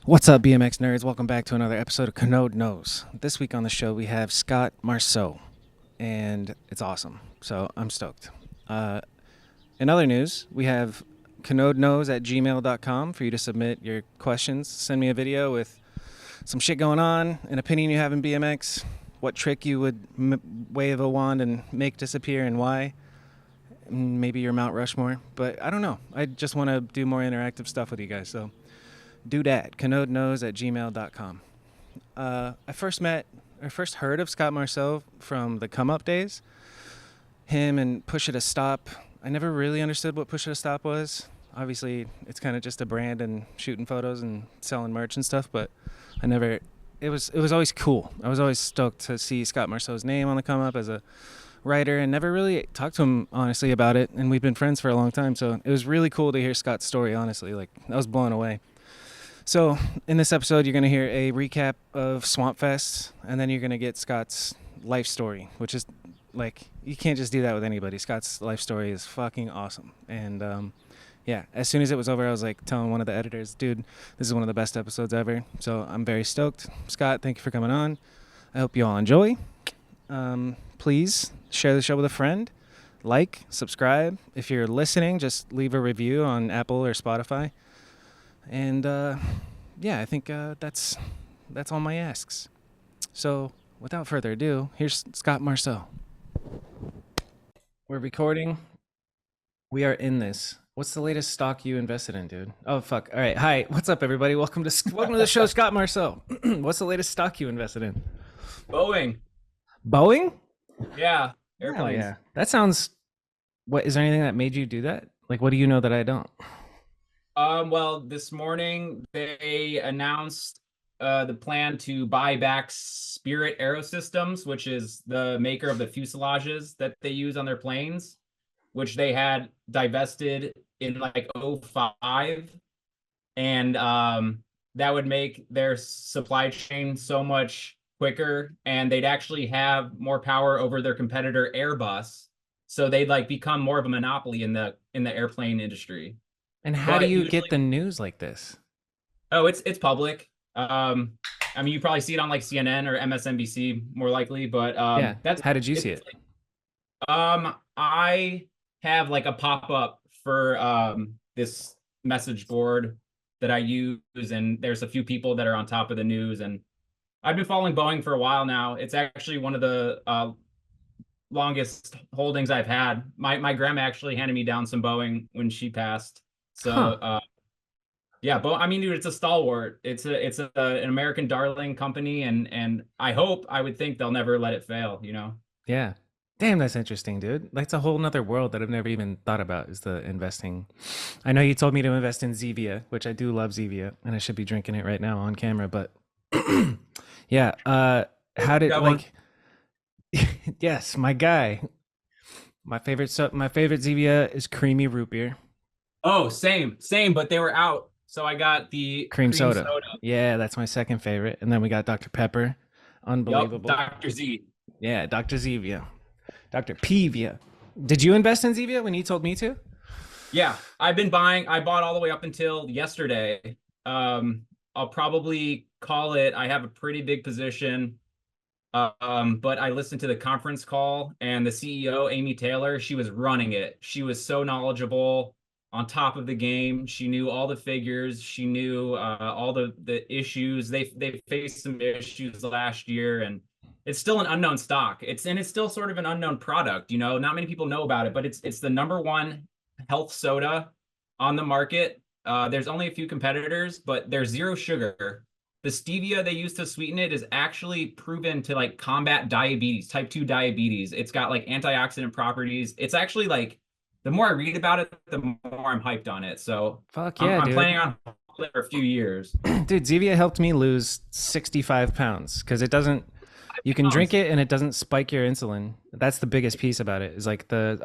What's up, BMX nerds? Welcome back to another episode of Kanode Knows. This week on the show, we have Scott Marceau, and it's awesome. So I'm stoked. In other news, we have kanodeknows@gmail.com for you to submit your questions. Send me a video with some shit going on, an opinion you have in BMX, what trick you would wave a wand and make disappear, and why. Maybe your Mount Rushmore, but I don't know. I just want to do more interactive stuff with you guys, so do that. kanodeknows@gmail.com. I first heard of Scott Marceau from the Come Up days. Him and Push It to Stop. I never really understood what Push It to Stop was. Obviously, it's kind of just a brand and shooting photos and selling merch and stuff, but I never. It was always cool. I was always stoked to see Scott Marceau's name on the Come Up as a writer, and never really talked to him honestly about it. And we've been friends for a long time, so it was really cool to hear Scott's story. Honestly, like I was blown away. So in this episode, you're going to hear a recap of Swampfest, and then you're going to get Scott's life story, which is like, you can't just do that with anybody. Scott's life story is fucking awesome. And yeah, as soon as it was over, I was like telling one of the editors, dude, this is one of the best episodes ever. So I'm very stoked. Scott, thank you for coming on. I hope you all enjoy. Please share the show with a friend. Like, subscribe. If you're listening, just leave a review on Apple or Spotify. And yeah, I think that's all my asks. So without further ado, here's Scott Marceau. We're recording. We are in this. What's the latest stock you invested in, dude? Oh fuck! All right, hi. What's up, everybody? Welcome to the show, Scott Marceau. What's the latest stock you invested in? Boeing. Boeing? Yeah, airplanes. Oh, yeah. That sounds. What is there anything that made you do that? Like, what do you know that I don't? Well, this morning they announced the plan to buy back Spirit Aerosystems, which is the maker of the fuselages that they use on their planes, which they had divested in like '05, and that would make their supply chain so much quicker, and they'd actually have more power over their competitor Airbus, so they'd like become more of a monopoly in the airplane industry. And how do you get the news like this? Oh, it's public. I mean, you probably see it on like CNN or MSNBC more likely, but Yeah. How did you see it? I have like a pop-up for this message board that I use, and there's a few people that are on top of the news, and I've been following Boeing for a while now. It's actually one of the longest holdings I've had. My grandma actually handed me down some Boeing when she passed. So yeah, but I mean, dude, it's a stalwart. It's an American darling company, and I would think they'll never let it fail, you know? Yeah. Damn, that's interesting, dude. That's a whole nother world that I've never even thought about, is the investing. I know you told me to invest in Zevia, which I do love Zevia, and I should be drinking it right now on camera, but yeah, how did, like, yes, my guy. My favorite Zevia is creamy root beer. Oh, same, but they were out. So I got the cream soda. Yeah, that's my second favorite. And then we got Dr. Pepper. Unbelievable. Yep, Dr. Z. Yeah, Dr. Zevia. Dr. Pevia. Did you invest in Zevia when you told me to? Yeah, I've been buying. I bought all the way up until yesterday. I'll probably call it. I have a pretty big position. But I listened to the conference call, and the CEO, Amy Taylor, she was running it. She was so knowledgeable, on top of the game. She knew all the figures. She knew all the issues. They faced some issues last year, and it's still an unknown stock. It's still sort of an unknown product. You know, not many people know about it, but it's the #1 health soda on the market. There's only a few competitors, but there's zero sugar. The stevia they use to sweeten it is actually proven to like combat diabetes, type 2 diabetes. It's got like antioxidant properties. It's actually like, the more I read about it, the more I'm hyped on it. So fuck yeah, I'm planning on it for a few years. Dude, Zevia helped me lose 65 pounds because it doesn't, you can drink it and it doesn't spike your insulin. That's the biggest piece about it, is like the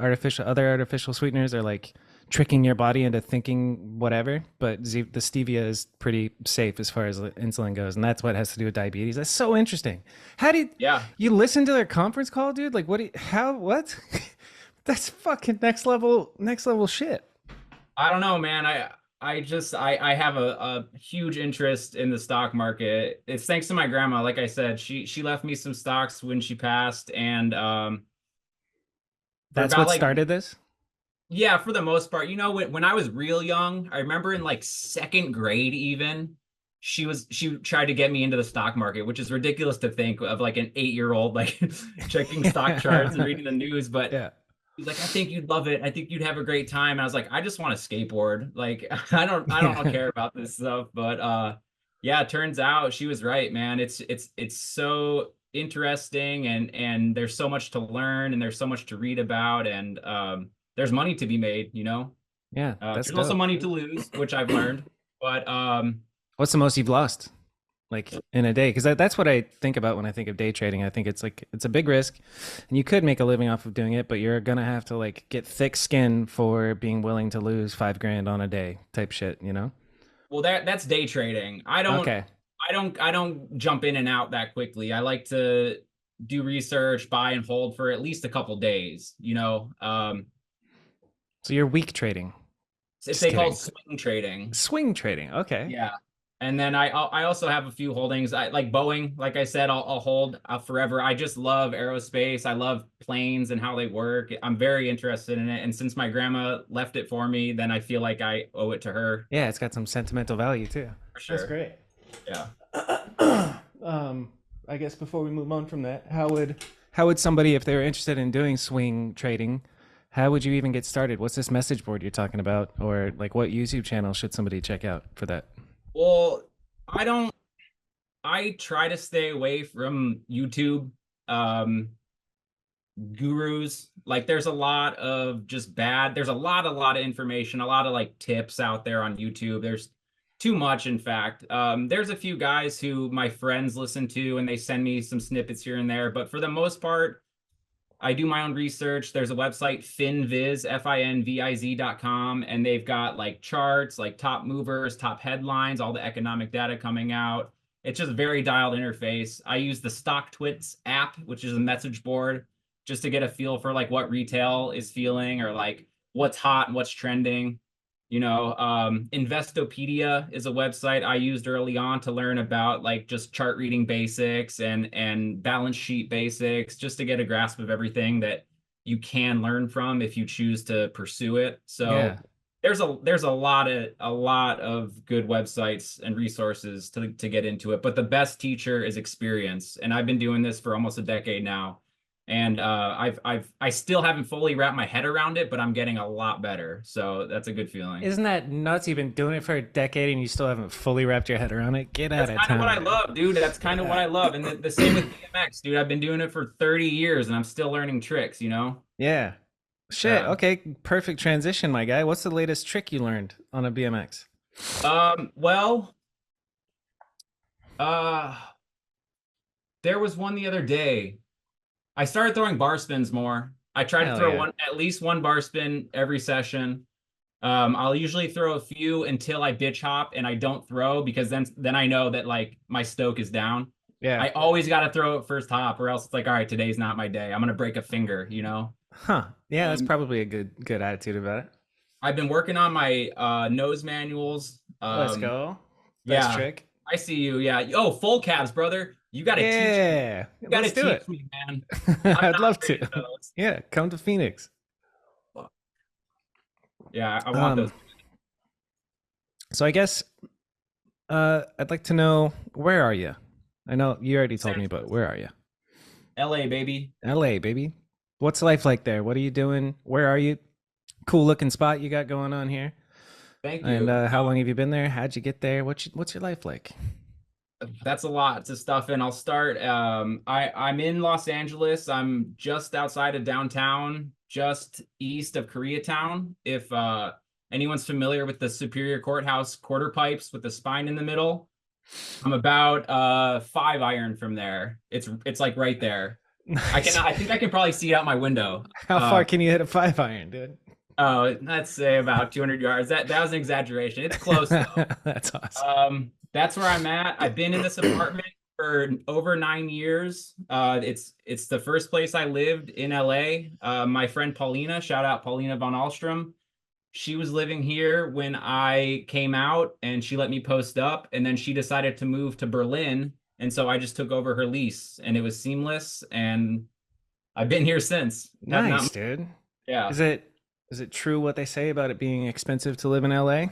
other artificial sweeteners are like tricking your body into thinking whatever, but the stevia is pretty safe as far as insulin goes, and that's what has to do with diabetes. That's so interesting. How did you listen to their conference call, dude? Like, what? That's fucking next level shit. I don't know, man. I have a huge interest in the stock market. It's thanks to my grandma. Like I said, she left me some stocks when she passed, and for That's about what like, started this? yeah, for the most part. You know, when I was real young, I remember in like second grade even, she tried to get me into the stock market, which is ridiculous to think of like an 8-year old like checking stock charts and reading the news, but Yeah. he's like, I think you'd love it. I think you'd have a great time. And I was like, I just want to skateboard. Like, I don't Yeah. care about this stuff. But yeah, it turns out she was right, man. It's so interesting, and there's so much to learn, and there's so much to read about, and there's money to be made, you know. Yeah, that's There's also dope. money to lose, which I've learned. But What's the most you've lost like in a day? Because that's what I think about when I think of day trading. I think it's like it's a big risk, and you could make a living off of doing it, but you're gonna have to like get thick skin for being willing to lose 5 grand on a day type shit. You know? well, that's day trading. I don't Okay. I don't jump in and out that quickly. I like to do research, buy and hold for at least a couple days, you know. So you're weak trading. It's Just they call it kidding. swing trading. Swing trading. Okay. Yeah. And then I also have a few holdings. I like Boeing, like I said, I'll hold forever. I just love aerospace. I love planes and how they work. I'm very interested in it. And since my grandma left it for me, then I feel like I owe it to her Yeah, it's got some sentimental value too. for That's sure. great. Yeah. um, I guess before we move on from that, how would somebody, if they were interested in doing swing trading, how would you even get started? What's this message board you're talking about, or like what YouTube channel should somebody check out for that? Well, I don't I try to stay away from YouTube gurus. Like there's a lot of just bad. There's a lot of information, a lot of like tips out there on YouTube. There's too much, in fact. There's a few guys who my friends listen to and they send me some snippets here and there, but for the most part, I do my own research. There's a website, Finviz, Finviz.com, and they've got like charts, like top movers, top headlines, all the economic data coming out. It's just a very dialed interface. I use the StockTwits app, which is a message board, just to get a feel for like what retail is feeling or like what's hot and what's trending. You know, Investopedia is a website I used early on to learn about like just chart reading basics and balance sheet basics, just to get a grasp of everything that you can learn from if you choose to pursue it. Yeah. So there's a lot of good websites and resources to get into it, but the best teacher is experience, and I've been doing this for almost a decade now. And I still haven't fully wrapped my head around it, but I'm getting a lot better. So that's a good feeling. Isn't that nuts? You've been doing it for a decade and you still haven't fully wrapped your head around it. Get out That's of kind of what I town. love, dude. That's kind of what I love. And the same with BMX, dude. I've been doing it for 30 years and I'm still learning tricks, you know? Yeah. Shit. Yeah. Okay. Perfect transition, my guy. What's the latest trick you learned on a BMX? Well, uh, there was one the other day. I started throwing bar spins more. I try to Hell throw yeah. one, at least one bar spin every session. I'll usually throw a few until I bitch hop and I don't throw, because then I know that like my stoke is down. Yeah. I always got to throw it first hop, or else it's like, all right, today's not my day. I'm gonna break a finger, you know. Huh. Yeah, that's Um, probably a good attitude about it. I've been working on my nose manuals. Let's go. Best Yeah, trick. I see you. Yeah. Oh, full cabs, brother. You got to teach me. Yeah. You got to Let's do teach it. me, man. I'm I'd not love great to. at those. Yeah, come to Phoenix. Yeah, I want Um those. so I guess I'd like to know, where are you? I know you already Los told me, but Angeles, where are you? LA, baby. LA, baby. What's life like there? What are you doing? Where are you? Cool looking spot you got going on here. Thank And you. how long have you been there? How'd you get there? What's your life like? That's a lot to stuff in. I'll start. I'm in Los Angeles. I'm just outside of downtown, just east of Koreatown. If anyone's familiar with the Superior Courthouse quarter pipes with the spine in the middle, I'm about 5 iron from there. It's like right there. Nice. I think I can probably see out my window. How far can you hit a 5 iron, dude? Oh, let's say about 200 yards. That was an exaggeration. It's close though. That's awesome. That's where I'm at. I've been in this apartment for over 9 years. It's the first place I lived in LA. My friend Paulina, shout out Paulina von Alstrom. she was living here when I came out and she let me post up, and then she decided to move to Berlin, and so I just took over her lease and it was seamless, and I've been here since. Have Nice, not. dude. Yeah, Is it true what they say about it being expensive to live in LA?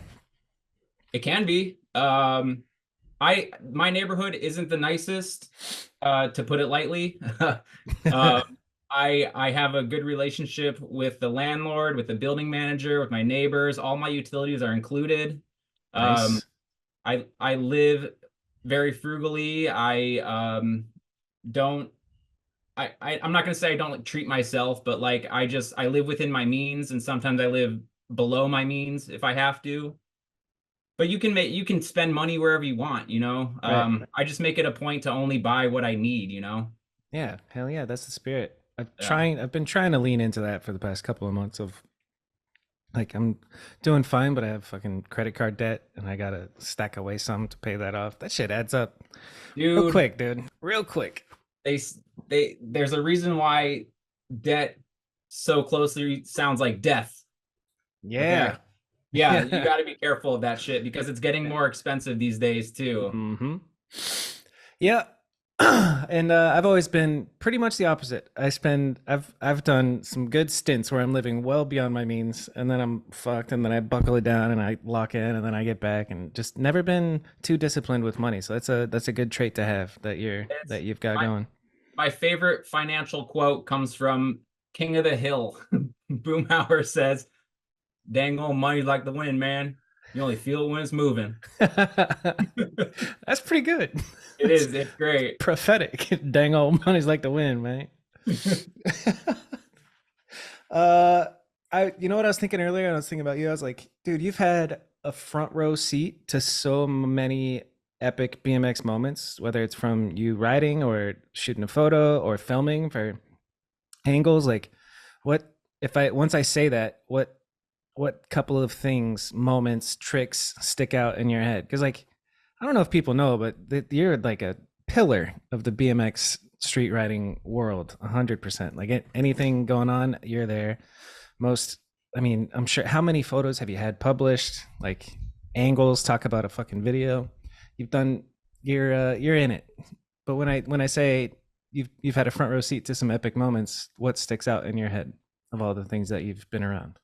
it can be. My neighborhood isn't the nicest, to put it lightly. Um, I have a good relationship with the landlord, with the building manager, with my neighbors. All my utilities are included. Um, Nice. I live very frugally. Don't I'm not gonna say I don't like, treat myself, but like I live within my means, and sometimes I live below my means if I have to. But you can spend money wherever you want, you know. Right. I just make it a point to only buy what I need, you know. Yeah. Hell yeah. That's the spirit. Yeah. I've been trying to lean into that for the past couple of months of like I'm doing fine, but I have fucking credit card debt and I gotta stack away some to pay that off. That shit adds up real Dude, quick, dude. Real quick. they there's a reason why debt so closely sounds like death. Okay. Yeah. Yeah, you Yeah. got to be careful of that shit because it's getting more expensive these days too. Mm-hmm. Yeah. And I've always been pretty much the opposite. I've done some good stints where I'm living well beyond my means, and then I'm fucked, and then I buckle it down and I lock in, and then I get back, and just never been too disciplined with money. So that's a good trait to have It's that you've got my going. my favorite financial quote comes from King of the Hill. Boomhauer says, "Dang old money's like the wind, man. You only feel it when it's moving." That's pretty good. It That's is. It's great. prophetic. Dang old money's like the wind, man. uh, you know what I was thinking earlier? I was thinking about you. I was like, dude, you've had a front row seat to so many epic BMX moments, whether it's from you riding or shooting a photo or filming for angles. Like, what if I once I say that, what couple of things, moments, tricks stick out in your head? Because like, I don't know if people know, but you're like a pillar of the BMX street riding world, 100%. Like anything going on, you're there. Most, I mean, I'm sure. How many photos have you had published? Like Aangles, talk about a fucking video. You've done. You're in it. But when I say you've had a front row seat to some epic moments, what sticks out in your head of all the things that you've been around?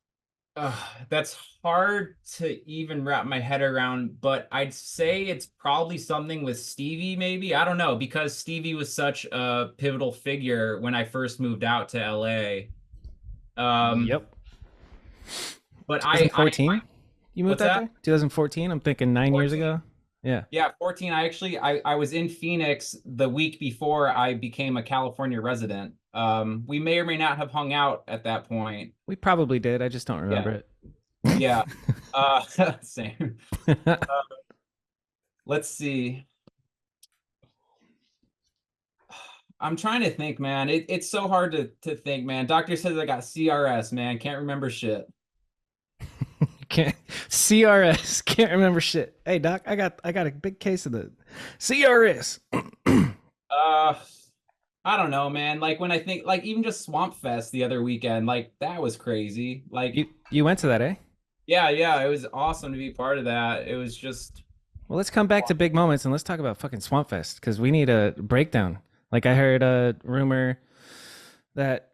That's hard to even wrap my head around, but I'd say it's probably something with Stevie, maybe. I don't know, because Stevie was such a pivotal figure when I first moved out to LA. Um, Yep. but I 2014. You moved what's out that? there? 2014. I'm thinking 9 years 14. ago. Yeah. Yeah, 14. I was in Phoenix the week before I became a California resident. We may or may not have hung out at that point. We probably did. I just don't remember Yeah. it. Yeah. Same. Let's see. I'm trying to think, man. It's so hard to think, man. Doctor says I got CRS, man. Can't remember shit. Can't CRS. Can't remember shit. Hey doc, I got a big case of the CRS. Uh, I don't know, man. Like when I think, like even just Swampfest the other weekend, like that was crazy. Like, You went to that, eh? yeah, yeah, it was awesome to be part of that. It was just, Well, let's come back to big moments and let's talk about fucking Swampfest because we need a breakdown. Like I heard a rumor that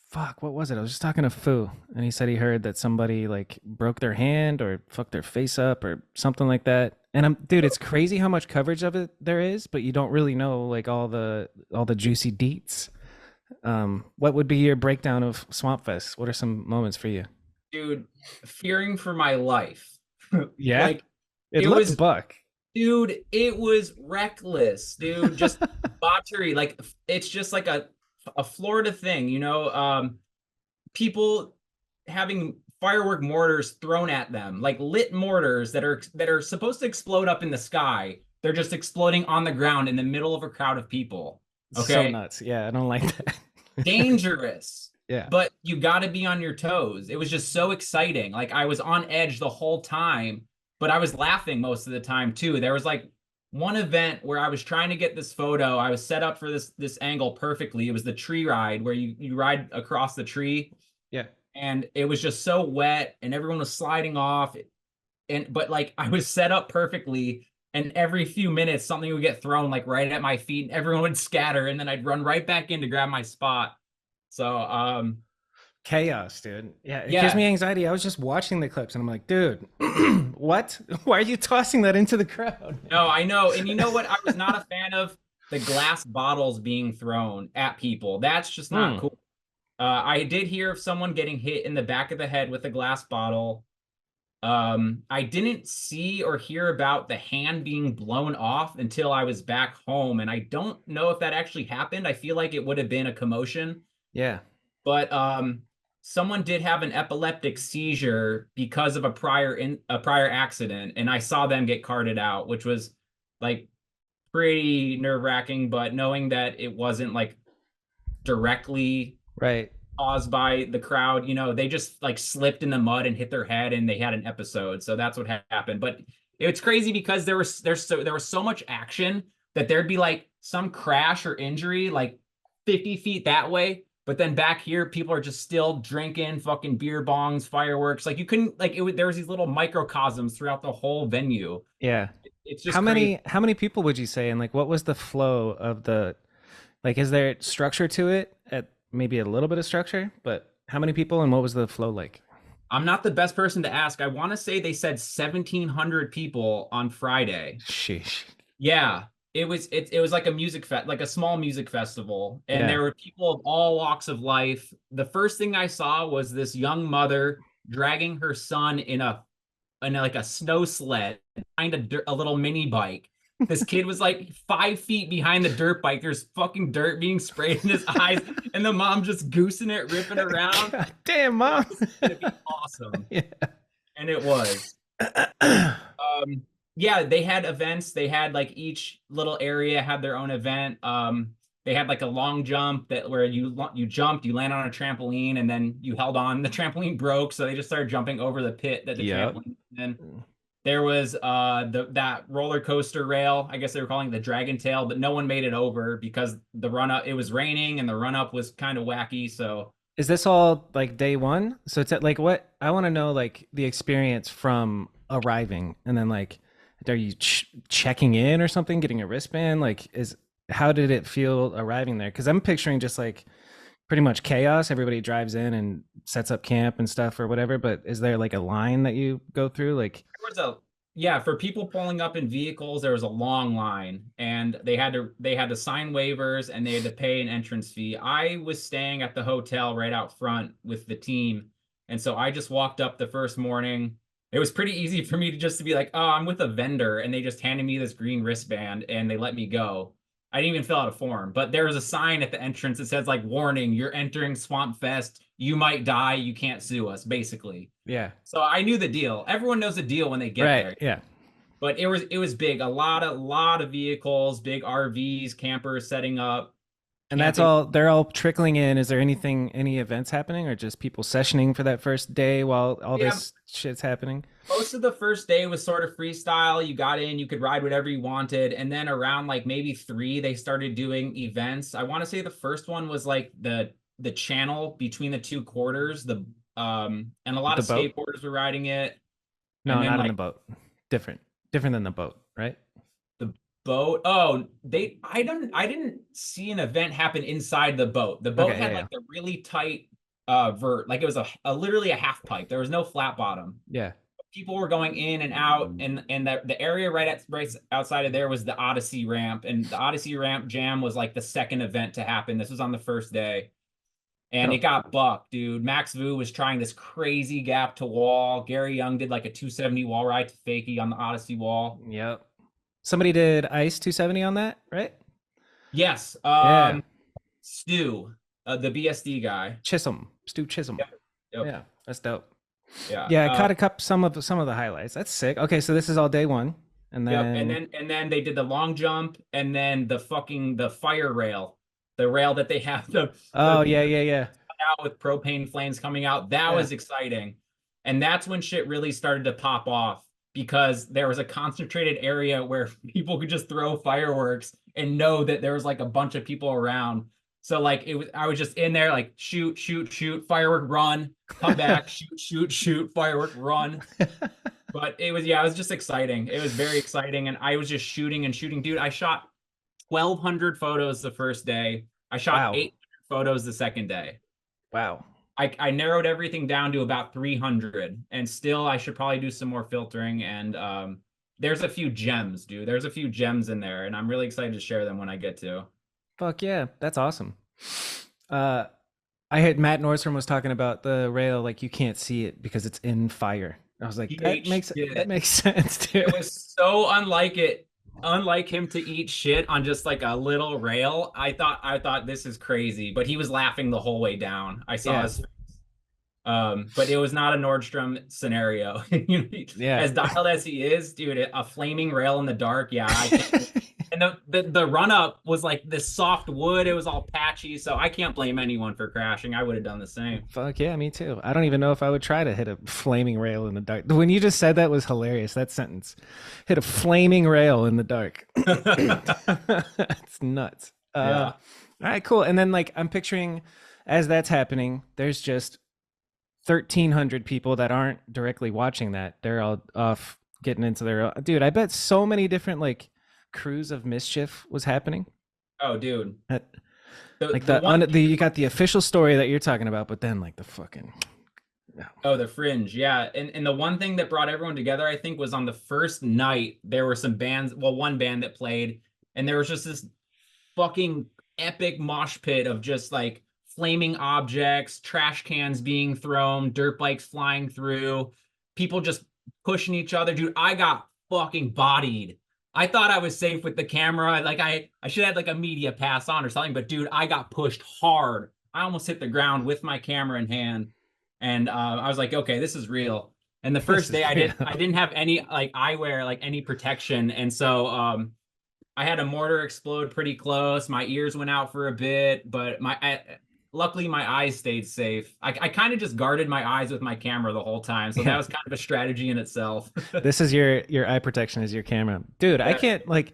fuck, what was it? I was just talking to Fu, and he said he heard that somebody like broke their hand or fucked their face up or something like that. And I'm, dude, it's crazy how much coverage of it there is, but you don't really know like all the juicy deets. What would be your breakdown of Swampfest? What are some moments for you? dude, fearing for my life. Yeah, Like it it looks was, buck. dude, it was reckless, dude. Just debauchery. Like it's just like a Florida thing, you know. People having firework mortars thrown at them, like lit mortars that are supposed to explode up in the sky. They're just exploding on the ground in the middle of a crowd of people. So Okay, nuts. Yeah, I don't like that. dangerous, Yeah. but you got to be on your toes. It was just so exciting. Like I was on edge the whole time, but I was laughing most of the time too. There was like one event where I was trying to get this photo. I was set up for this angle perfectly. It was the tree ride where you ride across the tree. Yeah. and it was just so wet and everyone was sliding off. And but like I was set up perfectly, and every few minutes something would get thrown like right at my feet and everyone would scatter, and then I'd run right back in to grab my spot. So Chaos, dude. Yeah, it gives yeah. me anxiety. I was just watching the clips and I'm like, dude, what? Why are you tossing that into the crowd? No, I know. And you know what? I was not a fan of the glass bottles being thrown at people. That's just not Hmm. cool. I did hear of someone getting hit in the back of the head with a glass bottle. I didn't see or hear about the hand being blown off until I was back home, and I don't know if that actually happened. I feel like it would have been a commotion, Yeah. but someone did have an epileptic seizure because of a prior accident, and I saw them get carted out, which was like pretty nerve-wracking, but knowing that it wasn't like directly Right. caused by the crowd. They just like slipped in the mud and hit their head and they had an episode. So that's what happened. But it's crazy because there was so much action that there'd be like some crash or injury like 50 feet that way. But then back here, people are just still drinking fucking beer bongs, fireworks. Like you couldn't like there was these little microcosms throughout the whole venue. Yeah. It's How just crazy. many people would you say, and like what was the flow of the, like is there structure to it, at maybe a little bit of structure, but how many people and what was the flow like? I'm not the best person to ask. I want to say they said 1,700 people on Friday. Sheesh. Yeah, it was like a like a small music festival, and Yeah. there were people of all walks of life. The first thing I saw was this young mother dragging her son like a snow sled behind a little mini bike. This kid was like 5 feet behind the dirt bike. There's fucking dirt being sprayed in his eyes, and the mom just goosing it, ripping around. God damn, I thought mom. this was gonna be awesome, Yeah. and it was. Um, yeah, they had events. They had like each little area had their own event. They had like a long jump that where you jumped, you land on a trampoline, and then you held on. The trampoline broke, so they just started jumping over the pit that the Yep. trampoline was in. There was that roller coaster rail. I guess they were calling it the Dragon Tail, but no one made it over because the run up. It was raining and the run up was kind of wacky. So Is this all like day one? So it's at like what I want to know, like the experience from arriving, and then like, are you checking in or something, getting a wristband? Like, is how did it feel arriving there? Because I'm picturing just like pretty much chaos. Everybody drives in and sets up camp and stuff or whatever. But is there like a line that you go through? Like, there was a yeah, for people pulling up in vehicles, there was a long line, and they had to sign waivers and they had to pay an entrance fee. I was staying at the hotel right out front with the team, and so I just walked up the first morning. It was pretty easy for me to be like, "Oh, I'm with a vendor," and they just handed me this green wristband and they let me go. I didn't even fill out a form, but there was a sign at the entrance that says like, "Warning, you're entering Swampfest. You might die. You can't sue us," basically. yeah, So I knew the deal. Everyone knows the deal when they get right, there. yeah. But it was big. A lot of vehicles, big RVs, campers setting up, And that's camping. all. They're all trickling in. Is there any events happening, or just people sessioning for that first day while all Yeah, this shit's happening? most of the first day was sort of freestyle. You got in, you could ride whatever you wanted, and then around like maybe 3, they started doing events. I want to say the first one was like the channel between the two quarters, and a lot The of boat? skateboarders were riding it, and No, then not in the like boat. Different than the boat, right? the boat. Oh, I didn't see an event happen inside the boat. The boat Okay, yeah, had yeah, like the really tight vert, like it was a literally a half pipe. There was no flat bottom. yeah. People were going in and out, and the area right outside of there was the Odyssey ramp, and the Odyssey ramp jam was like the second event to happen. This was on the first day. And it Dope. got bucked, dude. Max Vu was trying this crazy gap to wall. Gary Young did like a 270 wall ride to fakie on the Odyssey wall. Yep. Somebody did Ice 270 on that, right? Yes. Yeah. Stu, the BSD guy. Chisholm, Stu Chisholm. Yep. Yep. Yeah, that's dope. Yeah. Yeah, I caught a cup some of the highlights. That's sick. Okay, so this is all day one, and Yep. And then then they did the long jump, and then the fire rail, the rail that they have oh the yeah, yeah, yeah, out with propane flames coming out. That yeah. was exciting. And that's when shit really started to pop off because there was a concentrated area where people could just throw fireworks and know that there was like a bunch of people around. So like I was just in there like shoot, shoot, shoot, firework, run, come back, shoot, shoot, shoot, firework, run. But it was, yeah, it was just exciting. It was very exciting. And I was just shooting and shooting. Dude, I shot 1,200 photos the first day. I shot Wow. 800 photos the second day. Wow. I narrowed everything down to about 300, and still I should probably do some more filtering. And there's a few gems, dude. There's a few gems in there, and I'm really excited to share them when I get to. Fuck yeah. That's awesome. Uh, I heard Matt Nordstrom was talking about the rail, like you can't see it because it's in fire. I was like, He that ate makes that shit. makes sense too. It was so unlike him to eat shit on just like a little rail. I thought this is crazy, but he was laughing the whole way down. I saw Yeah. his but it was not a Nordstrom scenario. Yeah. As dialed as he is, dude, a flaming rail in the dark. Yeah, I can't. And the run up was like this soft wood. It was all patchy, so I can't blame anyone for crashing. I would have done the same. Fuck yeah, me too. I don't even know if I would try to hit a flaming rail in the dark. When you just said that was hilarious. That sentence. Hit a flaming rail in the dark. It's nuts. Yeah. All right, cool. And then like I'm picturing as that's happening, there's just 1,300 people that aren't directly watching that. They're all off getting into their dude. I bet so many different like crews of mischief was happening. Oh, dude. That, The like the one you got the official story that you're talking about, but then like the fucking Oh, the Fringe, yeah. And the one thing that brought everyone together, I think, was on the first night, there were some bands, well, one band that played, and there was just this fucking epic mosh pit of just like flaming objects, trash cans being thrown, dirt bikes flying through, people just pushing each other. Dude, I got fucking bodied. I thought I was safe with the camera. Like I should have like a media pass on or something, but dude, I got pushed hard. I almost hit the ground with my camera in hand. And I was like, okay, this is real. And the this first is day real. I didn't have any like eyewear, like any protection. And so I had a mortar explode pretty close. My ears went out for a bit, but luckily my eyes stayed safe. I kind of just guarded my eyes with my camera the whole time. So that Yeah. was kind of a strategy in itself. This is your eye protection is your camera. Dude, I Yeah. can't like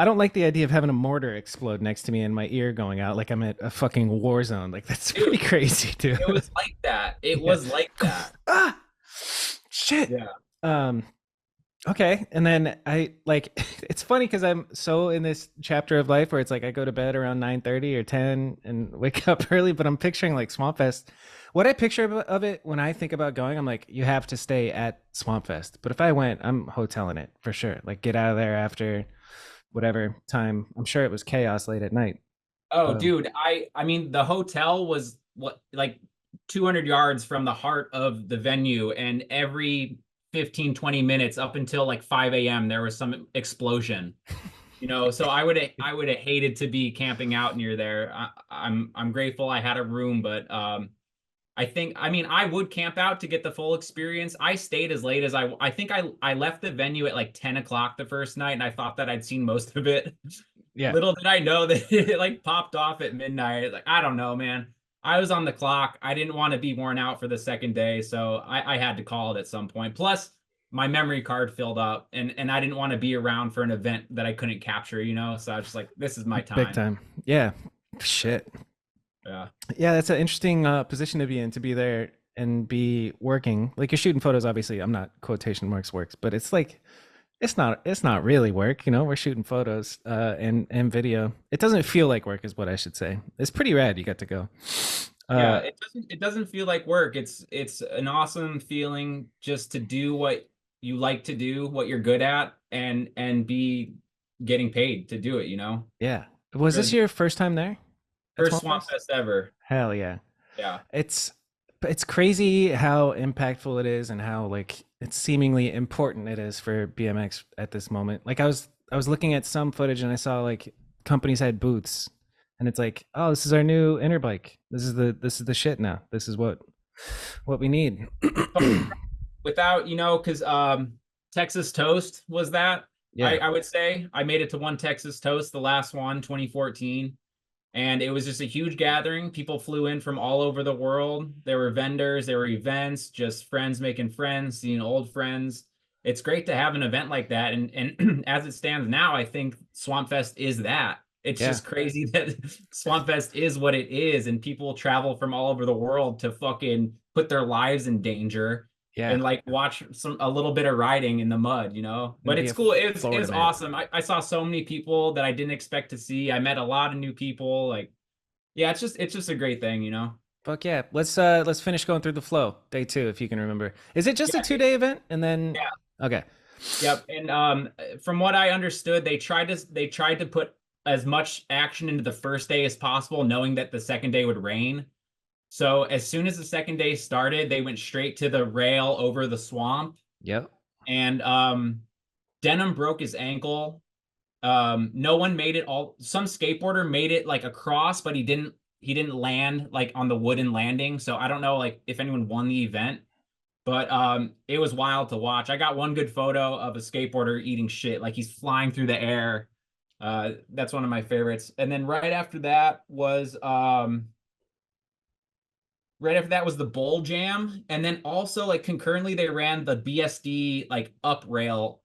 I don't like the idea of having a mortar explode next to me and my ear going out like I'm at a fucking war zone. Like that's Dude, pretty crazy, dude. it was like that. It Yeah. was like that. Ah, shit. Yeah. Um, okay. And then I like it's funny because I'm so in this chapter of life where it's like I go to bed around 9:30 or 10 and wake up early, but I'm picturing like Swampfest. What I picture of it when I think about going, I'm like, you have to stay at Swampfest. But if I went, I'm hoteling it for sure. Like get out of there after whatever time. I'm sure it was chaos late at night. Oh, Um, dude, I mean the hotel was what like 200 yards from the heart of the venue, and every 15, 20 minutes up until like 5 a.m. there was some explosion. So I would have hated to be camping out near there. I'm grateful I had a room, but I mean I would camp out to get the full experience. I stayed as late as I think I left the venue at like 10 o'clock the first night, and I thought that I'd seen most of it. yeah. Little did I know that it like popped off at midnight. Like, I don't know, man. I was on the clock. I didn't want to be worn out for the second day, so I had to call it at some point. Plus, my memory card filled up, and I didn't want to be around for an event that I couldn't capture. So I was just like, this is my Big time. time. Yeah. Shit. Yeah. Yeah, that's an interesting position to be in, to be there and be working. Like you're shooting photos, obviously. I'm not quotation marks works, but it's like it's not really work, we're shooting photos and video. It doesn't feel like work is what I should say. It's pretty rad you got to go. Yeah, it doesn't feel like work. It's an awesome feeling just to do what you like to do, what you're good at, and be getting paid to do it. Yeah. Was this Really. your first time there at First Swampfest? Swampfest ever. Hell yeah. Yeah. It's crazy how impactful it is and how like it's seemingly important it is for BMX at this moment. Like I was looking at some footage and I saw like companies had booths and it's like, oh, this is our new inner bike. This is the shit now. This is what we need. Without, because Texas Toast was that. Yeah. I would say I made it to one Texas Toast, the last one, 2014. And it was just a huge gathering. People flew in from all over the world. There were vendors, there were events, just friends making friends, seeing old friends. It's great to have an event like that. And as it stands now, I think Swampfest is that. It's Yeah. just crazy that Swampfest is what it is, and people travel from all over the world to fucking put their lives in danger Yeah. and like watch a little bit of riding in the mud, you know. And But be it's a cool. It Florida was man. awesome. I saw so many people that I didn't expect to see. I met a lot of new people. Like, yeah, it's just a great thing, you know. Fuck yeah. Let's finish going through the flow. Day 2, if you can remember. Is it just a Yeah, 2-day event? And then yeah. okay. Yep. And from what I understood, they tried to put as much action into the first day as possible, knowing that the second day would rain. So as soon as the second day started, they went straight to the rail over the swamp. Yep. And Denham broke his ankle. No one made it all. Some skateboarder made it like across, but he didn't land like on the wooden landing. So I don't know like if anyone won the event. But it was wild to watch. I got one good photo of a skateboarder eating shit, like he's flying through the air. That's one of my favorites. And then right after that was the bowl jam, and then also like concurrently they ran the BSD like up rail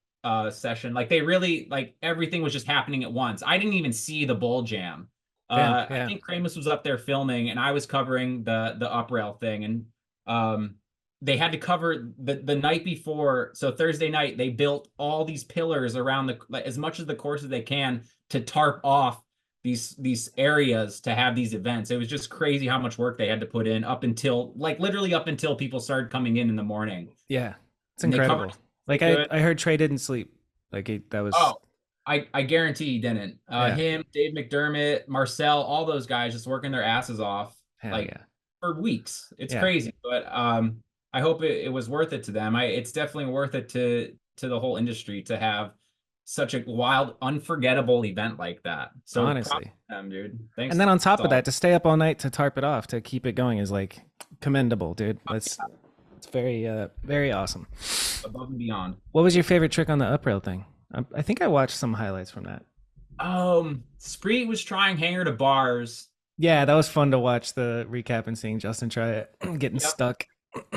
session. Like they really like everything was just happening at once. I didn't even see the bowl jam. Damn. I Yeah. think Kramus was up there filming, and I was covering the up rail thing. And um, they had to cover the night before. So Thursday night they built all these pillars around the like, as much of the course as they can to tarp off these areas to have these events. It was just crazy how much work they had to put in up until like literally up until people started coming in the morning. Yeah. It's And they covered incredible. it so Like I good. I heard Trey didn't sleep. Like that was Oh, I guarantee he didn't. yeah. Him, Dave McDermott, Marcel, all those guys just working their asses off Hell like yeah. for weeks. It's Yeah. crazy, but I hope it was worth it to them. It's definitely worth it to the whole industry to have such a wild, unforgettable event like that. So props Honestly. to them, dude. And Thanks. then on That's top of that, all. to stay up all night to tarp it off, to keep it going is like commendable, dude. That's it's very awesome. Above and beyond. What was your favorite trick on the up rail thing? I think I watched some highlights from that. Spreet was trying hanger to bars. Yeah, that was fun to watch the recap and seeing Justin try it, getting Yep. stuck.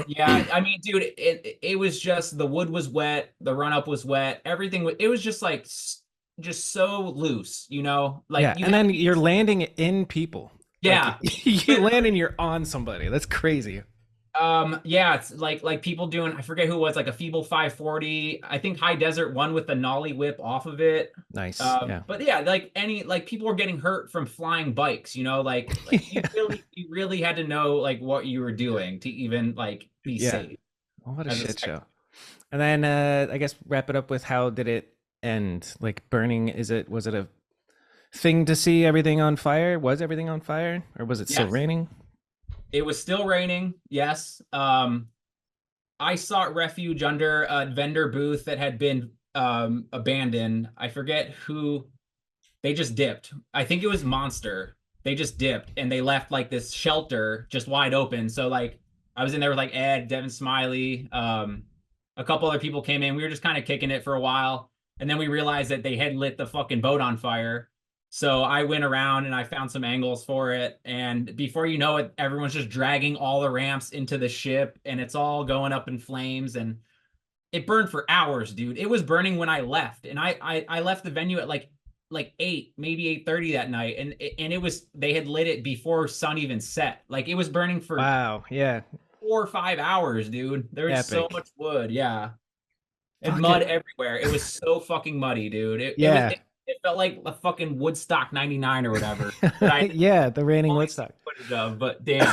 Yeah, I mean, dude, it was just the wood was wet, the run up was wet, everything was it was just like just so loose, you know? Like Yeah, you and had then to be you're landing in people. Like yeah. you land and you're on somebody. That's crazy. Yeah, it's like people doing I forget who it was like a feeble 540. I think High Desert won with the nollie whip off of it. Nice. Yeah. But yeah, like any like people were getting hurt from flying bikes, you know, like you really had to know like what you were doing to even like be Yeah. safe Well, what a as a shit spectator. show. And then I guess wrap it up with how did it end? Like burning, was it a thing to see everything on fire? Was everything on fire? Or was it still Yes. raining? It was still raining. Yes. I sought refuge under a vendor booth that had been abandoned. I forget who. They just dipped. I think it was Monster. They just dipped and they left like this shelter just wide open. So like I was in there with like Ed, Devin Smiley, a couple other people came in. We were just kind of kicking it for a while, and then we realized that they had lit the fucking boat on fire. So I went around and I found some angles for it. And before you know it, everyone's just dragging all the ramps into the ship and it's all going up in flames. And it burned for hours, dude. It was burning when I left. And I left the venue at like 8, maybe 8:30 that night. And it was they had lit it before sun even set. Like it was burning for Wow. Yeah. 4 or 5 hours, dude. There was so Epic. much wood. Yeah. And Fuck mud it. everywhere. It was so fucking muddy, dude. Yeah. It felt like a fucking Woodstock 99 or whatever that I Yeah, the raining only seen Woodstock. footage of, but damn,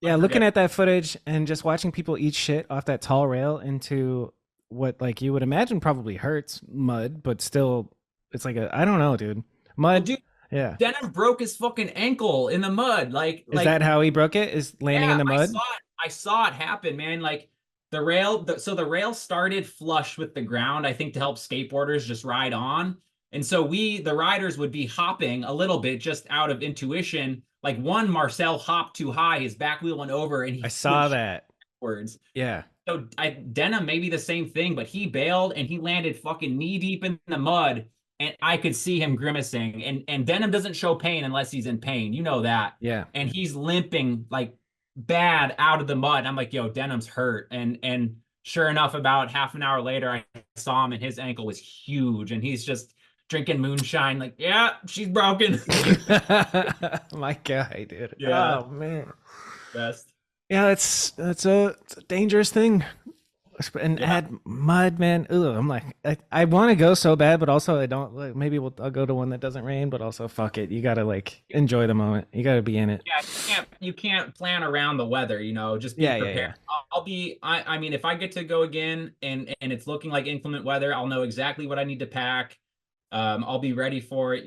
Yeah, looking unforgettable. at that footage and just watching people eat shit off that tall rail into what like you would imagine probably hurts mud, but still it's like a I don't know, dude. Well, Mud. dude, Yeah. Denham broke his fucking ankle in the mud. Is that how he broke it? Is landing in Yeah, the I mud? saw it. I saw it happen, man. Like so the rail started flush with the ground, I think, to help skateboarders just ride on. And so the riders, would be hopping a little bit just out of intuition. Like one Marcel hopped too high, his back wheel went over, and I he went saw that. backwards. Yeah. So Denham maybe the same thing, but he bailed and he landed fucking knee deep in the mud, and I could see him grimacing. And Denham doesn't show pain unless he's in pain, you know that. Yeah. And he's limping like bad out of the mud. I'm like, yo, Denham's hurt. And sure enough, about half an hour later, I saw him and his ankle was huge, and he's just drinking moonshine. Like, yeah, she's broken. My guy, dude. Yeah, Oh man. best. Yeah, it's a dangerous thing. And Yeah, add mud, man. Ooh, I'm like, I want to go so bad, but also I don't. Like, maybe I'll go to one that doesn't rain, but also fuck it. You gotta like enjoy the moment. You gotta be in it. yeah. You can't plan around the weather. Just be Yeah, yeah, prepared. yeah. I'll be. I mean, if I get to go again and it's looking like inclement weather, I'll know exactly what I need to pack. I'll be ready for it.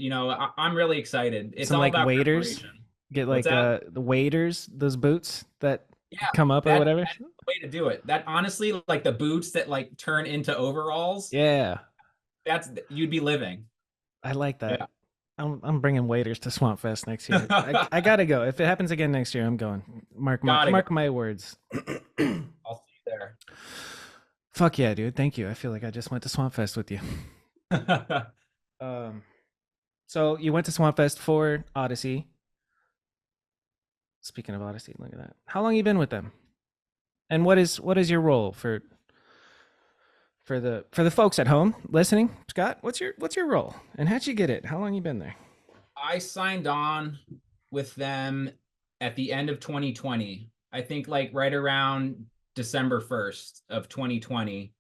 I'm really excited. It's Some all like about waders. preparation. Get What's like that? the waders, those boots that Yeah, come up or that whatever. that's the way to do it. That honestly, like the boots that like turn into overalls, Yeah, that's you'd be living. I like that. Yeah. I'm bringing waiters to Swampfest next year. I gotta go. If it happens again next year, I'm going. Gotta go. Mark my words. I'll see you Fuck yeah, dude. Thank you. I feel like I just went to Swampfest with you. there. Um, so you went to Swampfest for Odyssey. Speaking of Odyssey, look at that. How long you been with them? And what is your role for the folks at home listening? Scott, what's your role? And how'd you get it? How long you been there? I signed on with them at the end of 2020. I think like right around December 1st of 2020.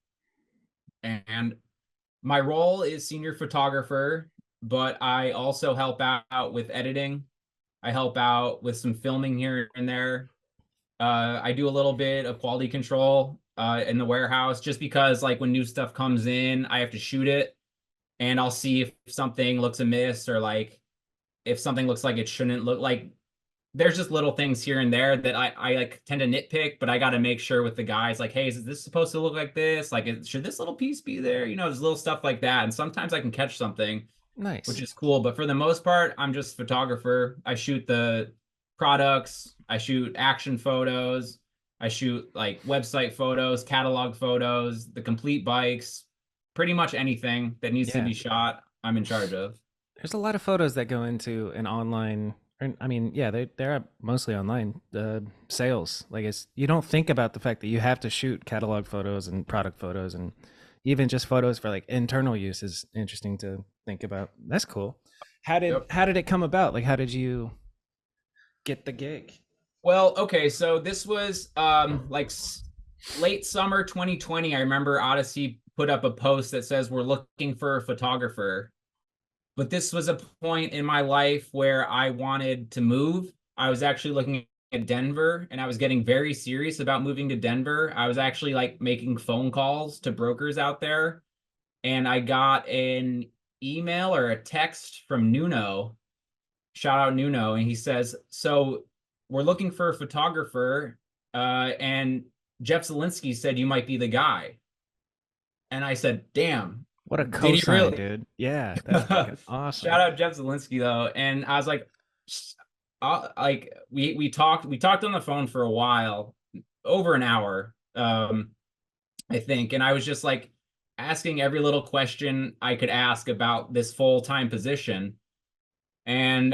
And my role is senior photographer, but I also help out with editing. I help out with some filming here and there. I do a little bit of quality control in the warehouse just because like when new stuff comes in, I have to shoot it and I'll see if something looks amiss or like if something looks like it shouldn't look like. There's just little things here and there that I like tend to nitpick, but I got to make sure with the guys like, hey, is this supposed to look like this? Like, should this little piece be there? There's little stuff like that. And sometimes I can catch something, which Nice. is cool. But for the most part, I'm just photographer. I shoot the products, I shoot action photos, I shoot like website photos, catalog photos, the complete bikes, pretty much anything that needs to Yeah. be shot, I'm in charge of. There's a lot of photos that go into an online. Or, I mean, yeah, they're mostly online sales. Like you don't think about the fact that you have to shoot catalog photos and product photos, and even just photos for like internal use is interesting to think about. That's cool. How did Yep. how did it come about? Like, how did you get the gig? Well, okay, so this was like late summer 2020. I remember Odyssey put up a post that says we're looking for a photographer. But this was a point in my life where I wanted to move. I was actually looking at Denver and I was getting very serious about moving to Denver. I was actually like making phone calls to brokers out there and I got an email or a text from Nuno. Shout out Nuno, and he says, "So we're looking for a photographer, and Jeff Zielinski said you might be the guy." And I said, "Damn, What a did he cosign, really?" dude. Yeah, that's fucking Shout awesome. out Jeff Zielinski though, and I was like, we talked on the phone for a while, over an hour, I think, and I was just like asking every little question I could ask about this full-time position, and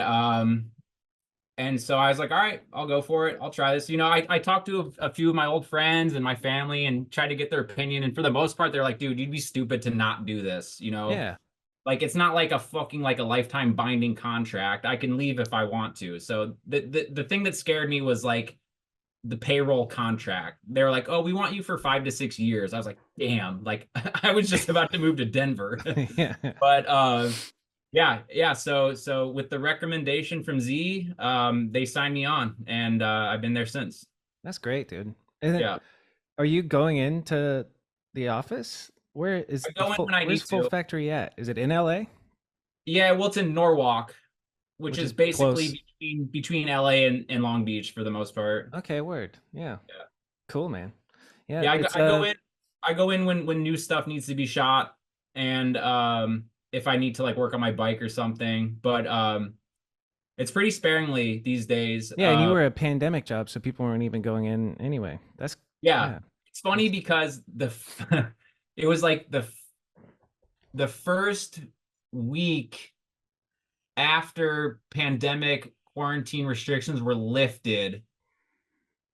so I was like, all right, I'll go for it. I'll try this. I talked to a few of my old friends and my family and tried to get their opinion. And for the most part, they're like, dude, you'd be stupid to not do this. Yeah, Like it's not like a fucking like a lifetime binding contract. I can leave if I want to. So the thing that scared me was like the payroll contract. They're like, oh, we want you for 5 to 6 years. I was like, damn, like I was just about to move to Denver. yeah, But yeah. So with the recommendation from Z, they signed me on, and I've been there since. that's great, dude. And then, Yeah, are you going into the office? Where is I the go in when I where's need Full to. Factory at? Is it in LA? Yeah, well, it's in Norwalk, which Which is is close. basically between LA and Long Beach for the most part. Okay, word. Yeah. Yeah, Cool, man. Yeah, yeah. I go, it's I go in. I go in when new stuff needs to be shot, and if I need to like work on my bike or something. But it's pretty sparingly these days. yeah, and you were a pandemic job, so people weren't even going in anyway. That's Yeah, yeah. it's funny That's because it was like the first week after pandemic quarantine restrictions were lifted,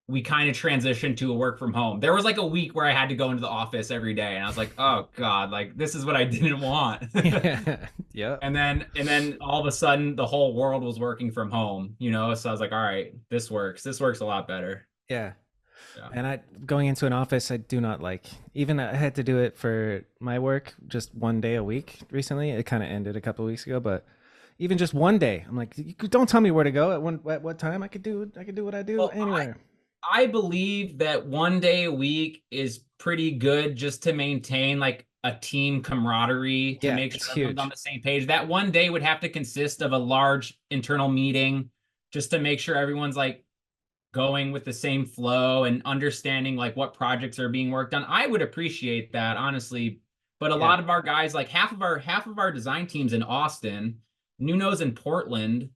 we kind of transitioned to a work from home. There was like a week where I had to go into the office every day, and I was like, oh God, like this is what I didn't want. yeah. Yep. And then all of a sudden the whole world was working from home, you know? So I was like, all right, this works. This works a lot better. Yeah. Yeah. And I going into an office I do not like. Even I had to do it for my work just one day a week recently. It kind of ended a couple of weeks ago, but even just one day, I'm like, don't tell me where to go at what time. I could do what I do Well, anywhere. I believe that one day a week is pretty good just to maintain like a team camaraderie, to Yeah, make it's sure everyone's on huge. the same page. That one day would have to consist of a large internal meeting just to make sure everyone's like going with the same flow and understanding like what projects are being worked on. I would appreciate that, honestly. But a Yeah. lot of our guys, like half of our design teams in Austin, Nuno's in Portland,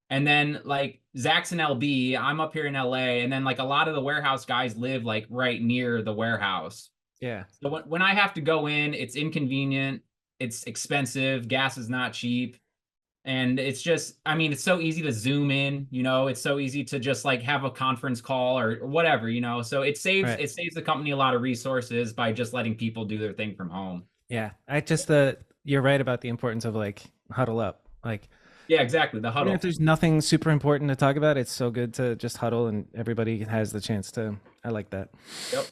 and then like Zach's in LB, I'm up here in LA, and then like a lot of the warehouse guys live like right near the warehouse. Yeah. So when I have to go in, it's inconvenient, it's expensive, gas is not cheap. And it's just, I mean, it's so easy to zoom in, you know, it's so easy to just like have a conference call or whatever, you know. So it saves Right. it saves the company a lot of resources by just letting people do their thing from home. Yeah. I just you're right about the importance of like huddle up. Like Yeah, exactly. The even if huddle. there's nothing super important to talk about, it's so good to just huddle and everybody has the chance to. I like that. Yep.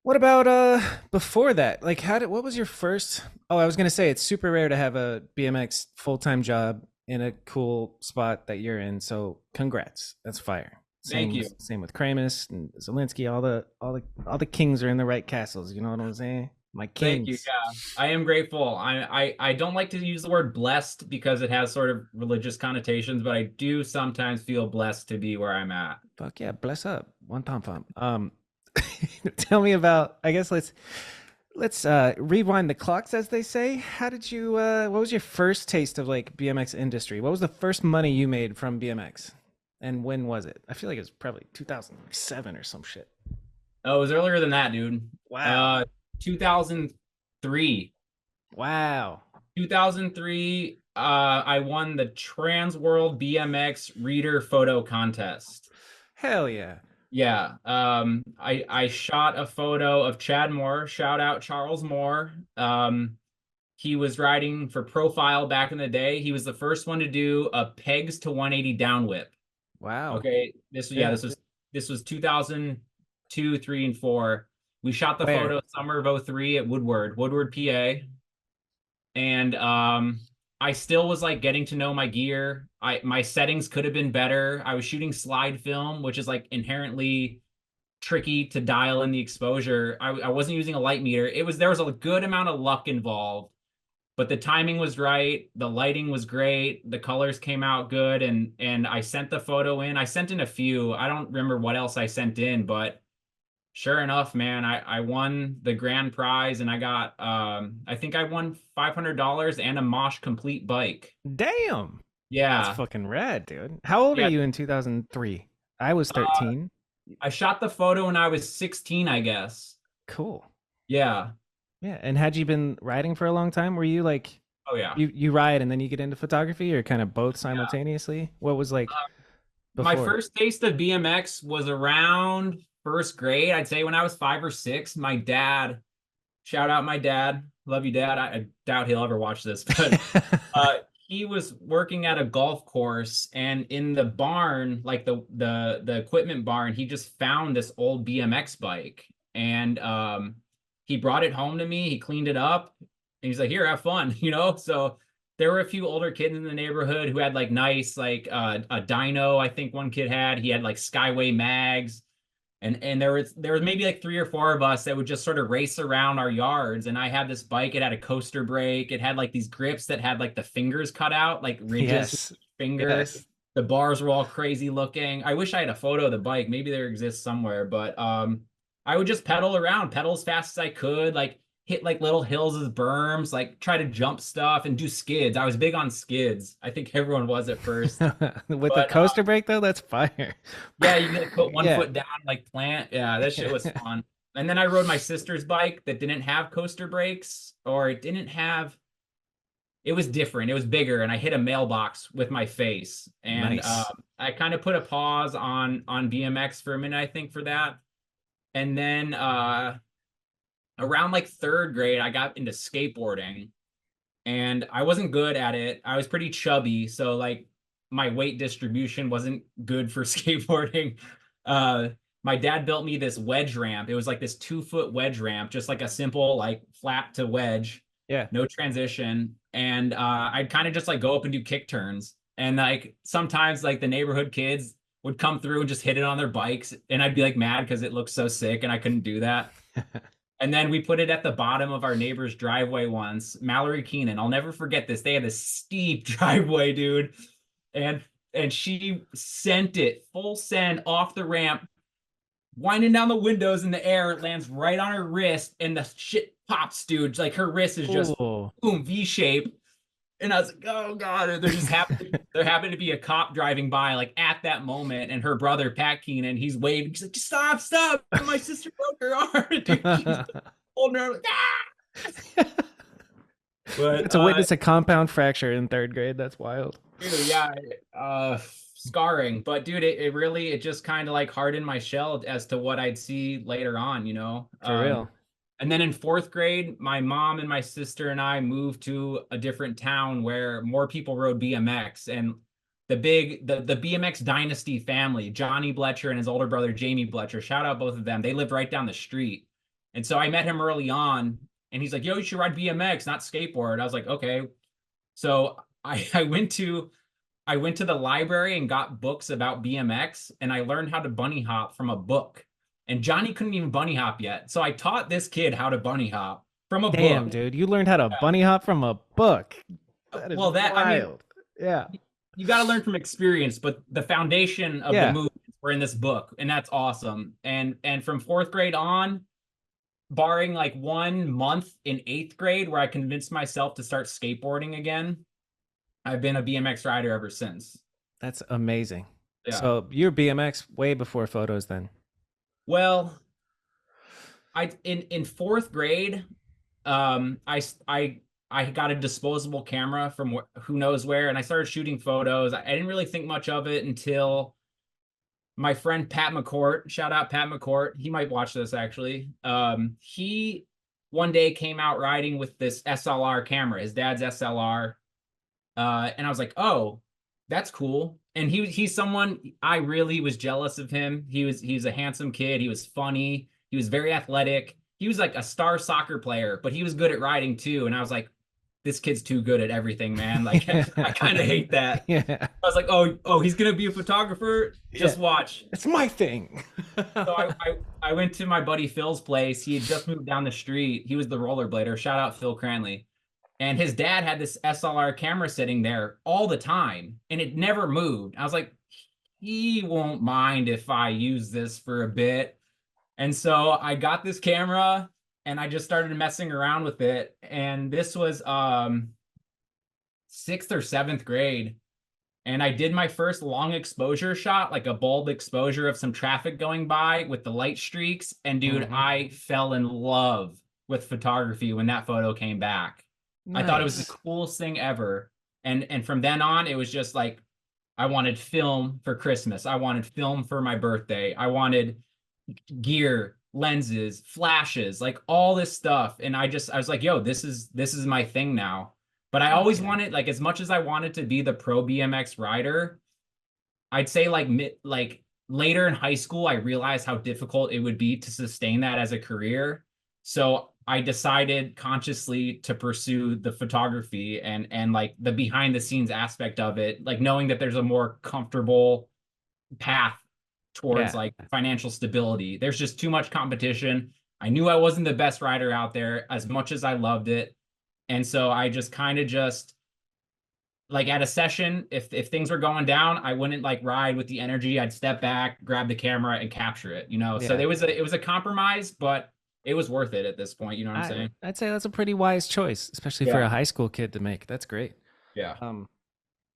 What about before that? Like what was your first? Oh, I was going to say it's super rare to have a BMX full-time job in a cool spot that you're in. So, congrats. That's fire. Thank you. Same with Kramus and Zelensky, all the kings are in the right castles, you know what I'm saying? My Thank you. kings. Yeah. I am grateful. I don't like to use the word blessed because it has sort of religious connotations, but I do sometimes feel blessed to be where I'm at. Fuck yeah, bless up. One tom fam. Tell me about. I guess let's rewind the clocks, as they say. How did you? What was your first taste of like BMX industry? What was the first money you made from BMX, and when was it? I feel like it was probably 2007 or some shit. Oh, it was earlier than that, dude. Wow. 2003. Wow. 2003, I won the Trans World BMX Reader Photo Contest. Hell yeah. Yeah, I shot a photo of Chad Moore. Shout out Charles Moore. He was riding for Profile back in the day. He was the first one to do a pegs to 180 down whip. Wow. Okay, Yeah. this was 2002, 3, and 4. We shot the Where? photo summer of '03 at Woodward, PA. And I still was like getting to know my gear. My settings could have been better. I was shooting slide film, which is like inherently tricky to dial in the exposure. I wasn't using a light meter. There was a good amount of luck involved, but the timing was right, the lighting was great, the colors came out good, and I sent the photo in. I sent in a few. I don't remember what else I sent in, but sure enough, man, I won the grand prize, and I got I think I won $500 and a Mosh complete bike. Damn. That's Yeah. fucking rad, dude. How old are Yeah. you in 2003? I was Uh, 13. I shot the photo when I was 16, I guess. Cool. Yeah. Yeah. And had you been riding for a long time? Were you like Oh yeah. you ride and then you get into photography, or kind of both Yeah. simultaneously? What was like My before? first taste of BMX was around first grade. I'd say when I was 5 or 6. My dad, shout out my dad. Love you, Dad. I doubt he'll ever watch this, but he was working at a golf course, and in the barn, like the equipment barn, he just found this old BMX bike, and he brought it home to me. He cleaned it up, and he's like, "Here, have fun," you know. So there were a few older kids in the neighborhood who had like nice, like a dyno. I think one kid had. He had like Skyway mags, and there was maybe like 3 or 4 of us that would just sort of race around our yards. And I had this bike. It had a coaster brake. It had like these grips that had like the fingers cut out, like ridges with Yes. each finger. Yes. The bars were all crazy looking. I wish I had a photo of the bike. Maybe there exists somewhere, but I would just pedal around, pedal as fast as I could, like hit like little hills as berms, like try to jump stuff and do skids. I was big on skids. I think everyone was at first. With the But coaster brake though, that's fire. yeah, you can like put one Yeah. foot down, like plant. Yeah, that shit was Yeah. fun. And then I rode my sister's bike that didn't have coaster brakes, or it didn't have, it was different. It was bigger, and I hit a mailbox with my face. And Nice. I kind of put a pause on BMX for a minute, I think, for that. And then around like third grade, I got into skateboarding. and I wasn't good at it. I was pretty chubby, so like my weight distribution wasn't good for skateboarding. Uh, my dad built me this wedge ramp. It was like this 2 foot wedge ramp, just like a simple like flat to wedge, Yeah. no transition. And I'd kind of just like go up and do kick turns. And like sometimes like the neighborhood kids would come through and just hit it on their bikes, and I'd be like mad because it looked so sick and I couldn't do that. And then we put it at the bottom of our neighbor's driveway once. Mallory Keenan, I'll never forget this. They had this steep driveway, dude. And she sent it full send off the ramp, winding down the windows in the air. It lands right on her wrist, and the shit pops, dude. Like her wrist is just Ooh. boom, V shape. And I was like, oh God, there happened to be a cop driving by like at that moment, and her brother, Pat Keenan, he's waving. He's like, stop, stop. My sister broke her arm, dude. She's holding her like, ah! But To witness a compound fracture in third grade, that's wild. dude, yeah, scarring. But dude, it really it just kind of like hardened my shell as to what I'd see later on, you know. For real. And then in fourth grade, my mom and my sister and I moved to a different town where more people rode BMX. And the BMX dynasty family, Johnny Bletcher and his older brother Jamie Bletcher, shout out both of them. They lived right down the street. And so I met him early on, and he's like, yo, you should ride BMX, not skateboard. I was like, okay. So I went to the library and got books about BMX, and I learned how to bunny hop from a book. And Johnny couldn't even bunny hop yet. So I taught this kid how to bunny hop from a Damn, book. dude, you learned how to bunny hop from a book. That is Well, that wild. I mean, yeah, you got to learn from experience, but the foundation of Yeah. the movements were in this book, and that's awesome. And from fourth grade on, barring like 1 month in eighth grade where I convinced myself to start skateboarding again, I've been a BMX rider ever since. that's amazing. Yeah. So you're BMX way before photos then. Well, in fourth grade, I got a disposable camera from who knows where, and I started shooting photos. I didn't really think much of it until my friend Pat McCourt, shout out Pat McCourt. He might watch this actually. He one day came out riding with this SLR camera, his dad's SLR. And I was like, oh, that's cool. And he's someone I really was jealous of him. He's a handsome kid. He was funny. He was very athletic. He was like a star soccer player, but he was good at riding too. And I was like, this kid's too good at everything, man. Like I kind of hate that. Yeah, I was like, oh, he's gonna be a photographer. Just watch. it's my thing. So I went to my buddy Phil's place. He had just moved down the street. He was the rollerblader. Shout out Phil Cranley. And his dad had this SLR camera sitting there all the time, and it never moved. I was like, he won't mind if I use this for a bit. And so I got this camera, and I just started messing around with it. And this was sixth or seventh grade. And I did my first long exposure shot, like a bulb exposure of some traffic going by with the light streaks. And dude, I fell in love with photography when that photo came back. Nice. I thought it was the coolest thing ever. And from then on, it was just like, I wanted film for Christmas. I wanted film for my birthday. I wanted gear, lenses, flashes, like all this stuff. And I was like, yo, this is my thing now. But I always wanted, like, as much as I wanted to be the pro BMX rider, I'd say like later in high school, I realized how difficult it would be to sustain that as a career. So I decided consciously to pursue the photography and like the behind the scenes aspect of it, like knowing that there's a more comfortable path towards like financial stability. There's just too much competition. I knew I wasn't the best rider out there as much as I loved it. And so I just kind of just like at a session, if things were going down, I wouldn't like ride with the energy. I'd step back, grab the camera and capture it, you know? So it was a compromise, but it was worth it at this point. You know what I'm saying? I'd say that's a pretty wise choice, especially for a high school kid to make. That's great. Yeah.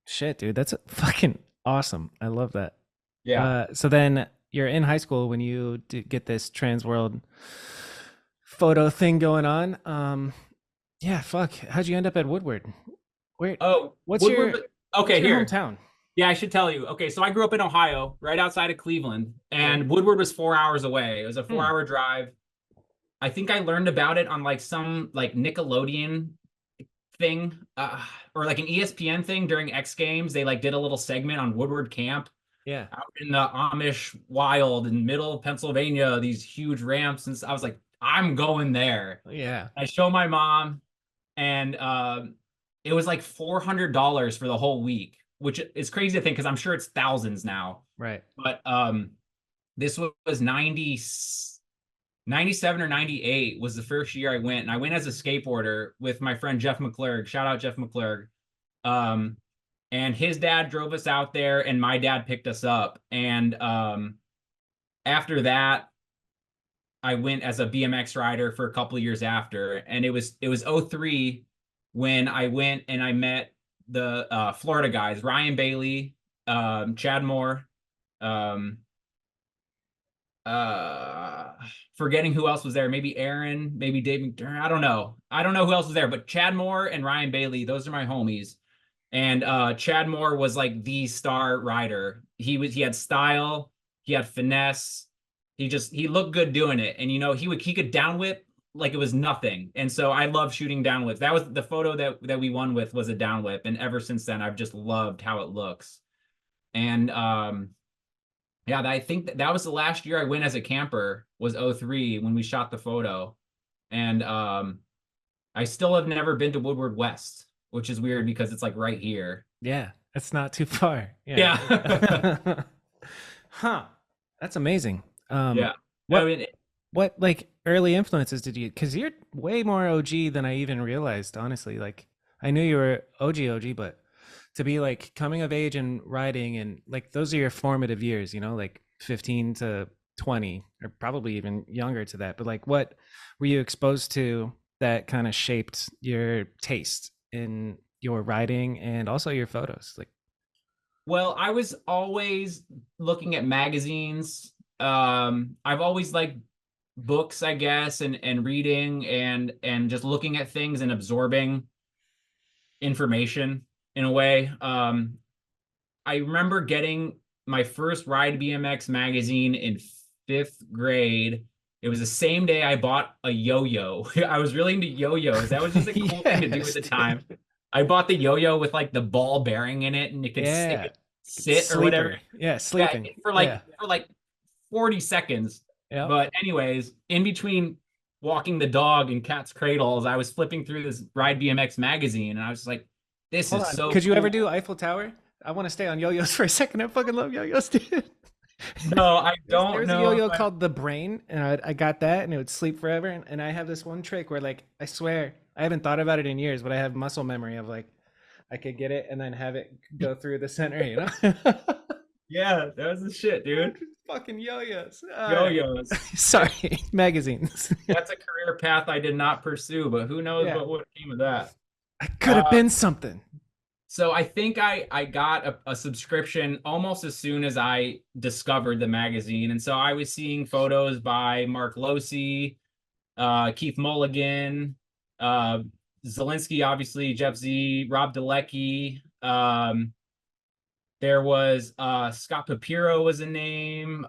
Shit, dude, that's fucking awesome. I love that. Yeah. So then you're in high school when you get this trans world photo thing going on. Yeah, fuck. How'd you end up at Woodward? What's Woodward, your here. hometown? Yeah, I should tell you. Okay, so I grew up in Ohio, right outside of Cleveland, and Woodward was 4 hours away. It was a 4-hour drive. I think I learned about it on like some like Nickelodeon thing, or like an ESPN thing during X Games. They like did a little segment on Woodward Camp Yeah. out in the Amish wild in middle of Pennsylvania, these huge ramps. And I was like, I'm going there. Yeah. I show my mom, and it was like $400 for the whole week, which is crazy to think because I'm sure it's thousands now. Right. But this was 97 or 98 was the first year I went, and I went as a skateboarder with my friend Jeff McClurg. Shout out Jeff McClurg. And his dad drove us out there, and my dad picked us up. And after that, I went as a BMX rider for a couple of years after, and it was '03 when I went and I met the Florida guys, Ryan Bailey, Chad Moore, um, forgetting who else was there. Maybe Aaron, maybe Dave McDermott. I don't know. I don't know who else was there, but Chad Moore and Ryan Bailey, those are my homies. And Chad Moore was like the star rider. He had style, he had finesse. He looked good doing it. And he could down whip like it was nothing. And so I love shooting down whips. That was the photo that we won with, was a down whip. And ever since then, I've just loved how it looks. And yeah, I think that was the last year I went as a camper, was '03 when we shot the photo. And I still have never been to Woodward West, which is weird because it's like right here. Yeah. It's not too far. Yeah. Huh. That's amazing. Yeah. What, I mean, what like early influences did you, because you're way more OG than I even realized, honestly. Like I knew you were OG, but to be like coming of age and riding, and like those are your formative years, like 15 to 20, or probably even younger to that. But like what were you exposed to that kind of shaped your taste in your riding and also your photos? Like, well, I was always looking at magazines. I've always liked books, I guess, and reading and just looking at things and absorbing information in a way. I remember getting my first Ride BMX magazine in 5th grade. It was the same day I bought a yo-yo. I was really into yo-yos. That was just a cool thing to do at the time. I bought the yo-yo with like the ball bearing in it, and it could sit Sleeper. or whatever. Yeah, sleeping. Yeah, for like 40 seconds. Yep. But anyways, in between walking the dog in cat's cradles, I was flipping through this Ride BMX magazine, and I was like, this Hold is on. so Could you cool. ever do Eiffel Tower? I want to stay on yo-yos for a second. I fucking love yo-yos, dude. No, I don't There's know. a yo-yo called the Brain, and I got that, and it would sleep forever. And I have this one trick where, like, I swear, I haven't thought about it in years, but I have muscle memory of like, I could get it and then have it go through the center, Yeah, that was the shit, dude. Fucking yo-yos. Yo-yos. Sorry, magazines. That's a career path I did not pursue, but who knows what came of that. I could have been something. So I think I got a subscription almost as soon as I discovered the magazine. And so I was seeing photos by Mark Losey, Keith Mulligan, Zielinski, obviously, Jeff Z, Rob Delecki. There was Scott Papiro was a name.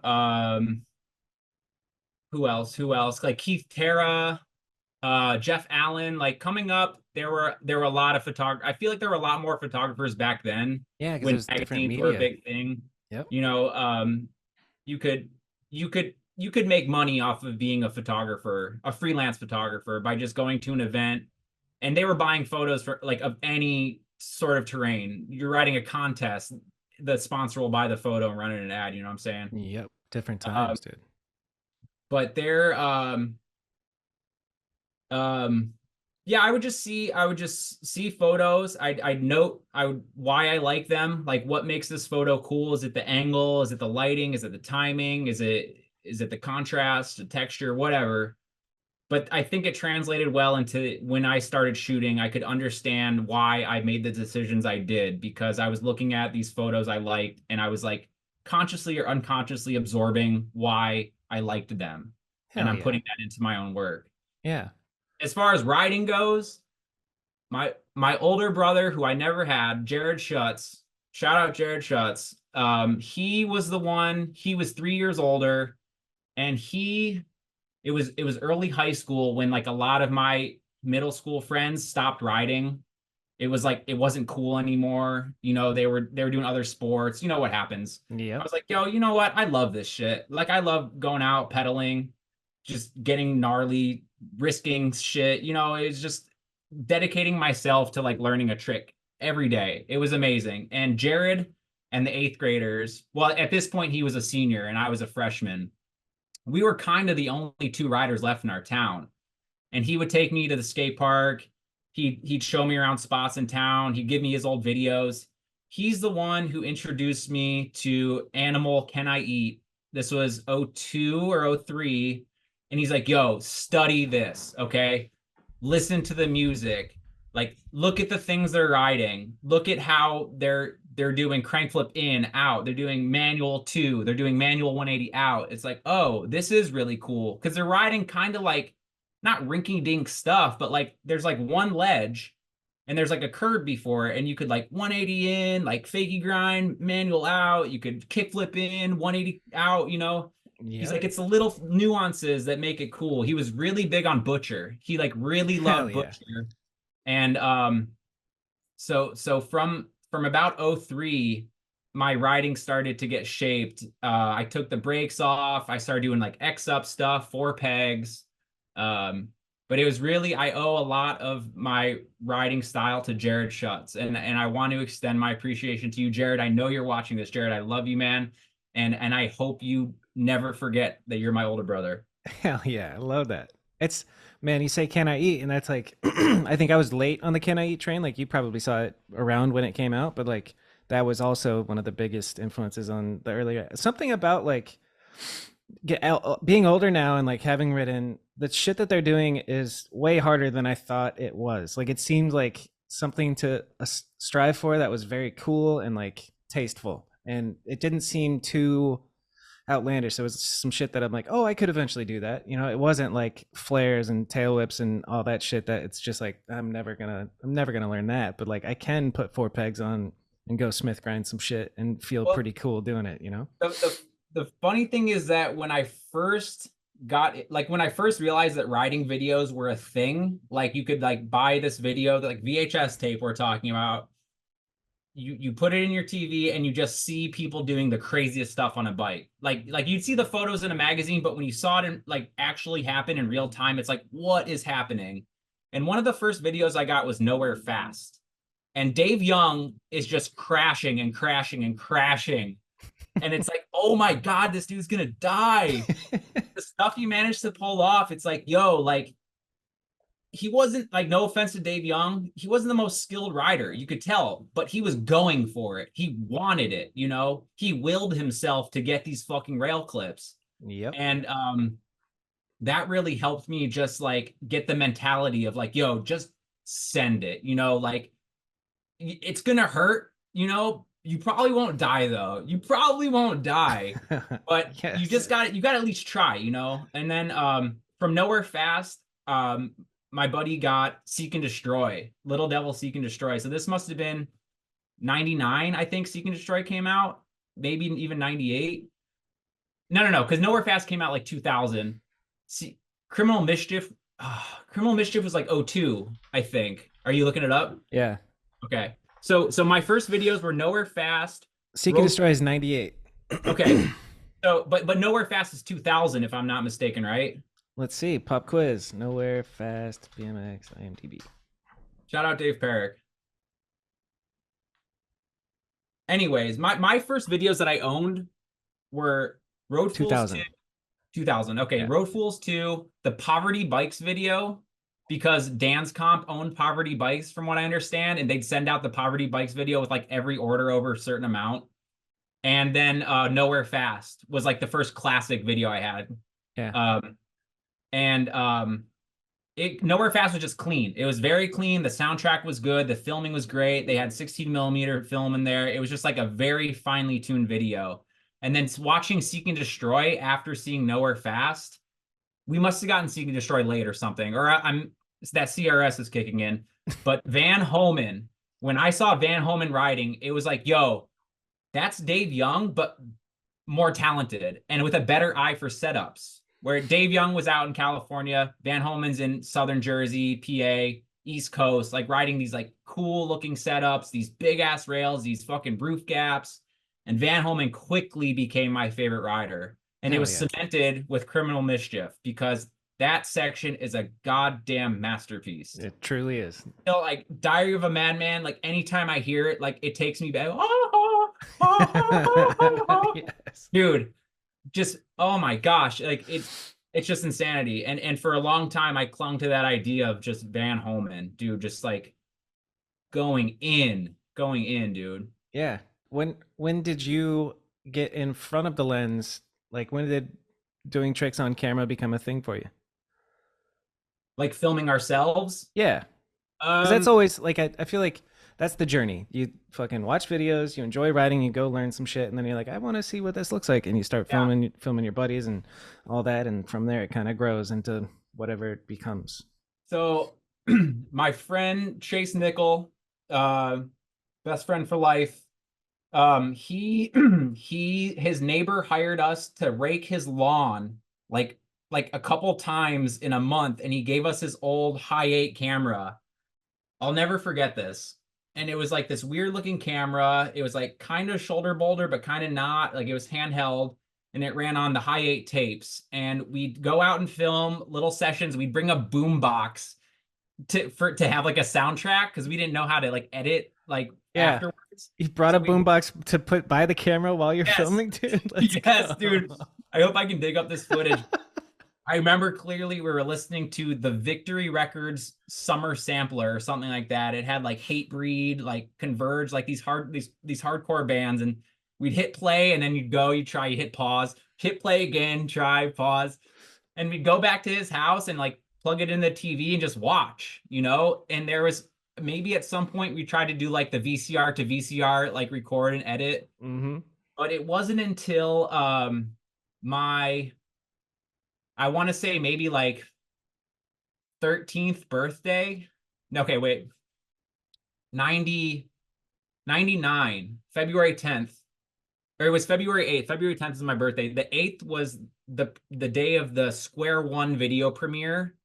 Who else? Like Keith Terra, Jeff Allen. Like coming up, there were a lot of photographers. I feel like there were a lot more photographers back then. Yeah, when because different magazines media were a big thing. Yep. You could make money off of being a photographer, a freelance photographer, by just going to an event, and they were buying photos for like of any sort of terrain. You're writing a contest, the sponsor will buy the photo and run it an ad. You know what I'm saying? Yep. Different times, dude. But they're yeah, I would just see photos. I'd note why I like them, like what makes this photo cool. Is it the angle? Is it the lighting? Is it the timing? Is it the contrast, the texture, whatever? But I think it translated well into when I started shooting, I could understand why I made the decisions I did, because I was looking at these photos I liked, and I was like consciously or unconsciously absorbing why I liked them. And I'm putting that into my own work. Yeah. As far as riding goes, my older brother, who I never had, Jared Schutz, shout out Jared Schutz. He was the one. He was 3 years older, and it was early high school when like a lot of my middle school friends stopped riding, It was like it wasn't cool anymore. You know, they were doing other sports. You know what happens. I Yep. was like, yo, you know what? I love this shit. Like I love going out pedaling, just getting gnarly, risking shit. You know, it's just dedicating myself to like learning a trick every day. It was amazing. And Jared and the eighth graders, well, at this point he was a senior and I was a freshman. We were kind of the only two riders left in our town, and he would take me to the skate park. He'd show me around spots in town. He'd give me his old videos. He's the one who introduced me to Animal Can I Eat. This was '02 or '03. And he's like, yo, study this, okay? Listen to the music. Like, look at the things they're riding. Look at how they're doing crank flip in, out. They're doing manual 2. They're doing manual 180 out. It's like, oh, this is really cool. Because they're riding kind of like not rinky dink stuff, but like there's like one ledge and there's like a curb before it, and you could like 180 in, like fakie grind, manual out. You could kick flip in, 180 out, you know. He's Yep. like, it's the little nuances that make it cool. He was really big on Butcher. He like really Hell loved yeah. Butcher. And so from about '03, my riding started to get shaped. I took the brakes off. I started doing like X up stuff, 4 pegs. Um, but it was really, I owe a lot of my riding style to Jared Schutz. And I want to extend my appreciation to you, Jared. I know you're watching this, Jared. I love you, man. And I hope you never forget that you're my older brother. Hell yeah, I love that. It's man, you say can I eat, and that's like I think I was late on the can I eat train. Like you probably saw it around when it came out, but like that was also one of the biggest influences on the earlier something about like being older now and like having ridden the shit that they're doing is way harder than I thought it was. Like it seemed like something to strive for that was very cool and like tasteful, and it didn't seem too outlandish. So it was some shit that I'm like, oh, I could eventually do that. You know, it wasn't like flares and tail whips and all that shit that it's just like I'm never gonna learn that. But like I can put 4 pegs on and go Smith grind some shit and feel Well, pretty cool doing it, you know? the funny thing is that when I first got it, like when I first realized that riding videos were a thing, like you could like buy this video, like VHS tape we're talking about, you put it in your TV and you just see people doing the craziest stuff on a bike. Like you'd see the photos in a magazine, but when you saw it in like actually happen in real time, it's like, what is happening? And one of the first videos I got was Nowhere Fast. And Dave Young is just crashing and crashing and crashing. And it's like, oh my God, this dude's gonna die. The stuff he managed to pull off, it's like, yo, like he wasn't like, no offense to Dave Young, he wasn't the most skilled rider. You could tell, but he was going for it. He wanted it, you know. He willed himself to get these fucking rail clips. Yep. And that really helped me just like get the mentality of like, yo, just send it, you know, like it's gonna hurt, you know. You probably won't die though. You probably won't die, but Yes. you got to at least try, you know. And then from Nowhere Fast, my buddy got Seek and Destroy, Little Devil Seek and Destroy. So this must have been '99, I think. Seek and Destroy came out, maybe even '98. No, because Nowhere Fast came out like 2000. See, Criminal Mischief, Criminal Mischief was like '02, I think. Are you looking it up? Yeah. Okay. So my first videos were Nowhere Fast. Seek and Destroy is 98. Okay. So but Nowhere Fast is 2000 if I'm not mistaken, right? Let's see. Pop quiz. Nowhere Fast BMX IMDb. Shout out Dave Perrick. Anyways, my first videos that I owned were Road Fools 2000. 2. 2000. Okay, Yeah. Road Fools 2, the Poverty Bikes video, because Dan's Comp owned Poverty Bikes from what I understand, and they'd send out the Poverty Bikes video with like every order over a certain amount. And then Nowhere Fast was like the first classic video I had. Yeah. Nowhere Fast was just clean. It was very clean. The soundtrack was good. The filming was great. They had 16mm film in there. It was just like a very finely tuned video. And then watching Seek and Destroy after seeing Nowhere Fast, we must have gotten Seek and Destroy late or something. Or that CRS is kicking in. But Van Homan, when I saw Van Homan riding, it was like, yo, that's Dave Young, but more talented and with a better eye for setups. Where Dave Young was out in California, Van Homan's in Southern Jersey, PA. East Coast, like riding these like cool looking setups, these big ass rails, these fucking roof gaps. And Van Homan quickly became my favorite rider. And it Hell was yeah. cemented with Criminal Mischief because that section is a goddamn masterpiece. It truly is. You know, like Diary of a Madman, like anytime I hear it, like it takes me back. Oh, oh, oh, oh, oh. Yes. Dude, just oh my gosh, like it's just insanity. And for a long time I clung to that idea of just Van Homan, dude, just like going in, dude. Yeah. When did you get in front of the lens? Like when did doing tricks on camera become a thing for you? Like filming ourselves. Yeah. Because that's Um, always like I feel like that's the journey. You fucking watch videos, you enjoy writing, you go learn some shit, and then you're like, I want to see what this looks like, and you start yeah. filming your buddies and all that, and from there it kind of grows into whatever it becomes. So my friend Chase Nickel, uh, best friend for life. He his neighbor hired us to rake his lawn like like a couple times in a month, and he gave us his old Hi8 camera. I'll never forget this. And it was like this weird looking camera. It was like kind of shoulder boulder, but kind of not. Like it was handheld, and it ran on the Hi8 tapes. And we'd go out and film little sessions. We'd bring a boom box to have like a soundtrack because we didn't know how to like edit like Yeah. afterwards. You brought So a boombox to put by the camera while you're yes, filming, dude. Let's yes, go. dude. I hope I can dig up this footage. I remember clearly we were listening to the Victory Records Summer Sampler or something like that. It had like Hatebreed, like Converge, like these hardcore bands, and we'd hit play, and then you'd go, you try, you hit pause, hit play again, try, pause, and we'd go back to his house and like plug it in the TV and just watch, you know. And there was maybe at some point we tried to do like the VCR to VCR, like record and edit, Mm-hmm. but it wasn't until my I want to say maybe like 13th birthday. No, okay, wait. 90, 99, February 10th. Or it was February 8th. February 10th is my birthday. The 8th was the day of the Square One video premiere.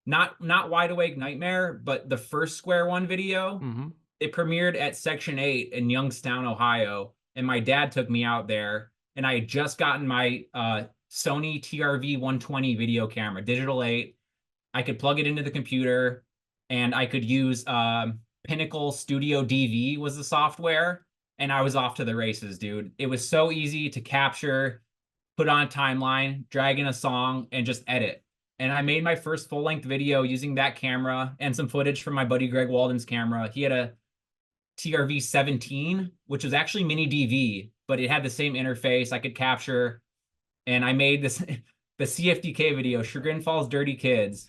Not Wide Awake Nightmare, but the first Square One video. Mm-hmm. It premiered at Section 8 in Youngstown, Ohio. And my dad took me out there. And I had just gotten my Sony TRV 120 video camera, digital 8. I could plug it into the computer, and I could use Pinnacle Studio DV was the software, and I was off to the races, dude. It was so easy to capture, put on a timeline, drag in a song, and just edit. And I made my first full-length video using that camera and some footage from my buddy Greg Walden's camera. He had a TRV 17, which was actually mini DV, but it had the same interface. I could capture, and I made this the CFDK video, Chagrin Falls Dirty Kids.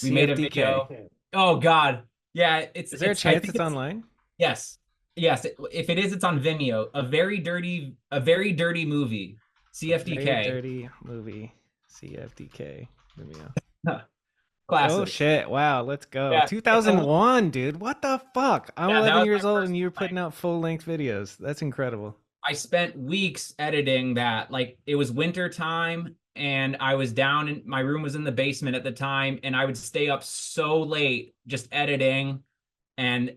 We made a video. Oh God, yeah. Is there a chance it's online? Yes, yes. If it is, it's on Vimeo. A very dirty movie. CFDK. Very dirty movie. CFDK. Vimeo. Classic. Oh shit! Wow, let's go. Yeah. 2001, dude. What the fuck? I'm Yeah, that 11 was years my old, first and you're time. putting out full-length videos. That's incredible. I spent weeks editing that. Like it was winter time, and I was down in my room was in the basement at the time, and I would stay up so late just editing and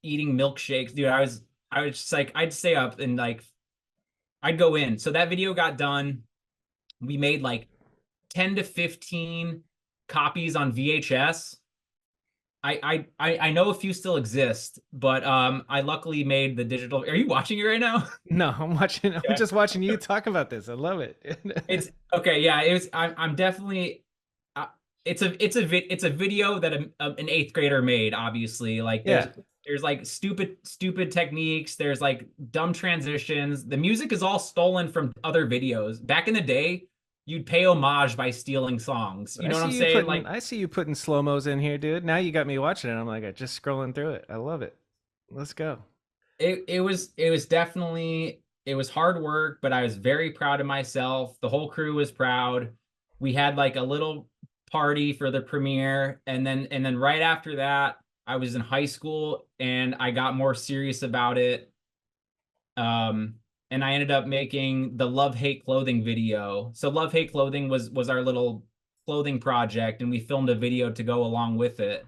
eating milkshakes. Dude, I was just like I'd stay up and like I'd go in. So that video got done. We made like 10 to 15 copies on VHS. I know a few still exist, but I luckily made the digital. Are you watching it right now? No, I'm watching. I'm just watching you talk about this. I love it. It's okay. Yeah, it was. I'm definitely. It's a video that an eighth grader made. Obviously, like there's like stupid techniques. There's like dumb transitions. The music is all stolen from other videos. Back in the day, you'd pay homage by stealing songs. You know what I'm saying? Like I see you putting slow-mos in here, dude. Now you got me watching it. I'm like, just scrolling through it. I love it. Let's go. it was definitely it was hard work, but I was very proud of myself. The whole crew was proud. We had like a little party for the premiere, and then right after that, I was in high school and I got more serious about it. And I ended up making the Love Hate Clothing video. So Love Hate Clothing was our little clothing project, and we filmed a video to go along with it.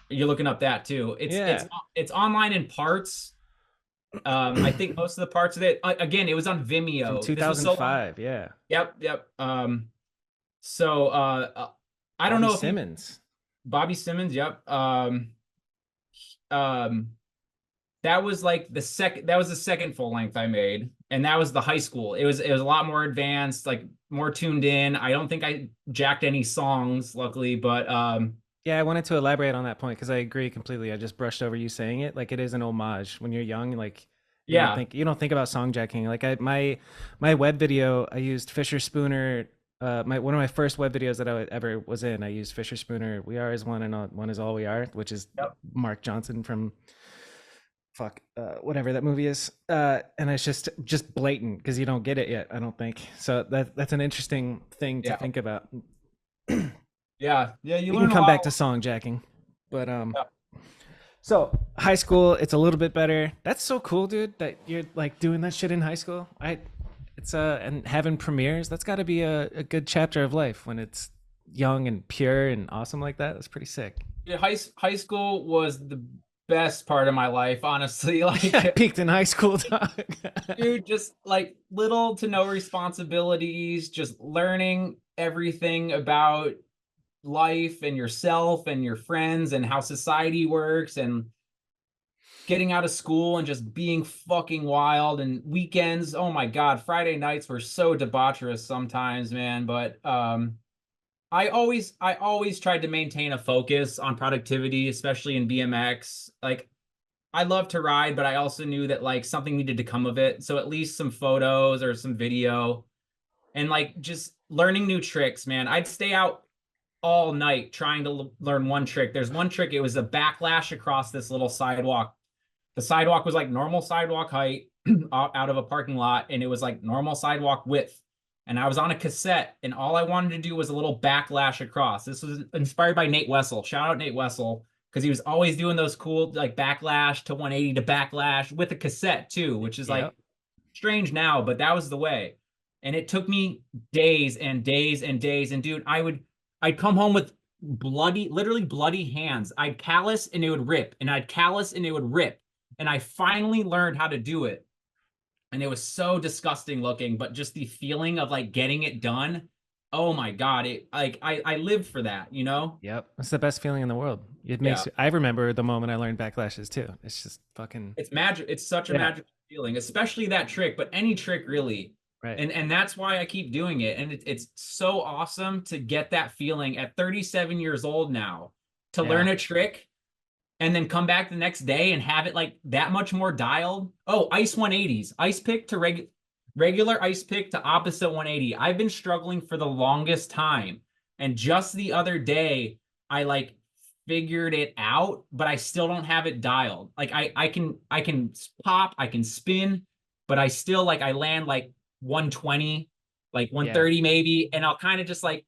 You're looking up that too. Yeah, It's online in parts. I think most of the parts of it, again, it was on from Vimeo. This was so long. 2005. Yeah, Yep, yep. So I don't Bobby know if you Simmons. Bobby Simmons. Yep. Um, that was like the second. That was the second full length I made, and that was the high school. It was a lot more advanced, like more tuned in. I don't think I jacked any songs, luckily, but Yeah, I wanted to elaborate on that point because I agree completely. I just brushed over you saying it. Like it is an homage. When you're young, like yeah, you don't think about songjacking. Like my web video, I used Fisher Spooner. My one of my first web videos that ever was in, I used Fisher Spooner. We are as one and one is all we are, which is yep, Mark Johnson from whatever that movie is. And it's just blatant because you don't get it yet. I don't think so. That's an interesting thing to yeah, think about. yeah, yeah. You We can learn a come lot. back to songjacking, but Yeah. so high school, it's a little bit better. That's so cool, dude. That you're like doing that shit in high school. It's and having premieres. That's got to be a good chapter of life when it's young and pure and awesome like that. That's pretty sick. Yeah, high school was the best part of my life, honestly. Yeah, Like, peaked in high school, dog. dude, just like little to no responsibilities, just learning everything about life and yourself and your friends and how society works and getting out of school and just being fucking wild and weekends. Oh my God, Friday nights were so debaucherous sometimes, man. But I always tried to maintain a focus on productivity, especially in BMX. Like I love to ride, but I also knew that like something needed to come of it. So at least some photos or some video and like just learning new tricks, man. I'd stay out all night trying to learn one trick. There's one trick, it was a backlash across this little sidewalk. The sidewalk was like normal sidewalk height out of a parking lot, and it was like normal sidewalk width. And I was on a cassette, and all I wanted to do was a little backlash across. This was inspired by Nate Wessel. Shout out Nate Wessel, because he was always doing those cool like backlash to 180 to backlash with a cassette too, which is Yep. like strange now, but that was the way. And it took me days and days and days. And dude, I'd come home with bloody, literally bloody hands. I'd callus and it would rip, and I'd callus and it would rip. And I finally learned how to do it. And it was so disgusting looking, but just the feeling of like getting it done. Oh my God. It like I lived for that, you know? Yep. It's the best feeling in the world. It Yeah. makes I remember the moment I learned backlashes too. It's just fucking It's magic. It's such a yeah. magical feeling, especially that trick, but any trick really. Right. And that's why I keep doing it. And it's so awesome to get that feeling at 37 years old now to Yeah. learn a trick and then come back the next day and have it like that much more dialed. Oh, ice 180s, ice pick to regular ice pick to opposite 180. I've been struggling for the longest time. And just the other day, I like figured it out, but I still don't have it dialed. Like I can pop, I can spin, but I still like I land like 120, like Yeah. 130 maybe, and I'll kind of just like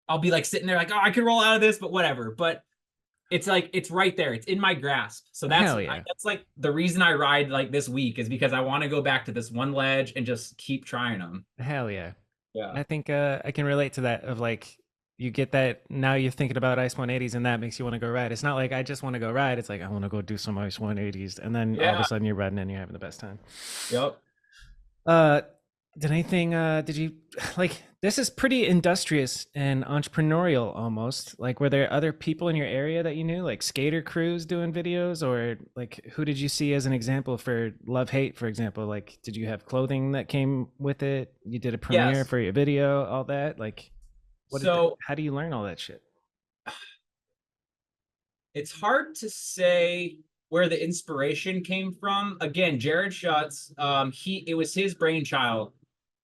I'll be like sitting there like, oh, I can roll out of this, but whatever. But it's like it's right there. It's in my grasp. So Hell yeah. that's like the reason I ride like this week is because I want to go back to this one ledge and just keep trying them. Hell yeah. Yeah. I think I can relate to that of like you get that now you're thinking about ice 180s and that makes you want to go ride. It's not like I just want to go ride. It's like I want to go do some ice 180s and then all of Yeah. a sudden you're riding and you're having the best time. Yep. Did anything did you like this is pretty industrious and entrepreneurial almost. Like were there other people in your area that you knew like skater crews doing videos or like who did you see as an example for Love Hate for example? Like did you have clothing that came with it? You did a premiere Yes. for your video, all that? Like how do you learn all that shit? It's hard to say where the inspiration came from. Again, Jared Schutz, it was his brainchild.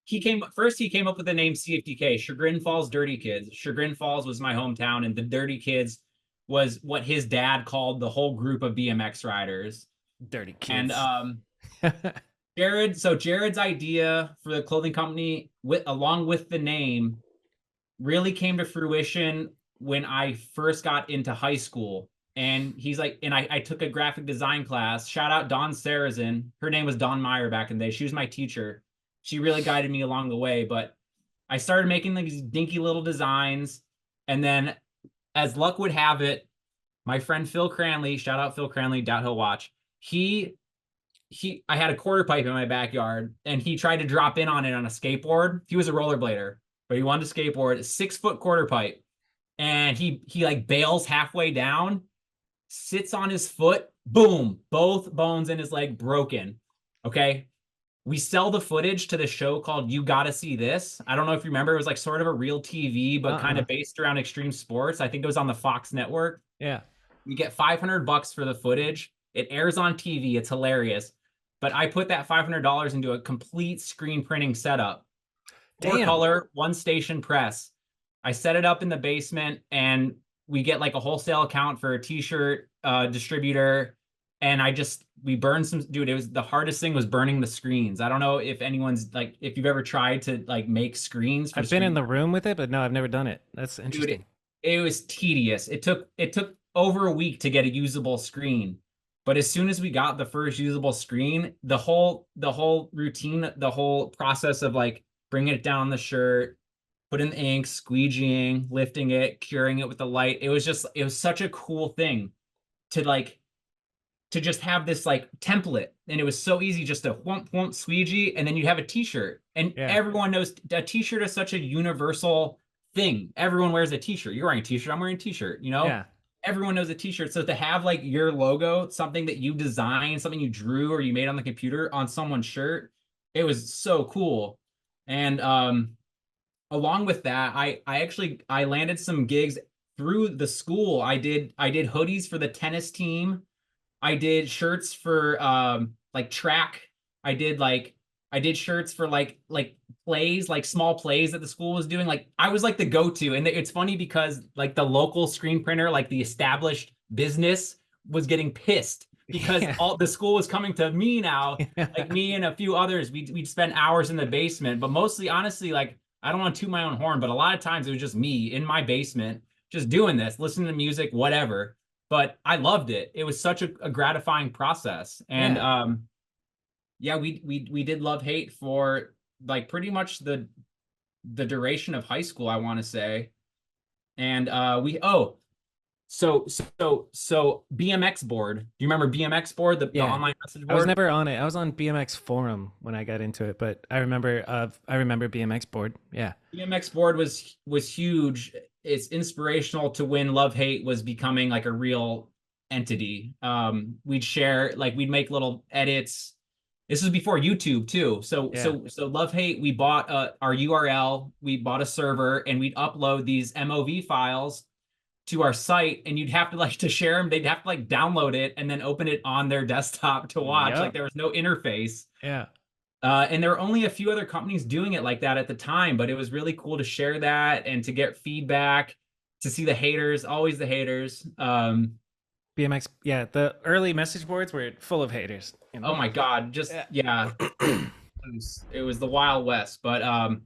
He came up with the name CFDK, Chagrin Falls Dirty Kids. Chagrin Falls was my hometown, and the Dirty Kids was what his dad called the whole group of BMX riders. Dirty kids. And Jared's idea for the clothing company, along with the name, really came to fruition when I first got into high school. And he's like, and I took a graphic design class. Shout out Dawn Sarrazin. Her name was Dawn Meyer back in the day. She was my teacher. She really guided me along the way. But I started making these dinky little designs. And then, as luck would have it, My friend Phil Cranley, shout out Phil Cranley, doubt he'll watch. He I had a quarter pipe in my backyard and he tried to drop in on it on a skateboard. He was a rollerblader, but he wanted to skateboard, a 6-foot quarter pipe. And he like bails halfway down, sits on his foot, boom, both bones in his leg broken. Okay. We sell the footage to the show called You Gotta See This. I don't know if you remember, it was like sort of a real TV, but kind of based around extreme sports. I think it was on the Fox network. Yeah. You get $500 for the footage. It airs on TV. It's hilarious. But I put that $500 into a complete screen printing setup. Four color, one station press. I set it up in the basement and we get like a wholesale account for a t-shirt distributor. And we burned some, dude, it was the hardest thing was burning the screens. I don't know if anyone's like, if you've ever tried to like make screens. I've been in the room with it, but no, I've never done it. That's interesting. Dude, it was tedious. It took over a week to get a usable screen. But as soon as we got the first usable screen, the whole routine, the whole process of like bringing it down on the shirt, putting the ink, squeegeeing, lifting it, curing it with the light. It was such a cool thing to just have this like template. And it was so easy just to whomp, whomp, squeegee, and then you have a t-shirt. And everyone knows a t-shirt is such a universal thing. Everyone wears a t-shirt. You're wearing a t-shirt, I'm wearing a t-shirt, you know? Yeah. Everyone knows a t-shirt. So to have like your logo, something that you designed, something you drew or you made on the computer on someone's shirt, it was so cool. And along with that, I landed some gigs through the school. I did hoodies for the tennis team. I did shirts for like track. I did shirts for like plays, like small plays that the school was doing. Like I was like the go-to. And it's funny because like the local screen printer, like the established business was getting pissed because all the school was coming to me now. Like me and a few others, we'd spend hours in the basement, but mostly honestly, like I don't want to toot my own horn, but a lot of times it was just me in my basement, just doing this, listening to music, whatever. But I loved it. It was such a gratifying process. And we did Love Hate for like pretty much the duration of high school, I want to say. And so BMX board. Do you remember BMX board, the online message board? I was never on it. I was on BMX forum when I got into it, but I remember BMX board. Yeah. BMX board was huge. It's inspirational to when Love Hate was becoming like a real entity. We'd make little edits. This was before YouTube too. So Love Hate, we bought our URL, we bought a server, and we'd upload these MOV files to our site, and you'd have to like to share them. They'd have to like download it and then open it on their desktop to watch. Like there was no interface. Yeah. And there were only a few other companies doing it like that at the time, but it was really cool to share that and to get feedback, to see the haters, always the haters. BMX, the early message boards were full of haters. You know? Oh my God, it was the Wild West. But I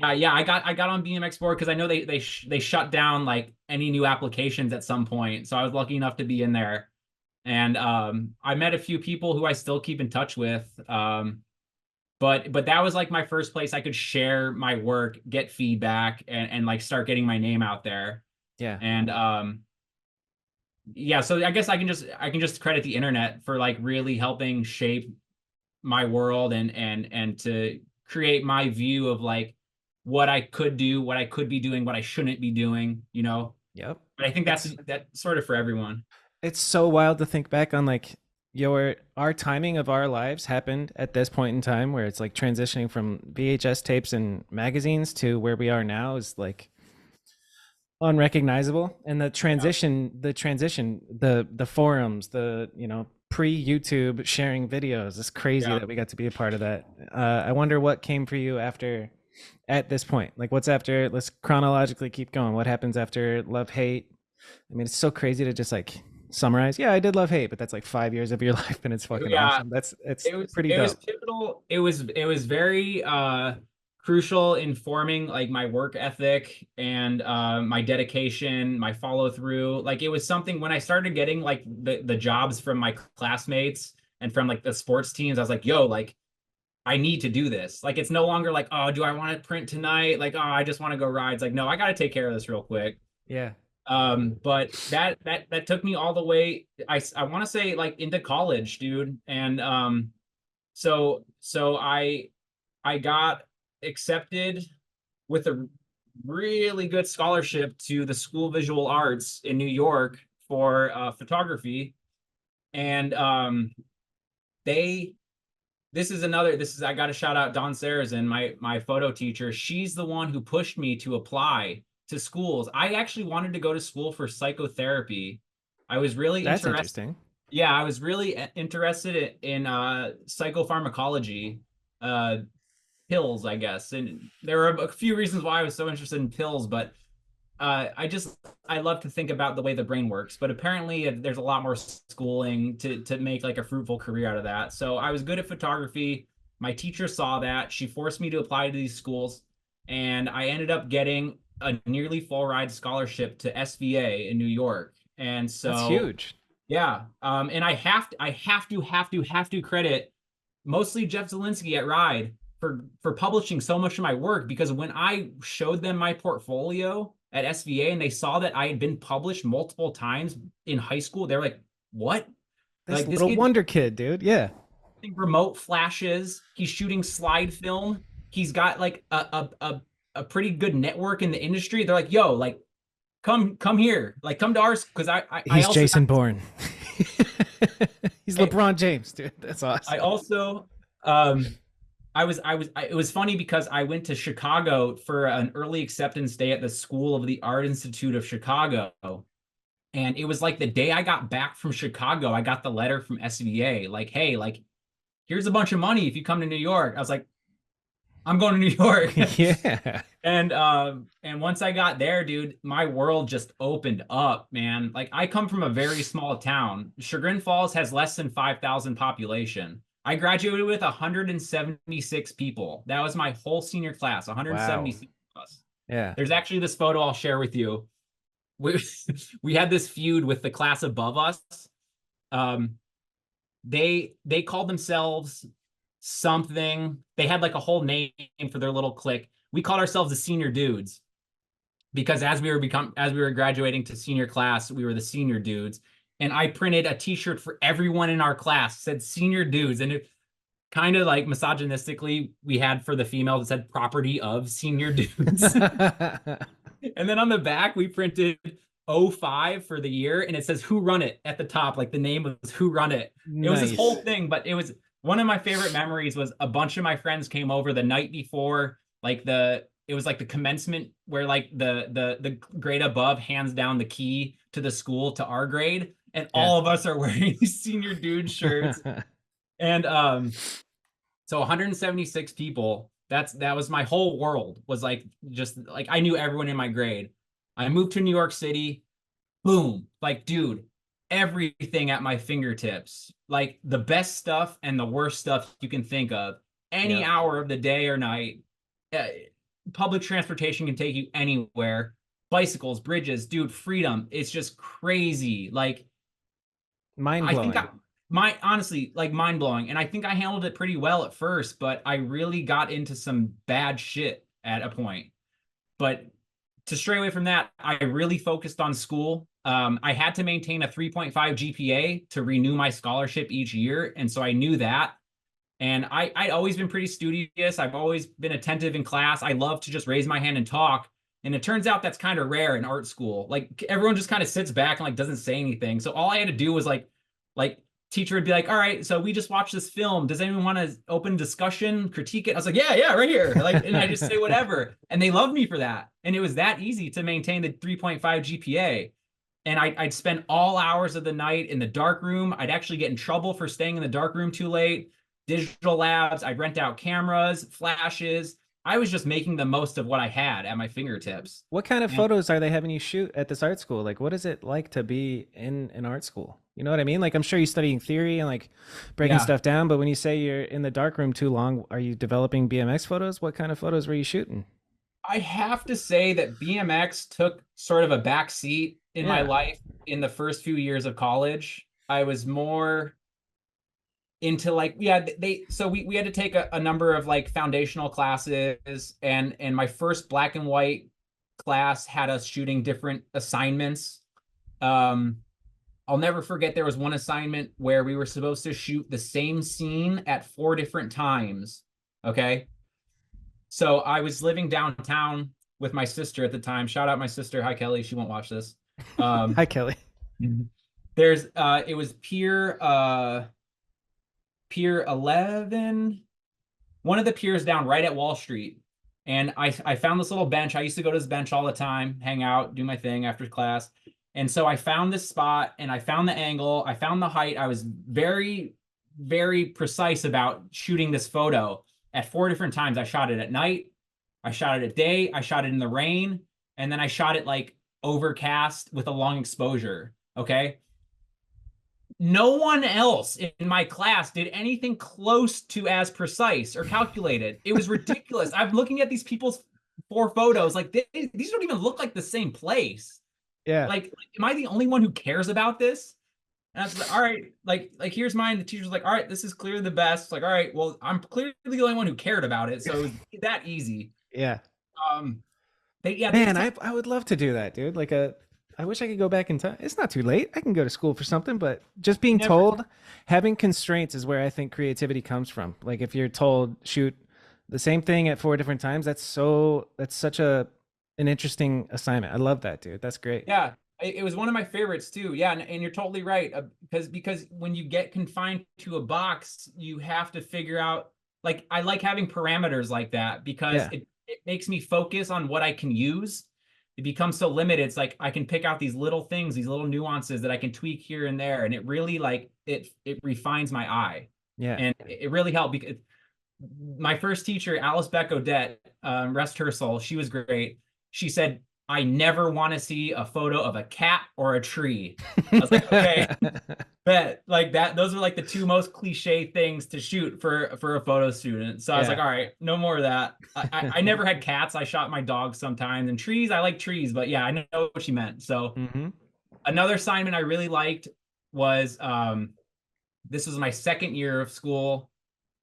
got on BMX board because I know they shut down like any new applications at some point. So I was lucky enough to be in there, and I met a few people who I still keep in touch with. But that was like my first place I could share my work, get feedback, and like start getting my name out there. Yeah. And so I guess I can just credit the internet for like really helping shape my world and to create my view of like what I could do, what I could be doing, what I shouldn't be doing, you know? Yep. But I think that's sort of for everyone. It's so wild to think back on like our timing of our lives happened at this point in time where it's like transitioning from VHS tapes and magazines to where we are now is like unrecognizable. And the forums, pre-YouTube sharing videos, it's crazy that we got to be a part of that. I wonder what came for you at this point. Like what's after? Let's chronologically keep going. What happens after Love Hate? I mean, it's so crazy to just like summarize. Yeah, I did Love Hate, but that's like 5 years of your life, and it's fucking awesome. It was pretty dope. It was pivotal. It was very crucial in forming like my work ethic and my dedication, my follow through. Like it was something when I started getting like the jobs from my classmates and from like the sports teams, I was like, yo, like I need to do this. Like it's no longer like, oh, do I want to print tonight? Like, oh, I just want to go ride. It's like, no, I got to take care of this real quick. Yeah. But that took me all the way. I want to say like into college, dude. And so I got accepted with a really good scholarship to the School of Visual Arts in New York for photography. And they I got to shout out Dawn Sarazin, my photo teacher. She's the one who pushed me to apply to schools. I actually wanted to go to school for psychotherapy. I was really That's interested. interesting. Yeah, I was really interested in psychopharmacology, uh, pills, I guess. And there were a few reasons why I was so interested in pills, but I love to think about the way the brain works. But apparently there's a lot more schooling to make like a fruitful career out of that. So I was good at photography. My teacher saw that. She forced me to apply to these schools, and I ended up getting a nearly full ride scholarship to SVA in New York. And That's so huge. yeah, and I have to credit mostly Jeff Zielinski at Reid for publishing so much of my work, because when I showed them my portfolio at SVA and they saw that I had been published multiple times in high school, they're like, "What? This Like this little kid wonder kid, dude. Yeah. shooting remote flashes, he's shooting slide film, he's got like a pretty good network in the industry." They're like, "Yo, like come here, like come to ours," because I He's also Jason Bourne. He's I, LeBron James, dude. That's awesome. I also um it was funny because I went to Chicago for an early acceptance day at the School of the Art Institute of Chicago. And it was like the day I got back from Chicago, I got the letter from SVA, like, "Hey, like, here's a bunch of money if you come to New York." I was like, "I'm going to New York." Yeah. And once I got there, dude, my world just opened up, man. Like I come from a very small town. Chagrin Falls has less than 5,000 population. I graduated with 176 people. That was my whole senior class, Wow. 176 of us. Yeah. There's actually this photo I'll share with you. We we had this feud with the class above us. Um, they called themselves something. They had like a whole name for their little clique. We called ourselves the Senior Dudes, because as we were graduating to senior class, we were the Senior Dudes. And I printed a T-shirt for everyone in our class, said Senior Dudes, and it kind of like misogynistically, we had for the females, it said "property of Senior Dudes." And then on the back, we printed '05 for the year, and it says "Who Run It" at the top, like the name was "Who Run It." It was this whole Nice. thing, but it was one of my favorite memories. Was a bunch of my friends came over the night before, like it was like the commencement where like the grade above hands down the key to the school to our grade, and Yeah. all of us are wearing these Senior Dude shirts. And so 176 people, that was my whole world, was like just like I knew everyone in my grade. I moved to New York City, boom, like dude, everything at my fingertips, like the best stuff and the worst stuff you can think of, any Yep. hour of the day or night. uh, Public transportation can take you anywhere. Bicycles, bridges, dude, freedom, it's just crazy. Like Mind I think blowing. my honestly, like, mind blowing. And I think I handled it pretty well at first, but I really got into some bad shit at a point. But to stray away from that, I really focused on school. I had to maintain a 3.5 GPA to renew my scholarship each year. And so I knew that. And I'd always been pretty studious. I've always been attentive in class. I love to just raise my hand and talk. And it turns out that's kind of rare in art school. Like everyone just kind of sits back and like doesn't say anything. So all I had to do was like teacher would be like, "All right, so we just watched this film. Does anyone want to open discussion, critique it?" I was like, "Yeah, right here." Like, and I just say whatever. And they loved me for that. And it was that easy to maintain the 3.5 GPA. And I'd spend all hours of the night in the dark room. I'd actually get in trouble for staying in the dark room too late. Digital labs, I'd rent out cameras, flashes. I was just making the most of what I had at my fingertips. What kind of And photos are they having you shoot at this art school? Like, what is it like to be in an art school? You know what I mean? Like, I'm sure you're studying theory and like breaking yeah, stuff down, but when you say you're in the dark room too long, are you developing BMX photos? What kind of photos were you shooting? I have to say that BMX took sort of a back seat in my Yeah. life in the first few years of college. I was more into like, yeah, they so we had to take a number of like foundational classes, and my first black and white class had us shooting different assignments. I'll never forget there was one assignment where we were supposed to shoot the same scene at 4 different times. Okay. So I was living downtown with my sister at the time. Shout out my sister. Hi, Kelly. She won't watch this. Hi, Kelly. There's it was Pier 11, one of the piers down right at Wall Street. And I found this little bench. I used to go to this bench all the time, hang out, do my thing after class. And so I found this spot and I found the angle, I found the height. I was very, very precise about shooting this photo at 4 different times. I shot it at night, I shot it at day, I shot it in the rain, and then I shot it like overcast with a long exposure. Okay. No one else in my class did anything close to as precise or calculated. It was ridiculous. I'm looking at these people's 4 photos, like these don't even look like the same place. Yeah. Like, am I the only one who cares about this? And I was like, all right, like here's mine. The teacher's like, all right, this is clearly the best. Like, all right, well, I'm clearly the only one who cared about it, so it was that easy. Yeah. Yeah, man, I would love to do that, dude. I wish I could go back in time. It's not too late. I can go to school for something, but just being told, having constraints is where I think creativity comes from. Like if you're told shoot the same thing at 4 different times, that's such an interesting assignment. I love that, dude. That's great. Yeah, it was one of my favorites too. Yeah, and you're totally right. Because when you get confined to a box, you have to figure out, like, I like having parameters like that because it makes me focus on what I can use. It becomes so limited. It's like I can pick out these little things, these little nuances that I can tweak here and there, and it really like it refines my eye. Yeah, and it really helped because my first teacher, Alice Beck Odette, rest her soul, she was great. She said, I never want to see a photo of a cat or a tree. I was like, okay, bet, like that. Those are like the 2 most cliche things to shoot for a photo student. So I was like, all right, no more of that. I never had cats. I shot my dogs sometimes, and trees. I like trees, but yeah, I know what she meant. So another assignment I really liked was this was my 2nd year of school,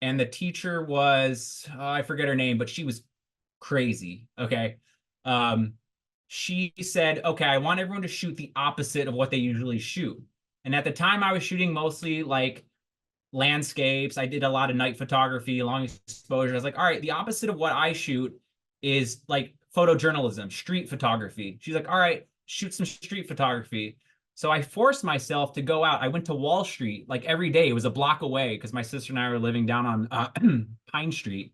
and the teacher was I forget her name, but she was crazy. Okay. She said, okay, I want everyone to shoot the opposite of what they usually shoot. And at the time I was shooting mostly like landscapes. I did a lot of night photography, long exposure. I was like, all right, the opposite of what I shoot is like photojournalism, street photography. She's like, all right, shoot some street photography. So I forced myself to go out. I went to Wall Street like every day. It was a block away because my sister and I were living down on Pine Street.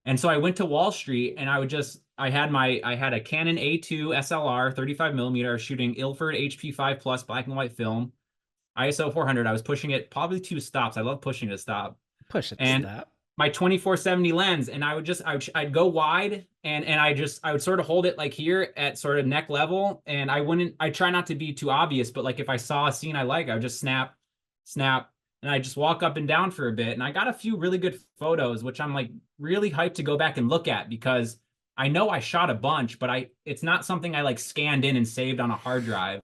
And so I went to Wall Street and I had a Canon A2 SLR 35 millimeter. I was shooting Ilford HP5 Plus black and white film, ISO 400. I was pushing it probably 2 stops. I love pushing it to stop. Push it to and stop. My 24-70 lens, and I'd go wide and I would sort of hold it like here at sort of neck level, and I try not to be too obvious, but like if I saw a scene I like, I would just snap, and I just walk up and down for a bit. And I got a few really good photos, which I'm like really hyped to go back and look at because I know I shot a bunch, but it's not something I like scanned in and saved on a hard drive.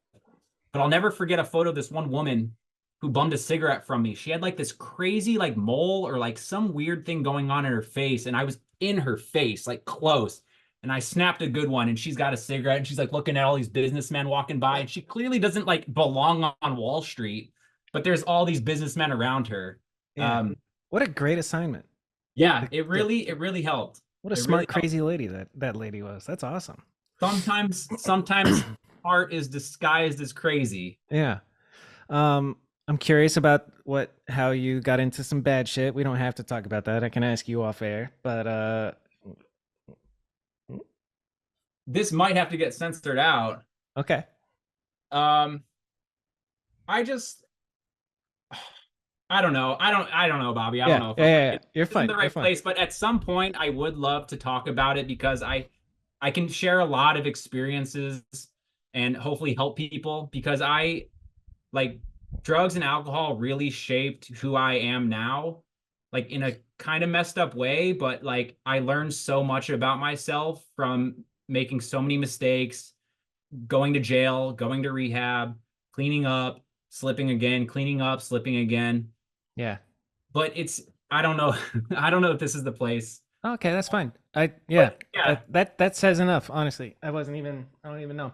But I'll never forget a photo of this one woman who bummed a cigarette from me. She had like this crazy like mole or like some weird thing going on in her face. And I was in her face, like close. And I snapped a good one, and she's got a cigarette and she's like looking at all these businessmen walking by, and she clearly doesn't like belong on Wall Street, but there's all these businessmen around her. Yeah. What a great assignment. Yeah, it really helped. What a smart, crazy lady that lady was. That's awesome. Sometimes art is disguised as crazy. Yeah. I'm curious about how you got into some bad shit. We don't have to talk about that. I can ask you off air, but this might have to get censored out. Okay. I don't know. I don't know, Bobby. I don't know. Yeah. You're fine. It's in the right place, but at some point I would love to talk about it because I can share a lot of experiences and hopefully help people, because I like drugs and alcohol really shaped who I am now, like in a kind of messed up way, but like I learned so much about myself from making so many mistakes, going to jail, going to rehab, cleaning up, slipping again, cleaning up, slipping again. Yeah. But I don't know. I don't know if this is the place. Okay, that's fine. Yeah, But, yeah. that says enough, honestly. I don't even know.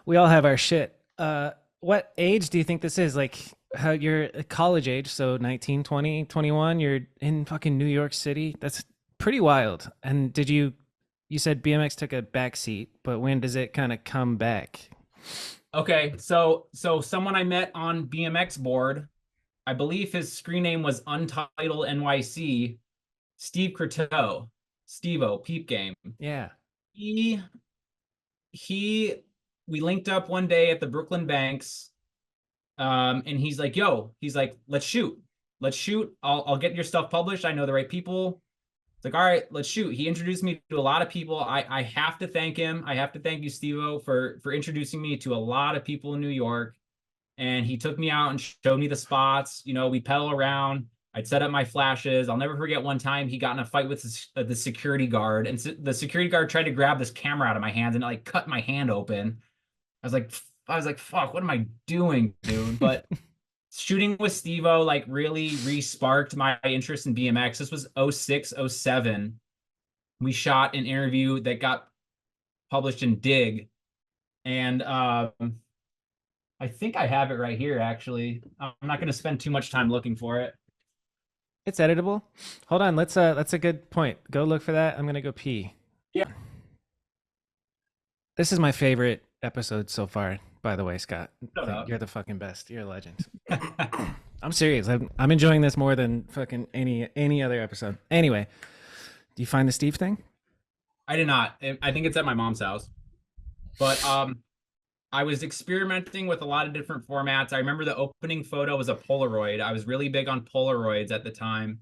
We all have our shit. What age do you think this is? Like how you're college age, so 19, 20, 21, you're in fucking New York City. That's pretty wild. And you said BMX took a back seat, but when does it kind of come back? Okay, so someone I met on BMX board, I believe his screen name was Untitled NYC, Steve Croteau, Steve-O, Peep Game. Yeah. He he we linked up one day at the Brooklyn Banks, and he's like, yo, he's like, let's shoot. Let's shoot. I'll get your stuff published. I know the right people. It's like, all right, let's shoot. He introduced me to a lot of people. I have to thank him. I have to thank you, Steve-O, for introducing me to a lot of people in New York. And he took me out and showed me the spots. You know, we pedal around. I'd set up my flashes. I'll never forget one time he got in a fight with the security guard, and the security guard tried to grab this camera out of my hands and it, like, cut my hand open. I was like, fuck, what am I doing, dude? But shooting with Steve-O like really re-sparked my interest in BMX. This was 06, 07. We shot an interview that got published in Dig, and I think I have it right here, actually. I'm not going to spend too much time looking for it. It's editable. Hold on, that's a good point. Go look for that. I'm gonna go pee. Yeah. This is my favorite episode so far, by the way, Scott. Shut up. You're the fucking best. You're a legend. I'm serious. I'm enjoying this more than fucking any other episode. Anyway, do you find the Steve thing? I did not. I think it's at my mom's house. But I was experimenting with a lot of different formats. I remember the opening photo was a Polaroid. I was really big on Polaroids at the time.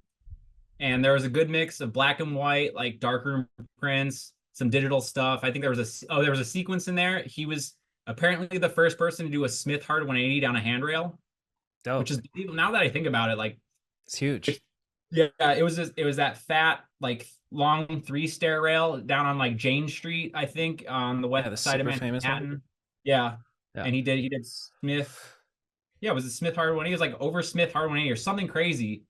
And there was a good mix of black and white, like darker prints, some digital stuff. I think there was a sequence in there. He was apparently the first person to do a Smith hard 180 down a handrail. Dope. Which is, now that I think about it, like, it's huge. Yeah, it was that fat, like, long 3-stair rail down on like Jane Street, I think, on the west side of Manhattan. Yeah. And he did Smith. Yeah, it was a Smith hard 180. He was like over Smith hard 180 or something crazy.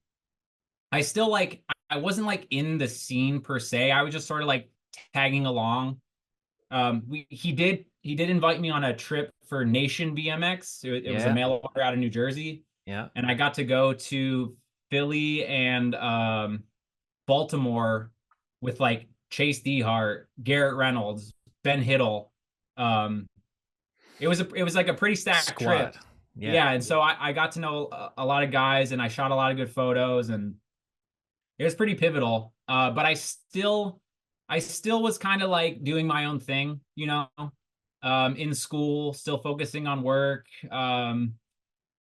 I still, like, I wasn't like in the scene per se. I was just sort of like tagging along. He did invite me on a trip for Nation BMX. It was a mail order out of New Jersey. Yeah. And I got to go to Philly and Baltimore with like Chase Dehart, Garrett Reynolds, Ben Hiddle. It was like a pretty stacked trip. Yeah. And so I got to know a lot of guys, and I shot a lot of good photos, and it was pretty pivotal. But I still was kind of like doing my own thing, you know, in school, still focusing on work.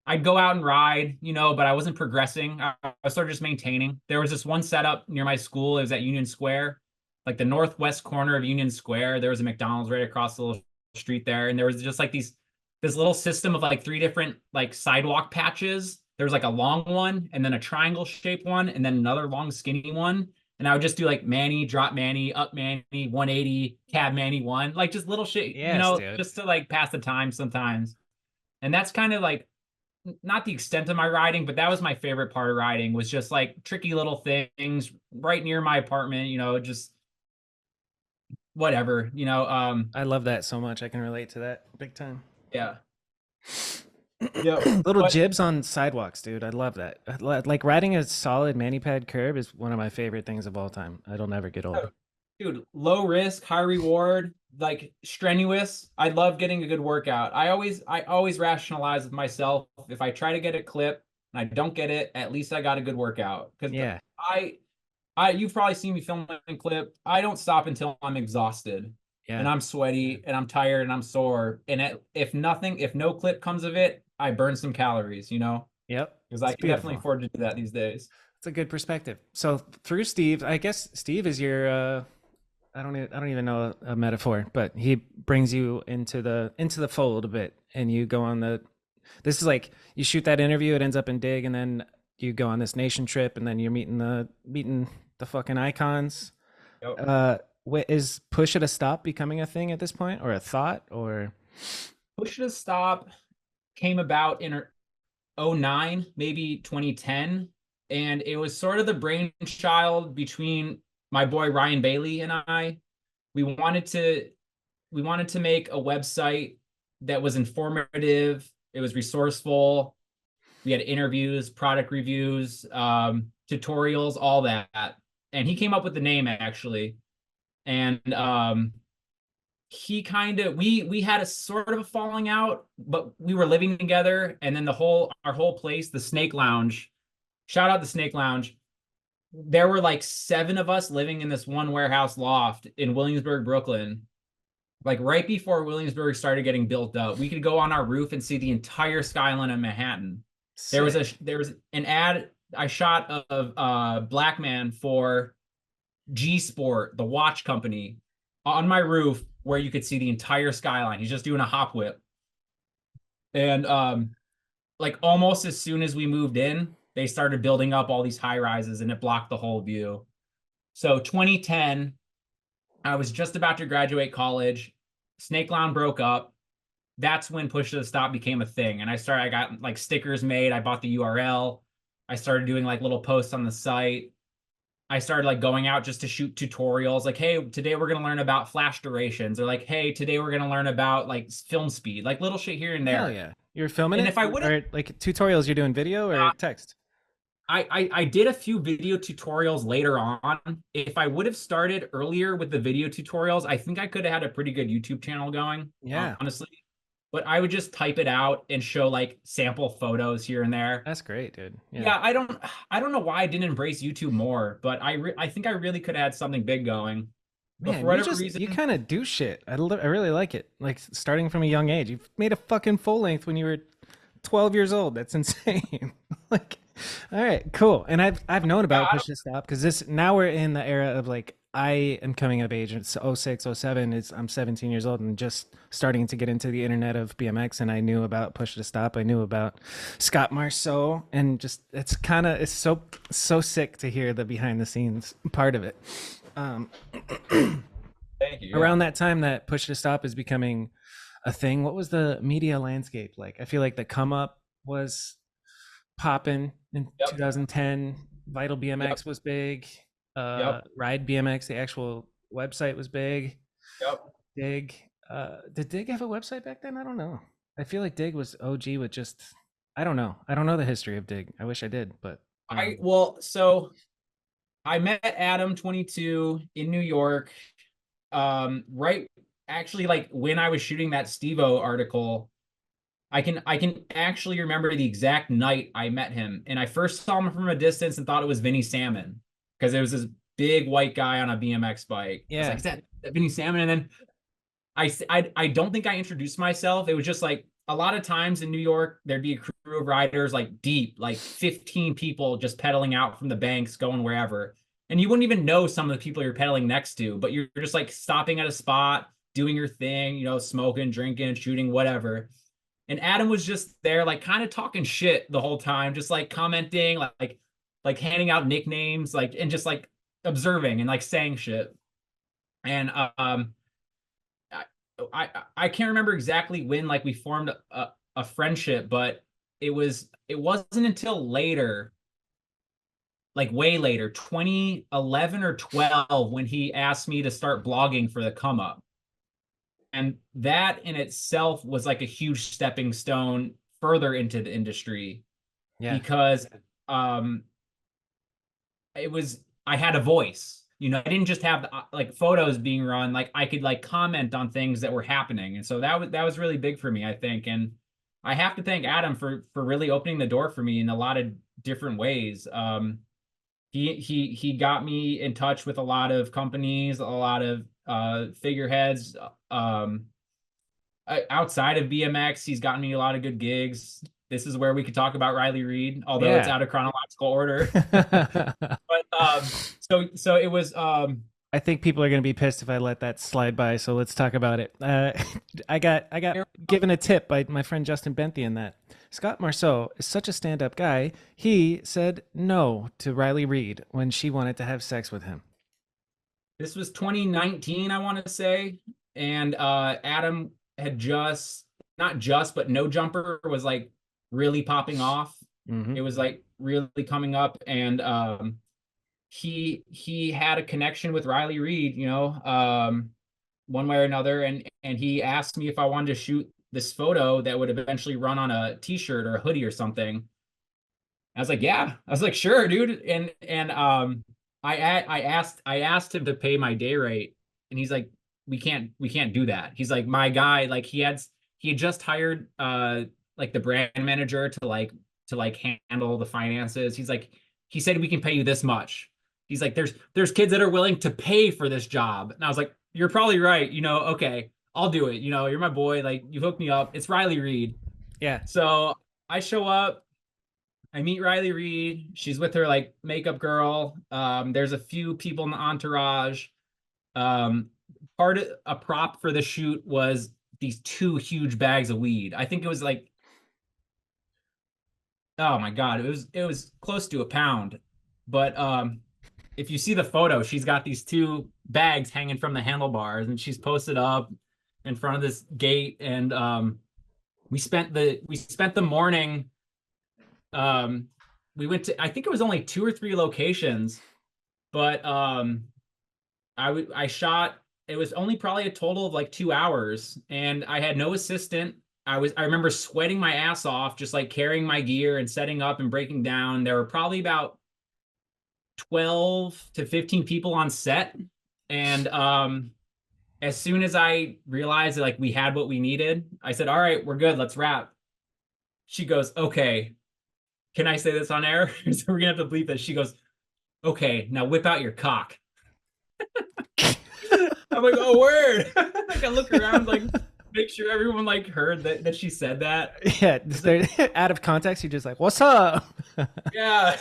I'd go out and ride, you know, but I wasn't progressing. I was sort of just maintaining. There was this one setup near my school. It was at Union Square, like the northwest corner of Union Square. There was a McDonald's right across the little street there. And there was just like this little system of like 3 different like sidewalk patches. There was like a long one, and then a triangle shaped one, and then another long skinny one. And I would just do like Manny, drop Manny, up Manny, 180, cab Manny 1, like just little shit, you know, dude, just to like pass the time sometimes. And that's kind of like, not the extent of my riding, but that was my favorite part of riding, was just like tricky little things right near my apartment, you know, just whatever, you know. I love that so much. I can relate to that big time. Yeah. Yeah. Little jibs on sidewalks, dude. I love that. Like riding a solid mani pad curb is one of my favorite things of all time. It'll never get old. Dude, low risk, high reward, like strenuous. I love getting a good workout. I always rationalize with myself, if I try to get a clip and I don't get it, at least I got a good workout. Because you've probably seen me film a clip. I don't stop until I'm exhausted. Yeah. And I'm sweaty and I'm tired and I'm sore. And if no clip comes of it, I burn some calories, you know? Yep. Because I can definitely afford to do that these days. It's a good perspective. So through Steve, I guess Steve is your I don't even know a metaphor, but he brings you into the fold a bit, and you go on this is like, you shoot that interview, it ends up in Dig, and then you go on this Nation trip, and then you're meeting the fucking icons. Yep. Is Push It a Stop becoming a thing at this point, or a thought, or? Push It a Stop came about in 2009, maybe 2010. And it was sort of the brainchild between my boy Ryan Bailey and I, we wanted to make a website that was informative. It was resourceful. We had interviews, product reviews, tutorials, all that. And he came up with the name actually. And he kind of we had a sort of a falling out, but we were living together. And then our whole place, the Snake Lounge, shout out the Snake Lounge. There were like 7 of us living in this one warehouse loft in Williamsburg, Brooklyn. Like right before Williamsburg started getting built up, we could go on our roof and see the entire skyline of Manhattan. There was an ad I shot of Black Man for G Sport, the watch company, on my roof where you could see the entire skyline. He's just doing a hop whip. And like almost as soon as we moved in, they started building up all these high rises and it blocked the whole view. So 2010, I was just about to graduate college. Snake Lounge broke up. That's when Push to the Stop became a thing. And I got like stickers made. I bought the URL. I started doing like little posts on the site. I started like going out just to shoot tutorials. Like, hey, today we're going to learn about flash durations. Or like, hey, today we're going to learn about like film speed, like little shit here and there. Hell yeah. You're filming And it? if I would Or like tutorials, you're doing video or text? I did a few video tutorials later on. If I would have started earlier with the video tutorials, I think I could have had a pretty good YouTube channel going. Yeah. Honestly. But I would just type it out and show like sample photos here and there. That's great, dude. Yeah, I don't know why I didn't embrace YouTube more, but I think I really could have had something big going. But Man, for whatever reason, you kind of do shit. I really like it. Like starting from a young age. You made a fucking full length when you were 12 years old. That's insane. Like, all right, cool. And I've known about Push to Stop because now we're in the era of like I am coming of age. It's 06, 07. I'm 17 years old and just starting to get into the internet of BMX. And I knew about Push to Stop. I knew about Scott Marceau, and just it's so sick to hear the behind the scenes part of it. Thank you. Around that time that Push to Stop is becoming a thing, what was the media landscape like? I feel like the Come Up was popping in 2010. Vital BMX was big. Ride BMX, the actual website was big. Dig. Did Dig have a website back then? I don't know. I feel like Dig was OG with just I don't know. I don't know the history of Dig. I wish I did, but so I met Adam 22 in New York. Right actually like when I was shooting that Steve-O article. I can actually remember the exact night I met him. And I first saw him from a distance and thought it was Vinny Salmon because it was this big white guy on a BMX bike. Yeah. I was like, is that Vinny Salmon? And then I don't think I introduced myself. It was just like a lot of times in New York, there'd be a crew of riders like deep, like 15 people just pedaling out from the banks, going wherever. And you wouldn't even know some of the people you're pedaling next to, but you're just like stopping at a spot, doing your thing, smoking, drinking, shooting, whatever. And Adam was just there, like kind of talking shit the whole time, just like commenting, like handing out nicknames, like, and just like observing and like saying shit. And I can't remember exactly when like we formed a friendship, but it wasn't until later, like way later, 2011 or 12, when he asked me to start blogging for the Come Up. And that in itself was like a huge stepping stone further into the industry. Yeah. Because I had a voice. I didn't just have like photos being run. Like I could like comment on things that were happening. And so that was really big for me, I think. And I have to thank Adam for really opening the door for me in a lot of different ways. He got me in touch with a lot of companies, a lot of figureheads. Outside of BMX, he's gotten me a lot of good gigs. This is where we could talk about Riley Reid, although it's out of chronological order. But so it was. I think people are going to be pissed if I let that slide by. So let's talk about it. I got given a tip by my friend Justin Benthian that Scott Marceau is such a stand-up guy. He said no to Riley Reid when she wanted to have sex with him. This was 2019, I want to say, and Adam had but No Jumper was like really popping off. Mm-hmm. It was like really coming up, and he had a connection with Riley Reid, you know, one way or another, and he asked me if I wanted to shoot this photo that would eventually run on a t-shirt or a hoodie or something. I was like, yeah. I was like, sure, dude. And I asked him to pay my day rate, and he's like, we can't do that. He's like, my guy, like he had just hired like the brand manager to like handle the finances. He's like, he said we can pay you this much. He's like, there's kids that are willing to pay for this job. And I was like, you're probably right, you know, okay, I'll do it. You know, you're my boy, like you hooked me up. It's Riley Reid. Yeah. So I show up, I meet Riley Reid. She's with her like makeup girl. There's a few people in the entourage. Um, part of a prop for the shoot was these two huge bags of weed. I think it was like, oh my God, it was close to a pound. But if you see the photo, she's got these two bags hanging from the handlebars, and she's posted up in front of this gate. And we spent the morning. We went to, I think it was only 2 or 3 locations, but I shot, it was only probably a total of like 2 hours, and I had no assistant. I remember sweating my ass off just like carrying my gear and setting up and breaking down. There were probably about 12 to 15 people on set, and as soon as I realized that like we had what we needed, I said, all right, we're good, let's wrap. She goes, okay, can I say this on air? So we're gonna have to bleep this. She goes, okay, now whip out your cock. I'm like, oh, word. Like I look around, like make sure everyone like heard that she said that. Yeah, they're out of context. You're just like, "What's up?" Yeah.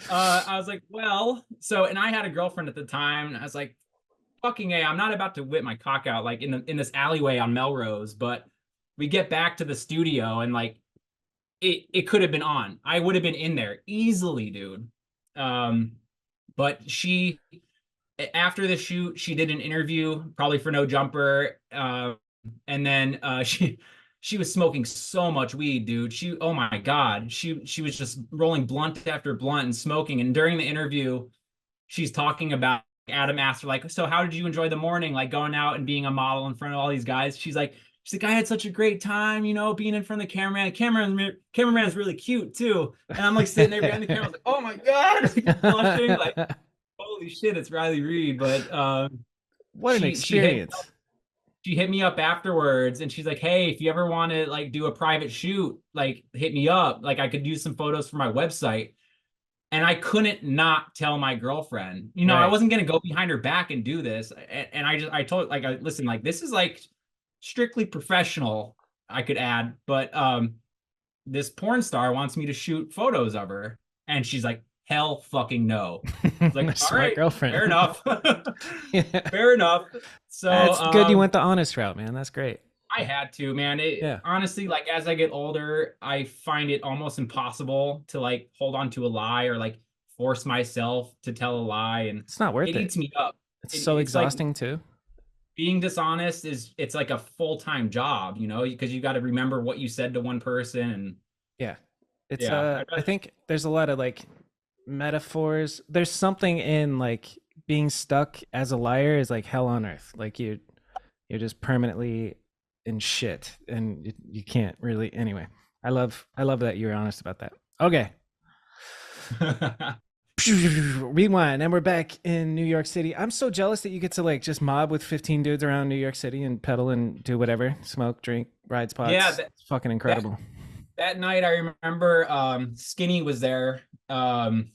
I was like, well, so, and I had a girlfriend at the time, and I was like, fucking A, I'm not about to whip my cock out like in this alleyway on Melrose. But we get back to the studio, and like it could have been on. I would have been in there easily, dude. But she, after the shoot, she did an interview, probably for No Jumper, and then she was smoking so much weed, dude. She, oh my God, she was just rolling blunt after blunt and smoking. And during the interview, she's talking about, Adam asked her like, so how did you enjoy the morning, like going out and being a model in front of all these guys? She's like, I had such a great time, you know, being in front of the cameraman. Cameraman is really cute too. And I'm like sitting there behind the camera, I was like, oh my God, like, blushing, like, holy shit, it's Riley Reid. But what an experience. She hit me up afterwards, and she's like, hey, if you ever want to like do a private shoot, like hit me up. Like I could use some photos for my website. And I couldn't not tell my girlfriend, you know, Right. I wasn't going to go behind her back and do this. And I told, like, listen, like, this is like strictly professional, I could add, but this porn star wants me to shoot photos of her. And she's like, hell fucking no. It's like, all Smart right, girlfriend. fair enough. Yeah. Fair enough. So That's good. You went the honest route, man. That's great. I had to, man. Yeah. Honestly, like as I get older, I find it almost impossible to like hold on to a lie or like force myself to tell a lie, and It's not worth it it. eats me up. It's so It's like exhausting too. being dishonest it's like a full-time job, you know, because you got to remember what you said to one person. And Yeah. It's yeah, I think there's a lot of like metaphors. There's something in like being stuck as a liar is like hell on earth. Like you're just permanently in shit, and you can't really. Anyway, I love that you're honest about that. Okay. Rewind, and we're back in New York City. I'm so jealous that you get to like just mob with 15 dudes around New York City and pedal and do whatever, smoke, drink, ride spots. Yeah, it's fucking incredible. That night I remember Skinny was there, and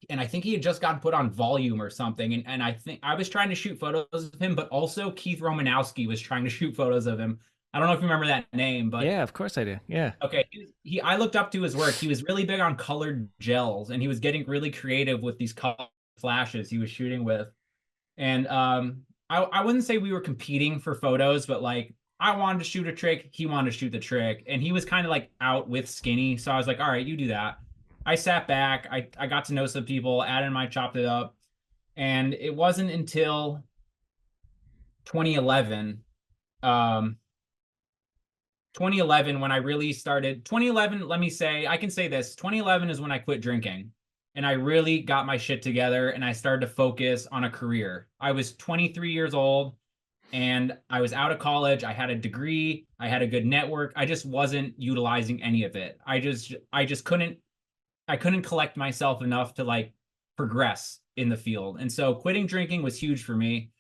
I think he had just gotten put on volume or something. And I think I was trying to shoot photos of him, but also Keith Romanowski was trying to shoot photos of him. I don't know if you remember that name, but yeah, of course I do. Yeah. okay. I looked up to his work. He was really big on colored gels, and he was getting really creative with these color flashes he was shooting with. And I wouldn't say we were competing for photos, but like I wanted to shoot a trick, he wanted to shoot the trick, and he was kind of like out with Skinny. So I was like, all right, you do that. I sat back, I got to know some people, Adam and I chopped it up. And it wasn't until 2011, 2011 when I really started. 2011, let me say, I can say this, 2011 is when I quit drinking. and I really got my shit together and I started to focus on a career. I was 23 years old and I was out of college. I had a degree, I had a good network. I just wasn't utilizing any of it. I just couldn't collect myself enough to like progress in the field. And so quitting drinking was huge for me.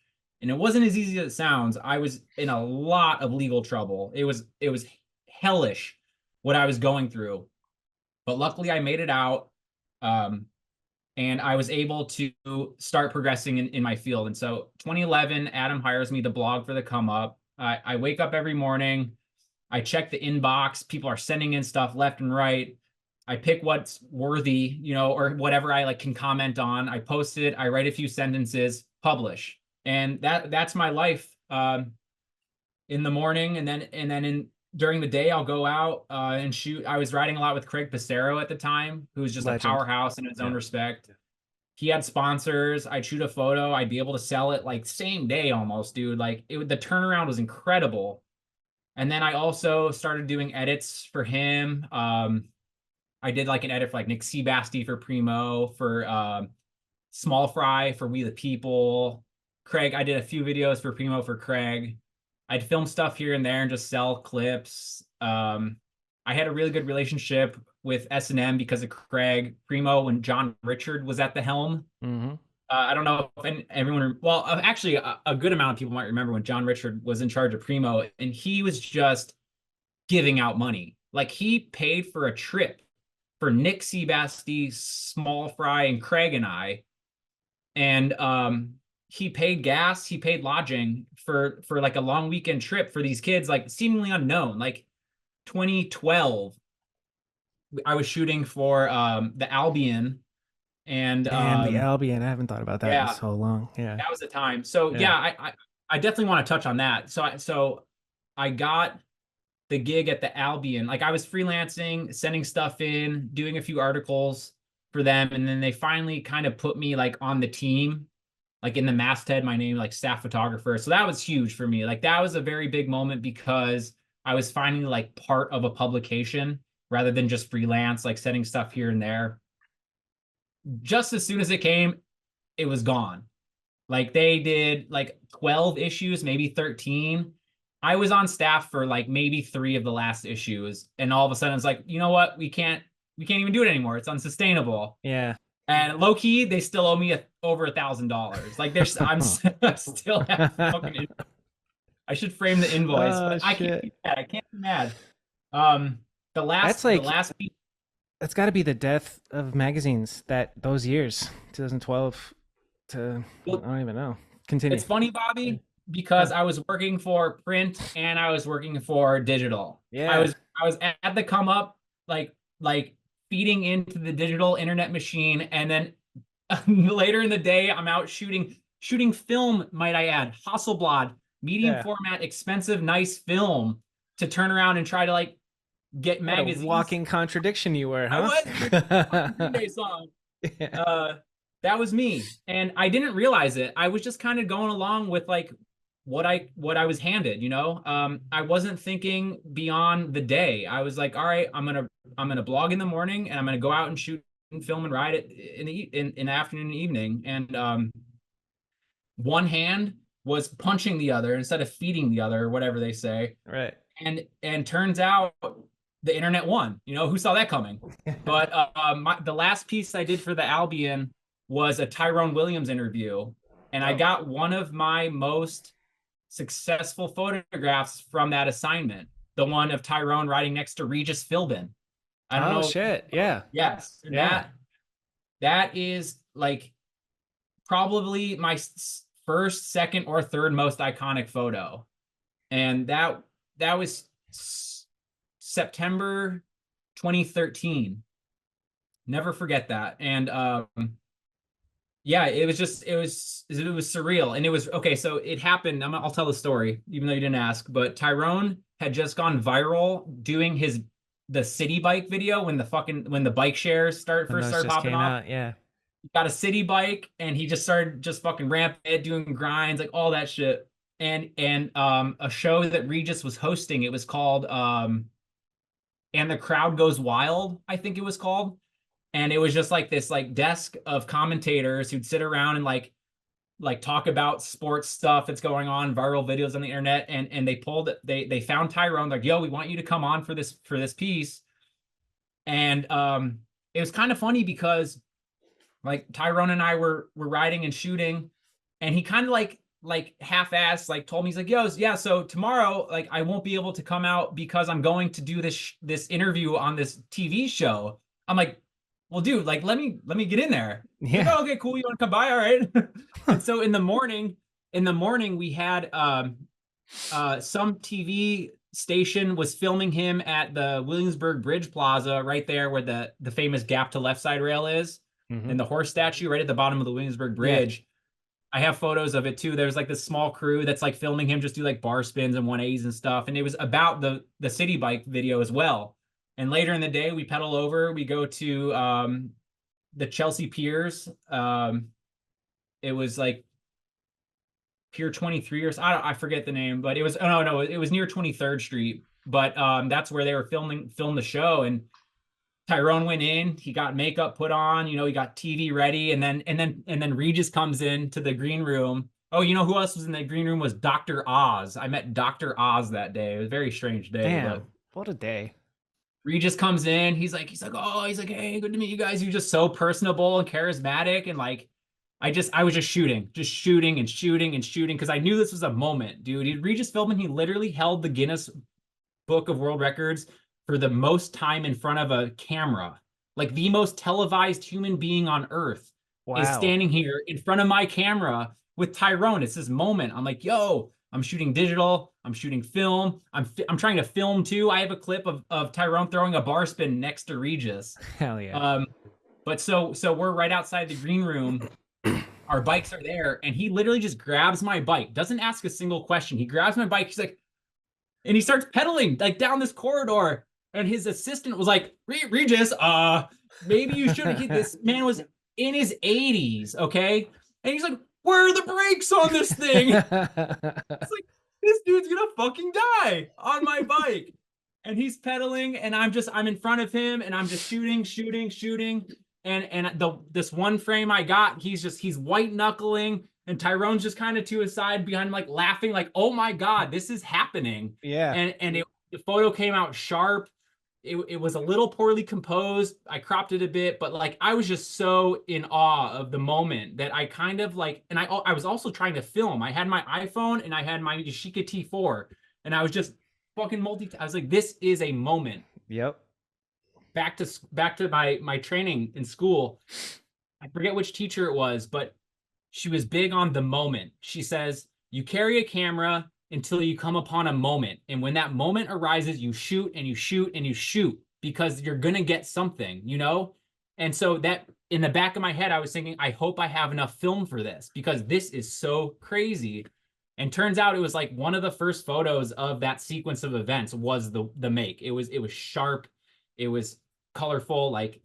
And it wasn't as easy as it sounds. I was in a lot of legal trouble. It was hellish what I was going through. But luckily I made it out. Um, and I was able to start progressing in my field. And so 2011, Adam hires me to blog for the Come Up. I wake up every morning. I check the inbox. People are sending in stuff left and right. I pick what's worthy, or whatever I like can comment on. I post it. I write a few sentences, publish, and that's my life. In the morning, and then during the day, I'll go out and shoot. I was riding a lot with Craig Passero at the time, who was just Legend. a powerhouse in his own respect. He had sponsors. I'd shoot a photo. I'd be able to sell it like same day almost, dude. Like the turnaround was incredible. And then I also started doing edits for him. I did like an edit for like Nick Sebasti for Primo, for Small Fry for We the People. Craig, I did a few videos for Primo for Craig. I'd film stuff here and there and just sell clips. I had a really good relationship with S&M because of Craig, Primo, when John Richard was at the helm. Mm-hmm. I don't know if everyone, well, actually, a good amount of people might remember when John Richard was in charge of Primo, and he was just giving out money. Like he paid for a trip for Nick Sebasti, Small Fry, and Craig and I, and he paid gas, he paid lodging for like a long weekend trip for these kids, like seemingly unknown. Like 2012, I was shooting for the Albion, and the Albion. I haven't thought about that in so long. Yeah, that was the time. So I definitely want to touch on that. So I got the gig at the Albion. Like I was freelancing, sending stuff in, doing a few articles for them, and then they finally kind of put me like on the team, like in the masthead, my name, like staff photographer. So that was huge for me. Like that was a very big moment because I was finally like part of a publication rather than just freelance, like sending stuff here and there. Just as soon as it came, it was gone. Like they did like 12 issues, maybe 13. I was on staff for like maybe 3 of the last issues, and all of a sudden it's like, you know what? We can't even do it anymore. It's unsustainable. Yeah. And low key, they still owe me over $1,000. Like there's, I still have fucking. I should frame the invoice, but I can't be mad. I can't be mad. The last piece. That's got to be the death of magazines. Those years, 2012 to I don't even know. Continue. It's funny, Bobby, because I was working for print and I was working for digital. Yeah. I was at the Come Up, like feeding into the digital internet machine, and then later in the day, I'm out shooting film, might I add, Hasselblad, medium format, expensive, nice film to turn around and try to like get magazines. What a walking contradiction you were, huh? I was. Song. Yeah. That was me, and I didn't realize it. I was just kind of going along with like what I was handed, I wasn't thinking beyond the day. I was like, all right, I'm gonna blog in the morning, and I'm gonna go out and shoot and film and ride it in the afternoon and evening. And one hand was punching the other instead of feeding the other, or whatever they say. Right. And turns out the internet won. Who saw that coming? But the last piece I did for the Albion was a Tyrone Williams interview, and I got one of my most successful photographs from that assignment, the one of Tyrone riding next to Regis Philbin. I don't know. Oh shit, yeah. Yes. Yeah. That is like probably my first, second, or third most iconic photo. And that was September 2013. Never forget that. And yeah, it was surreal. And it was okay. So it happened. I'll tell the story, even though you didn't ask. But Tyrone had just gone viral doing the city bike video when the bike shares first started popping off. Yeah, he got a city bike and he just started fucking ramping, doing grinds, like all that shit. And a show that Regis was hosting, it was called And the Crowd Goes Wild, I think it was called. and it was just like this like desk of commentators who'd sit around and like talk about sports stuff that's going on, viral videos on the internet, and they found Tyrone, like, yo, we want you to come on for this piece. And it was kind of funny because like Tyrone and I were riding and shooting, and he kind of like half-assed like told me, he's like, yo, yeah, so tomorrow like I won't be able to come out because I'm going to do this interview on this TV show. I'm like, well, dude, like let me get in there. He's like, Yeah. oh, okay, cool, you want to come by? All right. And so in the morning we had some TV station was filming him at the Williamsburg Bridge Plaza, right there where the famous gap to left side rail is, Mm-hmm. and the horse statue right at the bottom of the Williamsburg Yeah. Bridge. I have photos of it too. There's like this small crew that's like filming him just do like bar spins and 180s and stuff. And it was about the city bike video as well. And later in the day, we pedal over, we go to the Chelsea Piers. It was like Pier 23 or I forget the name, but it was, oh no, it was near 23rd Street. But that's where they were filmed the show. And Tyrone went in, he got makeup put on, he got TV ready, and then Regis comes into the green room. Oh, you know who else was in the green room was Dr. Oz. I met Dr. Oz that day. It was a very strange day. Damn, But what a day. Regis comes in, he's like, hey, good to meet you guys. You're just so personable and charismatic. And like, I was just shooting and shooting and shooting because I knew this was a moment, dude. Regis Philbin, he literally held the Guinness Book of World Records for the most time in front of a camera. Like the most televised human being on earth is standing here in front of my camera with Tyrone. It's this moment. I'm like, yo, I'm shooting digital. I'm shooting film. I'm trying to film too. I have a clip of Tyrone throwing a bar spin next to Regis. Hell yeah. But so we're right outside the green room. Our bikes are there, and he literally just grabs my bike, doesn't ask a single question. He grabs my bike. He's like, and he starts pedaling like down this corridor. And his assistant was like, Regis, maybe you shouldn't. This man was in his 80s, okay? And he's like, where are the brakes on this thing? It's like, this dude's gonna fucking die on my bike. And he's pedaling, and I'm in front of him, and I'm just shooting. And this one frame I got, he's white knuckling, and Tyrone's just kind of to his side behind him, like laughing, like, oh my God, this is happening. Yeah. And the photo came out sharp. It was a little poorly composed. I cropped it a bit, but like I was just so in awe of the moment that I kind of like, and I was also trying to film. I had my iPhone and I had my Yashica T4, and I was just fucking I was like, this is a moment. Yep. Back to my training in school. I forget which teacher it was, but she was big on the moment. She says, you carry a camera until you come upon a moment. And when that moment arises, you shoot and you shoot and you shoot because you're going to get something, And so that in the back of my head, I was thinking, I hope I have enough film for this because this is so crazy. And turns out it was like one of the first photos of that sequence of events was the make. It was sharp. It was colorful. Like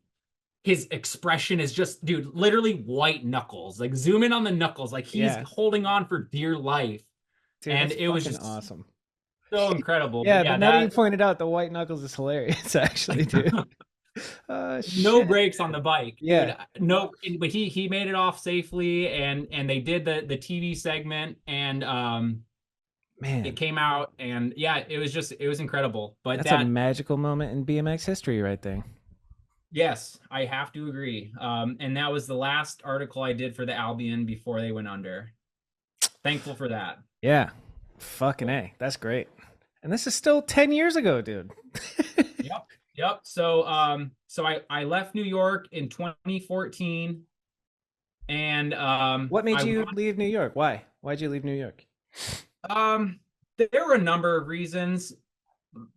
his expression is just, dude, literally white knuckles. Like zoom in on the knuckles. Like he's holding on for dear life. Dude, and it was just awesome. So incredible. Yeah, but now that you pointed out, the white knuckles is hilarious, actually, dude. No brakes on the bike. Yeah. Dude, no, but he made it off safely, and they did the TV segment, and man, it came out, and yeah, it was incredible. But that's a magical moment in BMX history, right there. Yes, I have to agree. And that was the last article I did for the Albion before they went under. Thankful for that. Yeah. Fucking A. That's great. And this is still 10 years ago, dude. Yep. So I left New York in 2014. And what made you leave New York? Why'd you leave New York? There were a number of reasons.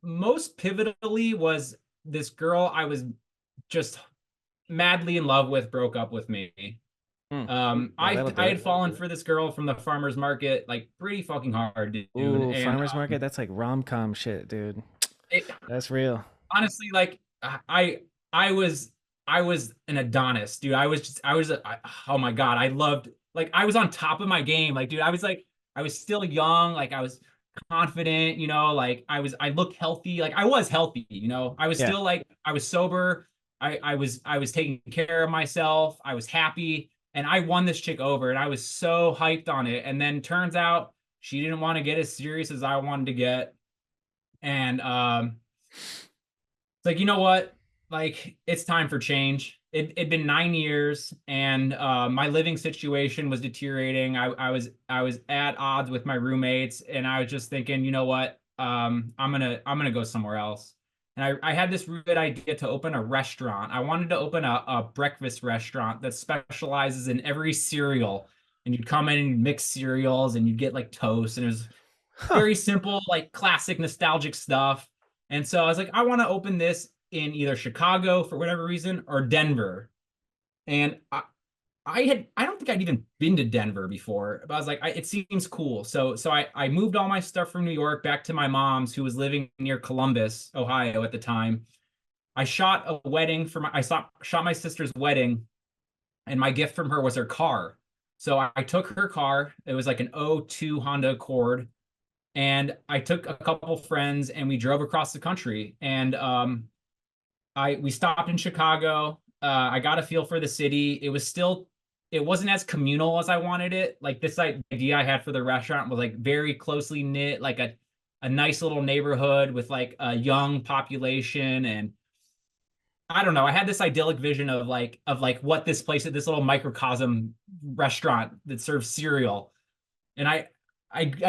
Most pivotally was this girl I was just madly in love with broke up with me. I had fallen for this girl from the farmer's market like pretty fucking hard, dude. Ooh, farmer's market, that's like rom-com shit, dude. That's real. Honestly, like I was an Adonis, dude. Oh my God, I loved, like I was on top of my game. Like, dude, I was still young, like I was confident, like I looked healthy, like I was healthy, I was still like, I was sober. I was taking care of myself. I was happy, and I won this chick over, and I was so hyped on it. And then turns out she didn't want to get as serious as I wanted to get. And it's like, you know what? Like, it's time for change. It'd been 9 years, and my living situation was deteriorating. I was at odds with my roommates, and I was just thinking, you know what? I'm gonna go somewhere else. And I had this good idea to open a restaurant. I wanted to open a breakfast restaurant that specializes in every cereal. And you'd come in and you'd mix cereals, and you'd get like toast, and it was Huh. very simple, like classic nostalgic stuff. And so I was like, I want to open this in either Chicago for whatever reason or Denver. And I don't think I'd even been to Denver before, but I was like, it seems cool. So I moved all my stuff from New York back to my mom's, who was living near Columbus, Ohio at the time. I shot a wedding for shot my sister's wedding, and my gift from her was her car. So I took her car. It was like an '02 Honda Accord, and I took a couple friends and we drove across the country. And I we stopped in Chicago. I got a feel for the city. It wasn't as communal as I wanted it. Like, this idea I had for the restaurant was like very closely knit, like a nice little neighborhood with like a young population. And I don't know, I had this idyllic vision of like what this place, this little microcosm restaurant that serves cereal. And I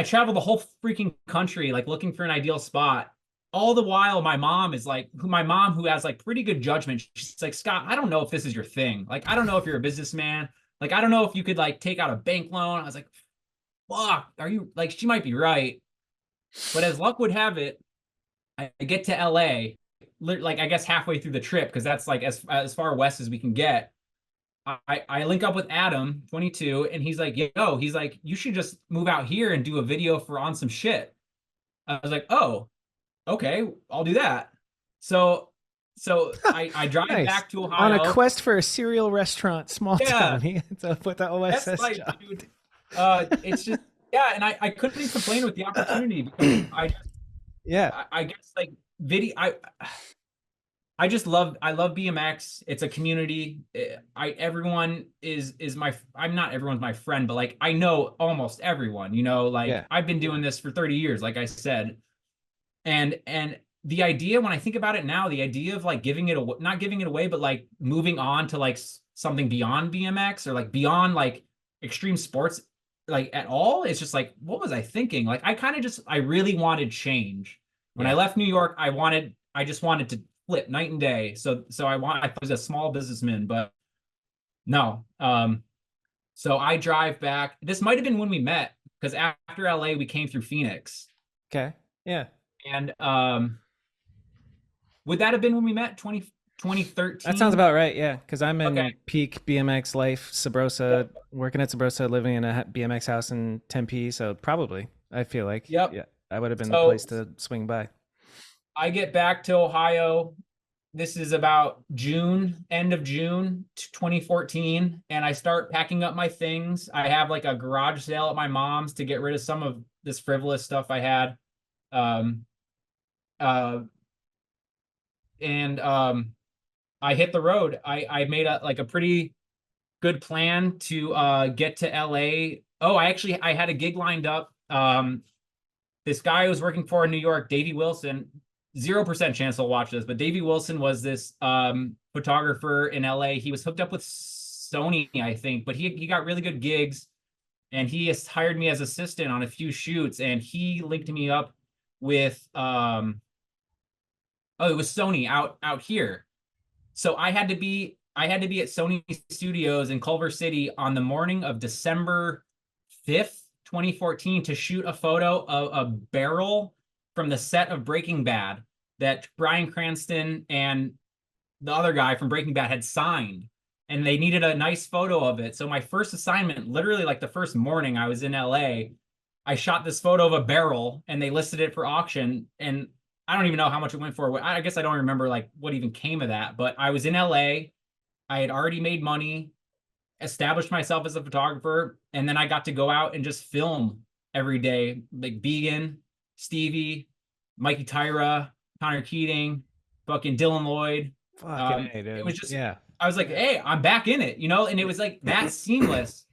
traveled the whole freaking country like looking for an ideal spot. All the while, my mom, who has like pretty good judgment, she's like, Scott, I don't know if this is your thing. Like, I don't know if you're a businessman. Like, I don't know if you could like take out a bank loan. I was like, fuck, are you like, she might be right. But as luck would have it, I get to LA, like I guess halfway through the trip, because that's like as far west as we can get. I link up with Adam, 22, and he's like, yo, he's like, you should just move out here and do a video for On Some Shit. I was like, oh, okay, I'll do that. So I drive Nice. back to On Ohio. a quest for a cereal restaurant, small Yeah. town. He ends up with the That's OSS like, job. dude, it's just, yeah, and I couldn't even complain with the opportunity, because Yeah. I guess like video I love BMX. It's a community. Everyone is my, I'm not everyone's my friend, but like I know almost everyone, you know, like Yeah. I've been doing this for 30 years, like I said. And the idea, when I think about it now, the idea of like giving it away, not giving it away, but like moving on to like something beyond BMX, or like beyond like extreme sports, like at all, it's just like, what was I thinking? Like, I really wanted change. When I Yeah. left New York, I just wanted to flip night and day. I was a small businessman, but no. So I drive back. This might have been when we met, because after LA, we came through Phoenix. Okay. Yeah. And would that have been when we met? 2013? That sounds about right. Yeah. Because I'm in Okay. peak BMX life, Sabrosa, Yep. working at Sabrosa, living in a BMX house in Tempe. So probably, I feel like, Yep. yeah, I would have been the So place to swing by. I get back to Ohio. This is about end of June 2014, and I start packing up my things. I have like a garage sale at my mom's to get rid of some of this frivolous stuff I had. Um, uh, and I hit the road. I made a pretty good plan to get to LA. Oh, I had a gig lined up. This guy I was working for in New York, Davey Wilson, 0% chance he'll watch this, but Davey Wilson was this photographer in LA. He was hooked up with Sony, I think, but he got really good gigs, and he has hired me as assistant on a few shoots, and he linked me up with it was Sony out here. So I had to be at Sony Studios in Culver City on the morning of December 5th, 2014, to shoot a photo of a barrel from the set of Breaking Bad that Bryan Cranston and the other guy from Breaking Bad had signed. And they needed a nice photo of it. So my first assignment, literally like the first morning I was in LA, I shot this photo of a barrel, and they listed it for auction. And I don't even know how much it went for. I guess I don't remember like what even came of that, but I was in LA. I had already made money, established myself as a photographer, and then I got to go out and just film every day, like Began, Stevie, Mikey Tyra, Connor Keating, fucking Dylan Lloyd, Fucking hey, It dude. was just, Yeah. I was like, hey, I'm back in it, you know? And it was like that seamless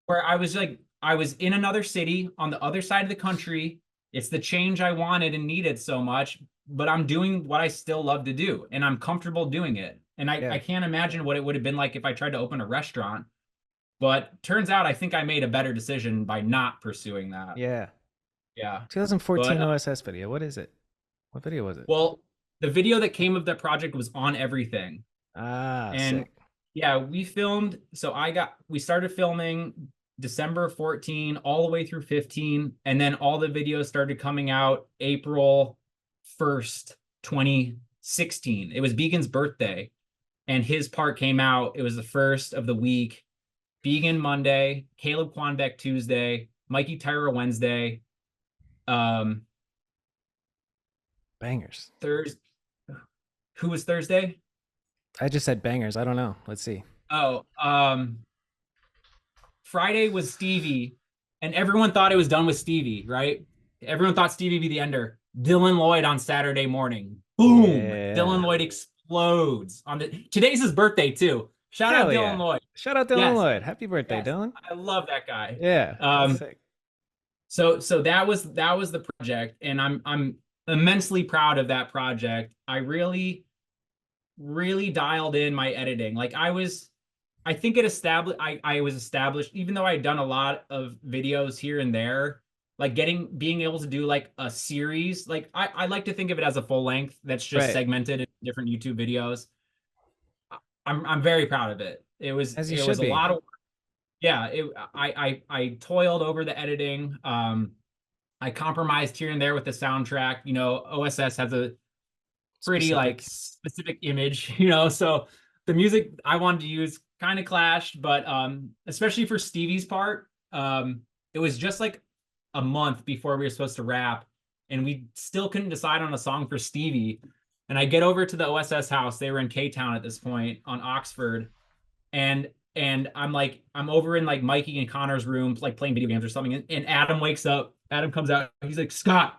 where I was like, I was in another city on the other side of the country. It's the change I wanted and needed so much, but I'm doing what I still love to do and I'm comfortable doing it. And Yeah. I can't imagine what it would have been like if I tried to open a restaurant. But turns out I think I made a better decision by not pursuing that. Yeah. Yeah. 2014 But OSS video. What is it? What video was it? well, the video that came of that project was on everything. Ah, And sick. yeah, we filmed. So we started filming December 14 all the way through 15. And then all the videos started coming out April 1st, 2016. It was Beacon's birthday and his part came out. It was the first of the week. Began Monday, Caleb Quanbeck Tuesday, Mikey Tyra Wednesday, Bangers. Thursday. Who was Thursday? I just said bangers. I don't know. Let's see. Oh, Friday was Stevie, and everyone thought it was done with Stevie, right? Everyone thought Stevie be the ender. Dylan Lloyd on Saturday morning. Boom! Yeah. Dylan Lloyd explodes on the. Today's his birthday too. Shout out Hell Dylan yeah. Lloyd. Shout out Dylan Yes. Lloyd. Happy birthday, Yes. Dylan. I love that guy. Yeah. That's sick. So that was the project, and I'm immensely proud of that project. I really dialed in my editing. Like I think it established I was established, even though I had done a lot of videos here and there, like being able to do like a series. Like I like to think of it as a full length that's just Right. segmented in different YouTube videos. I'm very proud of it. It was As you it should was a be. lot of work. Yeah, I toiled over the editing. I compromised here and there with the soundtrack. You know, OSS has a pretty like specific image, you know, so the music I wanted to use kind of clashed, but especially for Stevie's part, it was just like a month before we were supposed to wrap and we still couldn't decide on a song for Stevie. And I get over to the OSS house. They were in K-Town at this point on Oxford, and I'm over in like Mikey and Connor's room like playing video games or something, and Adam wakes up. Adam comes out, he's like, Scott,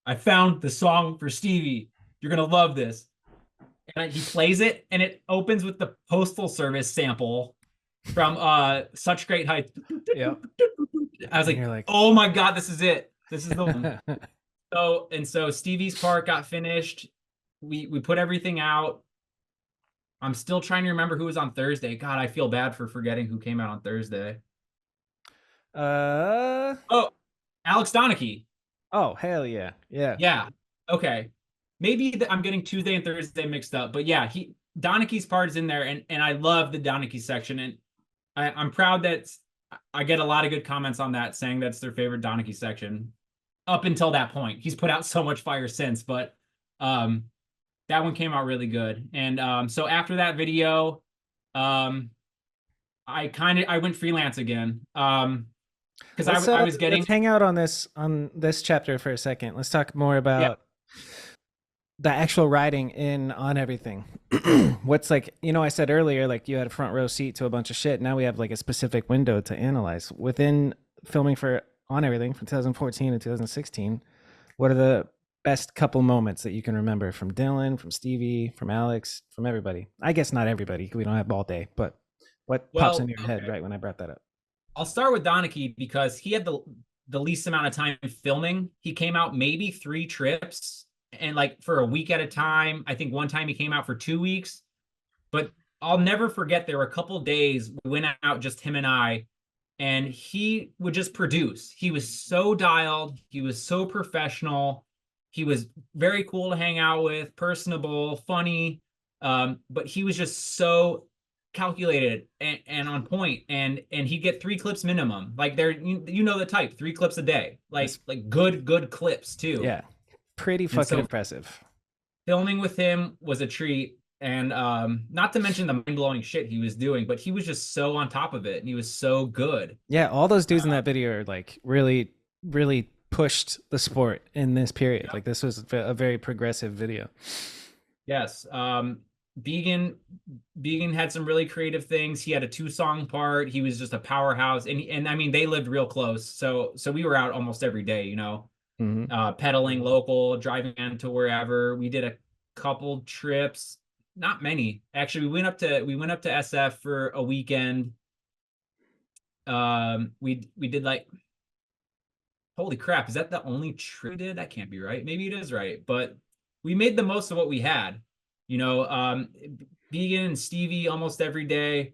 I found the song for Stevie, you're gonna love this. And he plays it, and it opens with the Postal Service sample from Such Great Heights. Yeah. I was like, oh my god, this is it. This is the one. So Stevie's part got finished. We put everything out. I'm still trying to remember who was on Thursday. God, I feel bad for forgetting who came out on Thursday. Oh, Alex Donachie. Oh, hell yeah. Yeah. Yeah. Okay. Maybe I'm getting Tuesday and Thursday mixed up, but yeah, Donachie's part is in there, and I love the Donachie section, and I'm proud that I get a lot of good comments on that saying that's their favorite Donachie section. Up until that point, he's put out so much fire since, but that one came out really good. And so after that video, I went freelance again. Because I was getting. Let's hang out on this chapter for a second. Let's talk more about the actual writing in on everything. What's like, you know, I said earlier, like you had a front row seat to a bunch of shit. Now we have like a specific window to analyze within filming for on everything from 2014 to 2016. What are the best couple moments that you can remember from Dylan, from Stevie, from Alex, from everybody? I guess not everybody. We don't have all day, but what pops in your head right when I brought that up? I'll start with Donachie because he had the least amount of time filming. He came out maybe 3 trips and like for a week at a time. I think one time he came out for 2 weeks, but I'll never forget there were a couple days we went out, just him and I, and he would just produce. He was so dialed. He was so professional. He was very cool to hang out with, personable, funny. But he was just so calculated and on point, and he'd get 3 clips minimum. Like you know the type, 3 clips a day, like good clips too. Yeah, pretty fucking impressive. Filming with him was a treat, and not to mention the mind-blowing shit he was doing, but he was just so on top of it and he was so good. Yeah, all those dudes in that video are like really pushed the sport in this period. Like this was a very progressive video. Yes. Began had some really creative things. He had a 2-song part. He was just a powerhouse, and I mean they lived real close, so we were out almost every day, you know. Pedaling local, driving into wherever. We did a couple trips not many. Actually, we went up to SF for a weekend. We did like, holy crap, is that the only trip we did? That can't be right. Maybe it is right, but we made the most of what we had. You know, Vegan and Stevie almost every day,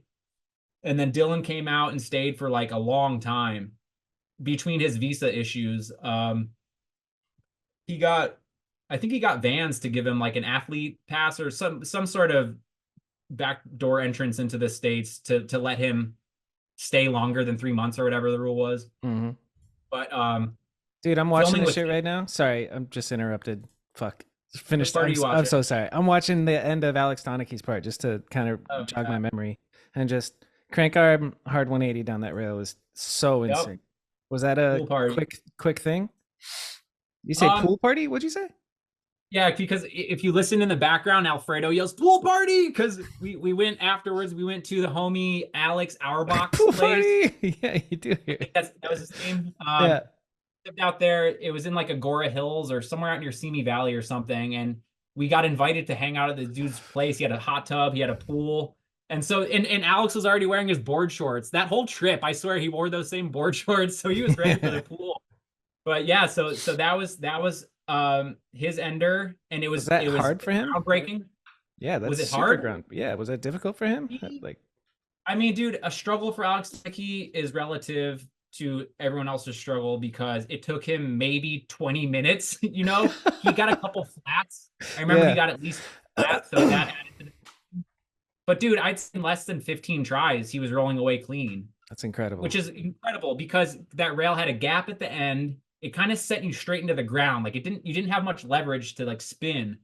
and then Dylan came out and stayed for like a long time between his visa issues. He got, I think he got Vans to give him like an athlete pass or some sort of backdoor entrance into the States to let him stay longer than 3 months or whatever the rule was. Mm-hmm. But dude, I'm watching filming this with shit right now. Sorry, I'm just interrupted. Fuck. Finished. part are you I'm watching? so sorry. I'm watching the end of Alex Tonicki's part just to kind of Oh, jog yeah. my memory, and just crank arm hard 180 down that rail was so Yep. insane. Was that a Pool party. quick thing? You say pool party? What'd you say? Yeah, because if you listen in the background, Alfredo yells "pool party" because we went afterwards. We went to the homie Alex Auerbach's Pool place. party. Yeah, you do hear. I think that was his name. Yeah. Lived out there. It was in like Agora Hills or somewhere out near Simi Valley or something. And we got invited to hang out at the dude's place. He had a hot tub, he had a pool. And so, and Alex was already wearing his board shorts. That whole trip, I swear he wore those same board shorts. So he was ready for the pool. But yeah, so that was his ender, and it was hard for him? groundbreaking. Yeah, that's Was it super hard? ground. Yeah, was that difficult for him? Like, I mean, dude, a struggle for Alex Techie is relative to everyone else's struggle because it took him maybe 20 minutes. You know, he got a couple flats. I remember he got at least flat, so that added to the. But dude, I'd say in less than 15 tries, he was rolling away clean. That's incredible. Which is incredible because that rail had a gap at the end. It kind of set you straight into the ground. Like you didn't have much leverage to like spin.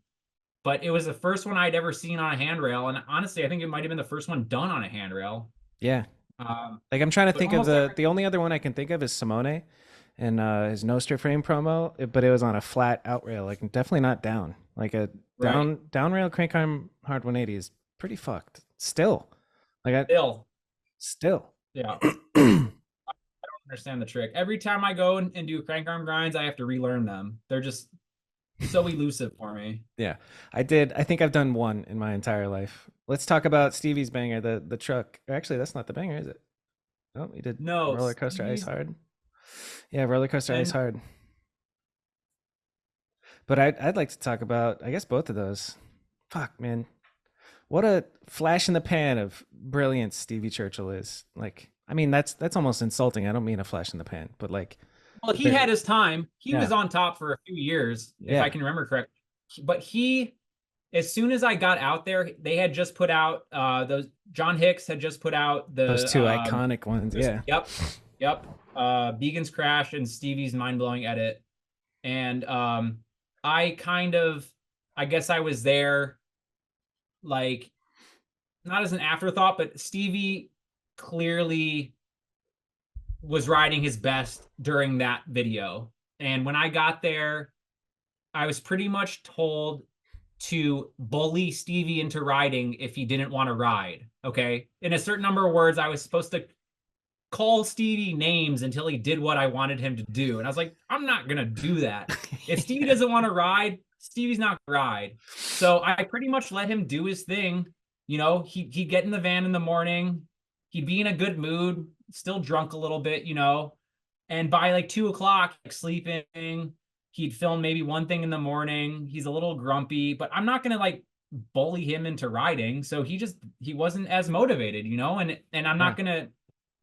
But it was the first one I'd ever seen on a handrail, and honestly, I think it might have been the first one done on a handrail. Yeah. Like I'm trying to think of the only other one I can think of is Simone and his Nostra frame promo, but it was on a flat out rail, like definitely not down. Like a down rail crank arm hard 180 is pretty fucked. Still. Like still. Yeah. I don't understand the trick. Every time I go and do crank arm grinds, I have to relearn them. They're just so elusive for me. Yeah. I think I've done one in my entire life. Let's talk about Stevie's banger, the truck. Actually, that's not the banger, is it? Oh, he did roller coaster ice hard. Yeah, roller coaster ice hard. But I'd like to talk about, I guess, both of those. Fuck, man. What a flash in the pan of brilliance Stevie Churchill is. Like, I mean, that's almost insulting. I don't mean a flash in the pan, but like. Well, he had his time. He was on top for a few years, if I can remember correctly. But as soon as I got out there, they had just put out John Hicks had just put out those two iconic ones. Yeah. Yep. Began's Crash and Stevie's Mind-Blowing Edit. And I guess I was there, like, not as an afterthought, but Stevie clearly was riding his best during that video. And when I got there, I was pretty much told to bully Stevie into riding if he didn't want to ride. Okay. In a certain number of words, I was supposed to call Stevie names until he did what I wanted him to do. And I was like, I'm not going to do that. If Stevie doesn't want to ride, Stevie's not going to ride. So I pretty much let him do his thing. You know, he'd get in the van in the morning. He'd be in a good mood, still drunk a little bit, you know. And by like 2 o'clock, like sleeping, he'd film maybe one thing in the morning. He's a little grumpy, but I'm not going to like bully him into riding. So he wasn't as motivated, you know, and I'm not going to,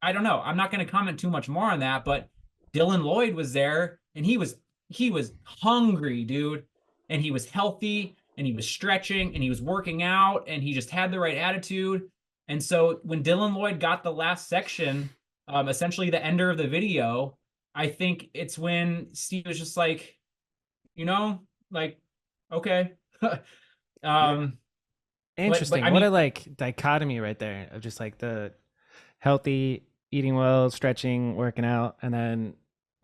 I don't know. I'm not going to comment too much more on that, but Dylan Lloyd was there and he was hungry, dude. And he was healthy and he was stretching and he was working out and he just had the right attitude. And so when Dylan Lloyd got the last section, essentially the ender of the video, I think it's when Steve was just like, you know, like, okay. Interesting. What a like dichotomy right there of just like the healthy, eating well, stretching, working out, and then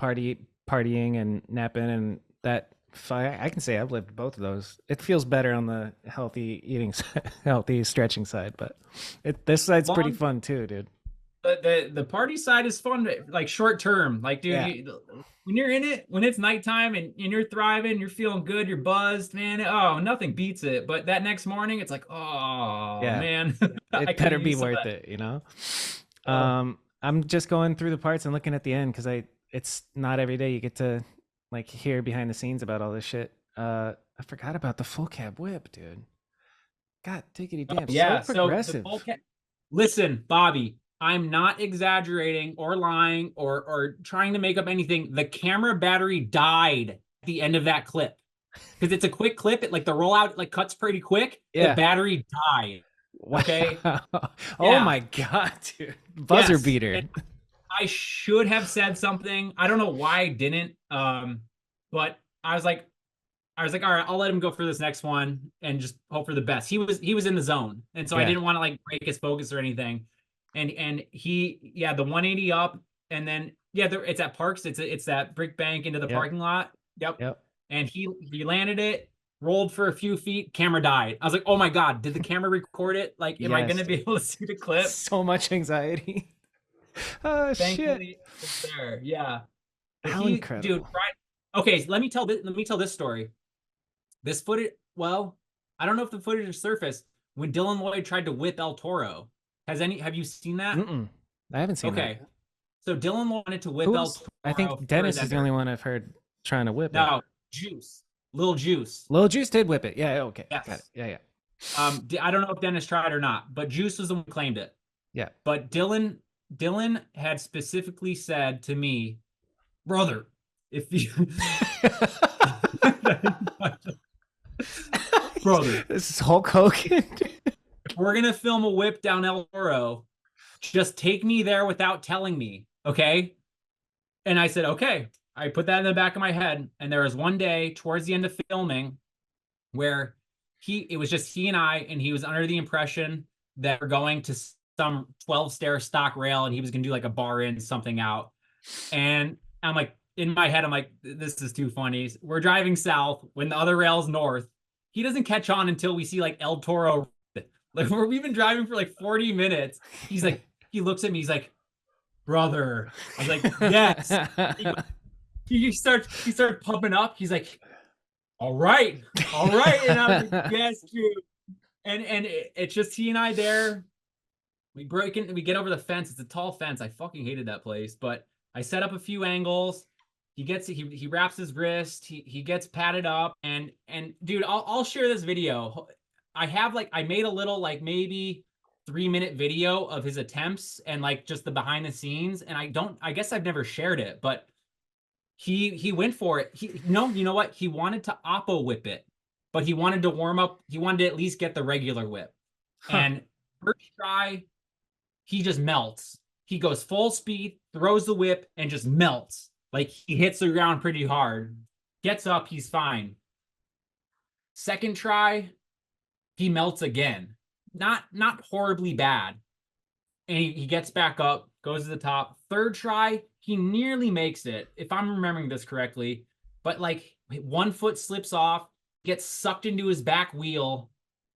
partying and napping, and that I can say I've lived both of those. It feels better on the healthy eating side, healthy stretching side, but this side's pretty fun too, dude. The party side is fun, like short term. Like, dude, Yeah. when you're in it, when it's nighttime and you're thriving, you're feeling good, you're buzzed, man. Oh, nothing beats it. But that next morning, it's like, oh Yeah. man, I It could better be use some of worth that. it, you know? Oh, I'm just going through the parts and looking at the end because it's not every day you get to like hear behind the scenes about all this shit. I forgot about the full cab whip, dude. God, diggity damn, so yeah. So the progressive. full listen, Bobby, I'm not exaggerating or lying or trying to make up anything. The camera battery died at the end of that clip because it's a quick clip. It like the rollout like cuts pretty quick. The Yeah. battery died. Wow. Okay. Oh Yeah. my god, dude. Buzzer Yes. beater. And I should have said something. I don't know why I didn't. But I was like, all right, I'll let him go for this next one and just hope for the best. He was in the zone, and so I Yeah. didn't want to like break his focus or anything. And yeah, the 180 up, and then yeah, it's at Parks. It's that brick bank into the Yep. parking lot. Yep. Yep. And he landed it, rolled for a few feet, camera died. I was like, oh my god, did the camera record it? Like, am I Yes, gonna be dude. able to see the clip? So much anxiety. Oh shit. Thankfully, it's there. Yeah. But How dude, incredible. right. Okay, let me tell this story. This footage, well, I don't know if the footage is surfaced when Dylan Lloyd tried to whip El Toro. Have you seen that? Mm-mm. I haven't seen that. Okay. So Dylan wanted to whip El Who's I Toro think for his Dennis is the only one I've heard trying to whip it. No, Juice. Lil Juice. Lil Juice did whip it. Yeah, okay. Yes. Got it. Yeah, yeah. I don't know if Dennis tried or not, but Juice was the one who claimed it. Yeah. But Dylan had specifically said to me, brother, if you brother, This is Hulk Hogan. if we're gonna film a whip down El Toro, just take me there without telling me, okay? And I said, okay. I put that in the back of my head. And there was one day towards the end of filming where it was just he and I, and he was under the impression that we're going to some 12-stair stock rail and he was gonna do like a bar in something out. And I'm like, in my head, I'm like, this is too funny. We're driving south when the other rail's north. He doesn't catch on until we see like El Toro. Like we've been driving for like 40 minutes. He's like, he looks at me, he's like, brother. I was like, yes. He starts pumping up. He's like, all right. And I'm like, yes, dude. And it's just he and I there. We break in, we get over the fence. It's a tall fence. I fucking hated that place, but I set up a few angles. He wraps his wrist. He gets padded up, and dude, I'll share this video. I made a little like maybe 3-minute video of his attempts and like just the behind the scenes, and I guess I've never shared it, but he went for it. You know what? He wanted to oppo whip it, but he wanted to warm up. He wanted to at least get the regular whip. Huh. And first try, he just melts. He goes full speed, throws the whip, and just melts. Like he hits the ground pretty hard. Gets up, he's fine. Second try, he melts again. Not horribly bad. And he gets back up, goes to the top. Third try, he nearly makes it, if I'm remembering this correctly. But like one foot slips off, gets sucked into his back wheel,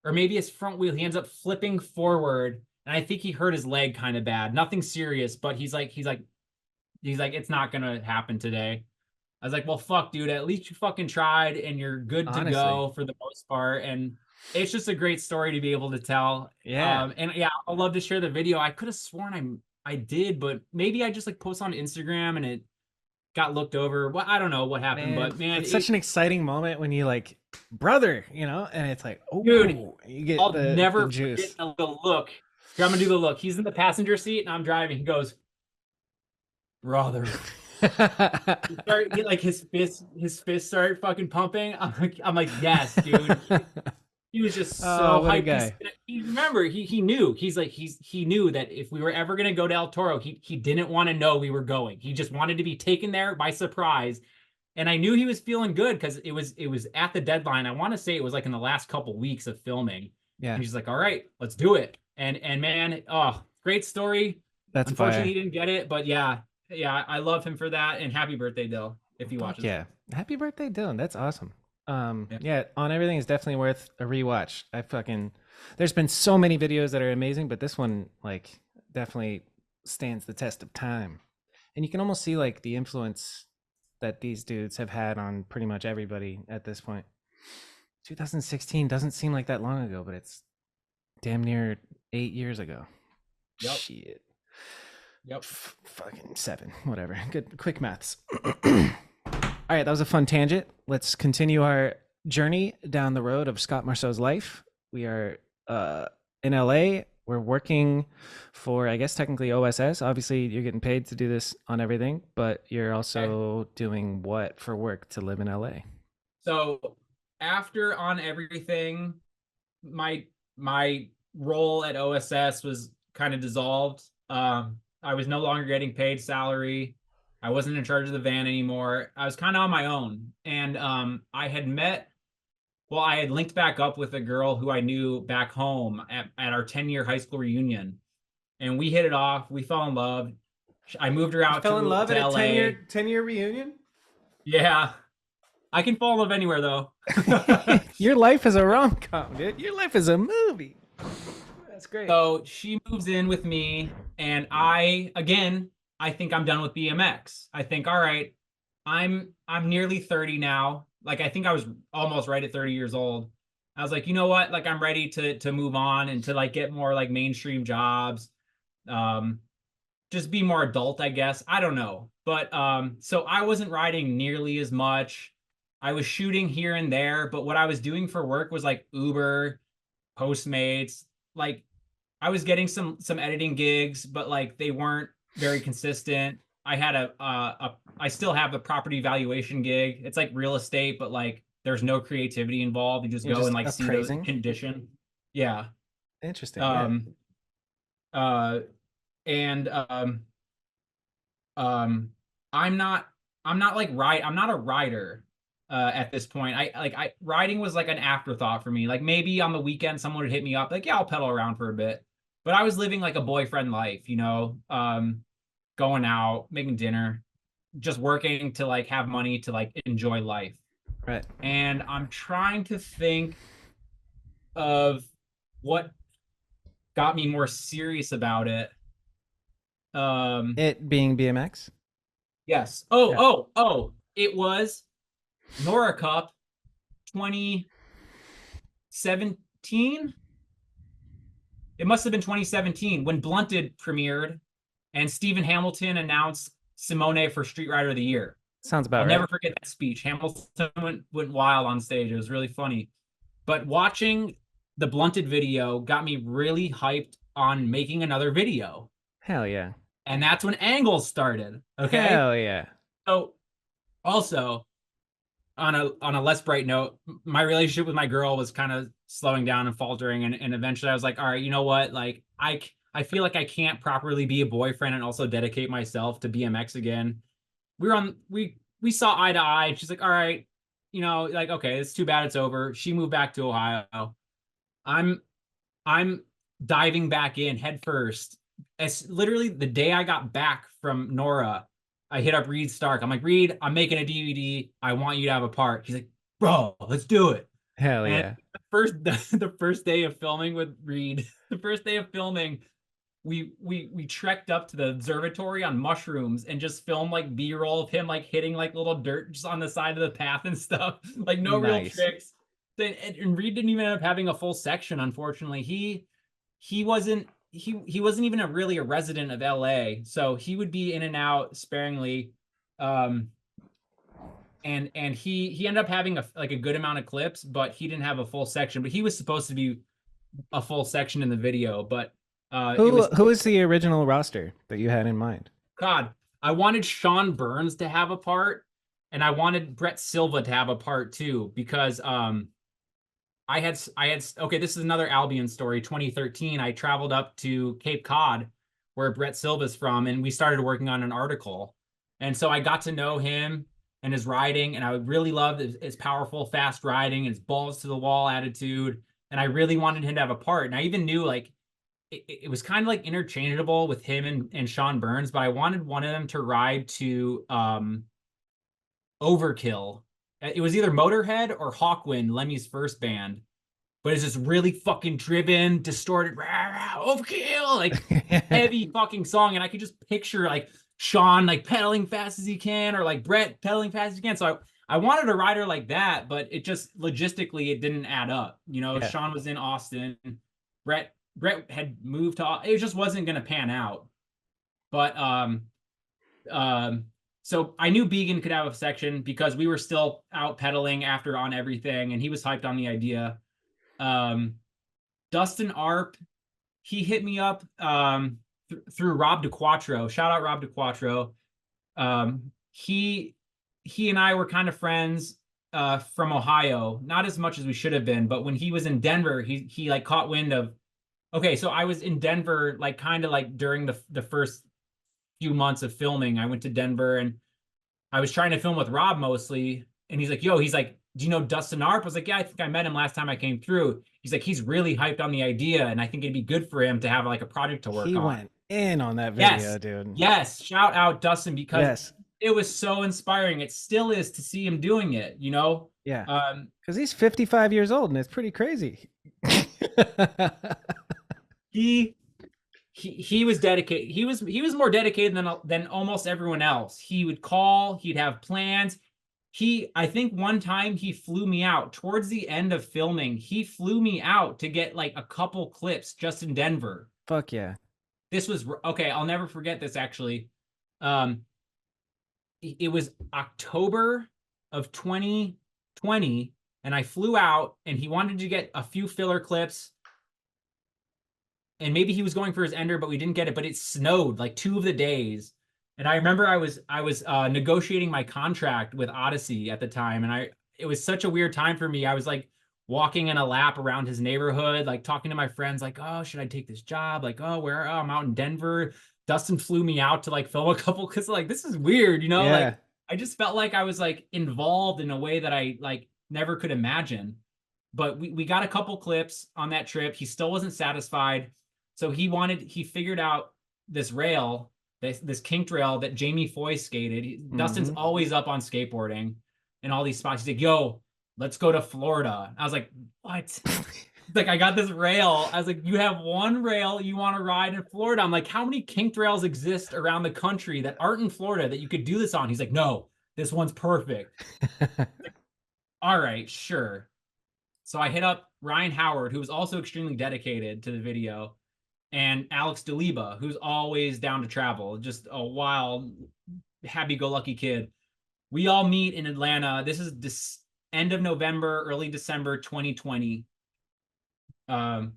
or maybe his front wheel. He ends up flipping forward. And I think he hurt his leg kind of bad. Nothing serious, but he's like, it's not gonna happen today. I was like, well, fuck, dude. At least you fucking tried, and you're good to go for the most part. And it's just a great story to be able to tell. Yeah. And yeah, I'd love to share the video. I could have sworn I did, but maybe I just like post on Instagram and it got looked over. Well, I don't know what happened, but man, it's such an exciting moment when you like, brother, you know, and it's like, oh, dude, you get I'll the never juice. forget the look. Here, I'm gonna do the look. He's in the passenger seat and I'm driving. He goes, brother. Like his fist started fucking pumping. I'm like, yes, dude. He was just so what a hyped. guy. Remember, he knew. He knew that if we were ever gonna go to El Toro, he didn't want to know we were going. He just wanted to be taken there by surprise. And I knew he was feeling good because it was at the deadline. I want to say it was like in the last couple weeks of filming. Yeah. And he's like, all right, let's do it. And man, oh, great story. That's unfortunately fire. He didn't get it, but yeah, I love him for that. And happy birthday, Dill, if you watch it. Yeah. Happy birthday, Dylan. That's awesome. Yeah, On Everything is definitely worth a rewatch. There's been so many videos that are amazing, but this one, like, definitely stands the test of time. And you can almost see like the influence that these dudes have had on pretty much everybody at this point. 2016 doesn't seem like that long ago, but it's damn near 8 years ago. Yep. Shit. Yep. Fucking 7, whatever. Good, quick maths. All right, that was a fun tangent. Let's continue our journey down the road of Scott Marceau's life. We are in LA. We're working for, I guess, technically OSS. Obviously, you're getting paid to do this on everything, but you're also doing what for work to live in LA? So after On Everything, my role at OSS was kind of dissolved. I was no longer getting paid salary. I wasn't in charge of the van anymore. I was kind of on my own. And I had linked back up with a girl who I knew back home at our 10-year high school reunion. And we hit it off. We fell in love. I moved her out fell in love to at LA. a 10-year reunion? Yeah. I can fall in love anywhere, though. Your life is a rom-com, dude. Your life is a movie. That's great. So she moves in with me, and I think I'm done with BMX. I think, all right, I'm nearly 30 now. Like, I think I was almost right at 30 years old. I was like, you know what? Like, I'm ready to move on and to like get more like mainstream jobs. Just be more adult, I guess. I don't know. But so I wasn't riding nearly as much. I was shooting here and there, but what I was doing for work was like Uber, Postmates. Like, I was getting some editing gigs, but like they weren't very consistent. I had I still have a property valuation gig. It's like real estate, but like there's no creativity involved. You just You're go just and like appraising? see the condition. Yeah. Interesting. And I'm not I'm not a rider at this point. Riding was like an afterthought for me. Like maybe on the weekend someone would hit me up, like, yeah, I'll pedal around for a bit. But I was living like a boyfriend life, you know, going out, making dinner, just working to like have money to like enjoy life. Right. And I'm trying to think of what got me more serious about it. It being BMX? Yes. It was Nora Cup 2017. It must have been 2017 when Blunted premiered and Stephen Hamilton announced Simone for Street Rider of the Year. Sounds about I'll right. never forget that speech. Hamilton went wild on stage. It was really funny. But watching the Blunted video got me really hyped on making another video. Hell yeah. And that's when Aangles started. Okay. Hell yeah. So also on a less bright note, my relationship with my girl was kind of slowing down and faltering. And eventually I was like, all right, you know what? Like I feel like I can't properly be a boyfriend and also dedicate myself to BMX again. We saw eye to eye. She's like, all right, you know, like, okay, it's too bad it's over. She moved back to Ohio. I'm diving back in head first. It's literally the day I got back from Nora, I hit up Reid Stark. I'm like, Reid, I'm making a DVD. I want you to have a part. He's like, bro, let's do it. Hell yeah. And the first day of filming with Reid, the first day of filming, we trekked up to the observatory on mushrooms and just filmed like B-roll of him like hitting like little dirt just on the side of the path and stuff. Like no real tricks. And Reid didn't even end up having a full section, unfortunately. He wasn't even really a resident of LA, so he would be in and out sparingly. And he ended up having a good amount of clips, but he didn't have a full section. But he was supposed to be a full section in the video. But who was the original roster that you had in mind? God, I wanted Sean Burns to have a part, and I wanted Brett Silva to have a part too, because I had okay, this is another Albion story. 2013, I traveled up to Cape Cod, where Brett Silva's from, and we started working on an article. And so I got to know him and his riding, and I really loved his powerful, fast riding, his balls to the wall attitude. And I really wanted him to have a part. And I even knew like it was kind of like interchangeable with him and Sean Burns, but I wanted one of them to ride to Overkill. It was either Motorhead or Hawkwind, Lemmy's first band. but it's just really fucking driven, distorted, overkill, like heavy fucking song. And I could just picture like Sean like pedaling fast as he can, or like Brett pedaling fast as he can. So I wanted a rider like that, but it just logistically it didn't add up. You know, Yeah. Sean was in Austin, Brett had moved to, it just wasn't gonna pan out. But so I knew Began could have a section because we were still out pedaling after On Everything, and he was hyped on the idea. Dustin Arp, he hit me up through Rob DeQuattro. Shout out Rob DeQuattro. He and I were kind of friends from Ohio, not as much as we should have been, but when he was in Denver, he like caught wind of, okay, so I was in Denver like kind of like during the first few months of filming. I went to Denver and I was trying to film with Rob mostly, and he's like, yo, he's like, do you know Dustin Arp? I was like, yeah, I think I met him last time I came through. He's like, he's really hyped on the idea, and I think it'd be good for him to have like a project to work on. He went in on that video, dude. Yes, shout out Dustin, because Yes. it was so inspiring. It still is to see him doing it, you know? Yeah. Because he's 55 years old, and it's pretty crazy. He was dedicated. He was more dedicated than almost everyone else. He would call, he'd have plans. I think one time he flew me out towards the end of filming. He flew me out to get like a couple clips just in Denver. Fuck yeah. This was okay. I'll never forget this actually. It was October of 2020, and I flew out, and he wanted to get a few filler clips. And maybe he was going for his ender, but we didn't get it. But it snowed like 2 of the days. And I remember I was negotiating my contract with Odyssey at the time, and it was such a weird time for me. I was like walking in a lap around his neighborhood, like talking to my friends, like, oh, should I take this job? Like, oh, where? Oh, I'm out in Denver. Dustin flew me out to like film a couple, because like this is weird, you know? Yeah. Like I just felt like I was like involved in a way that I like never could imagine. But we got a couple clips on that trip. He still wasn't satisfied. So he figured out this rail, this kinked rail that Jamie Foy skated. Dustin's always up on skateboarding and all these spots. He's like, yo, let's go to Florida. I was like, what? Like, I got this rail. I was like, you have one rail you want to ride in Florida. I'm like, how many kinked rails exist around the country that aren't in Florida that you could do this on? He's like, no, this one's perfect. Like, all right, sure. So I hit up Ryan Howard, who was also extremely dedicated to the video, and Alex DeLiba, who's always down to travel, just a wild, happy-go-lucky kid. We all meet in Atlanta. This is this end of November, early December 2020. And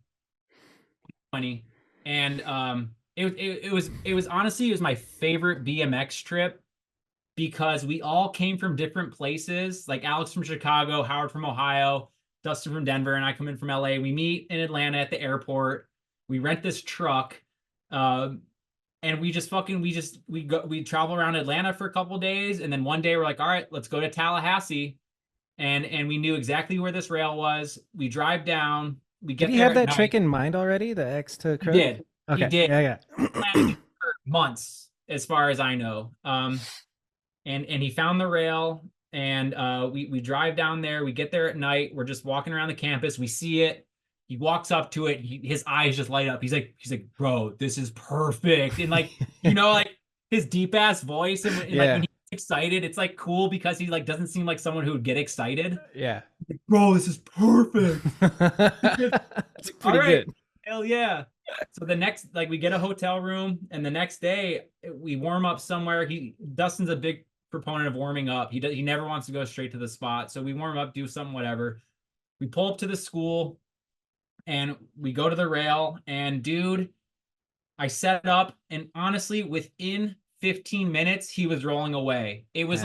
it was honestly, it was my favorite BMX trip, because we all came from different places. Like Alex from Chicago, Howard from Ohio, Dustin from Denver, and I come in from LA. We meet in Atlanta at the airport. We rent this truck, and we travel around Atlanta for a couple of days, and then one day we're like, all right, let's go to Tallahassee, and we knew exactly where this rail was. We drive down. We get Did he there have that night. trick in mind already? The X to Crook? He did. Okay. He did. Yeah. Planned it for months, as far as I know. And he found the rail, and we drive down there. We get there at night. We're just walking around the campus. We see it. He walks up to it. His eyes just light up. He's like, bro, this is perfect. And like, you know, like his deep ass voice, and like when he's excited, it's like cool, because he like doesn't seem like someone who would get excited. Yeah. Like, bro, this is perfect. It's pretty good. Hell yeah. So the next, like, we get a hotel room, and the next day we warm up somewhere. Dustin's a big proponent of warming up. He never wants to go straight to the spot. So we warm up, do something, whatever. We pull up to the school, and we go to the rail, and dude, I set up, and honestly, within 15 minutes, he was rolling away. It was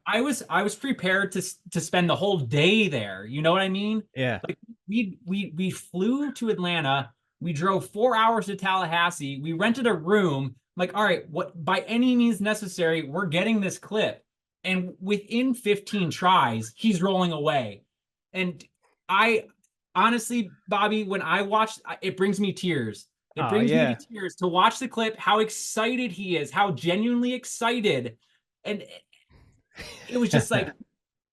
I was prepared to spend the whole day there. You know what I mean? Yeah. Like we flew to Atlanta. We drove 4 hours to Tallahassee. We rented a room. Like, all right, what by any means necessary, we're getting this clip. And within 15 tries, he's rolling away. And honestly, Bobby, when I watched, it brings me tears. It brings me to tears to watch the clip, how excited he is, how genuinely excited. And it was just like,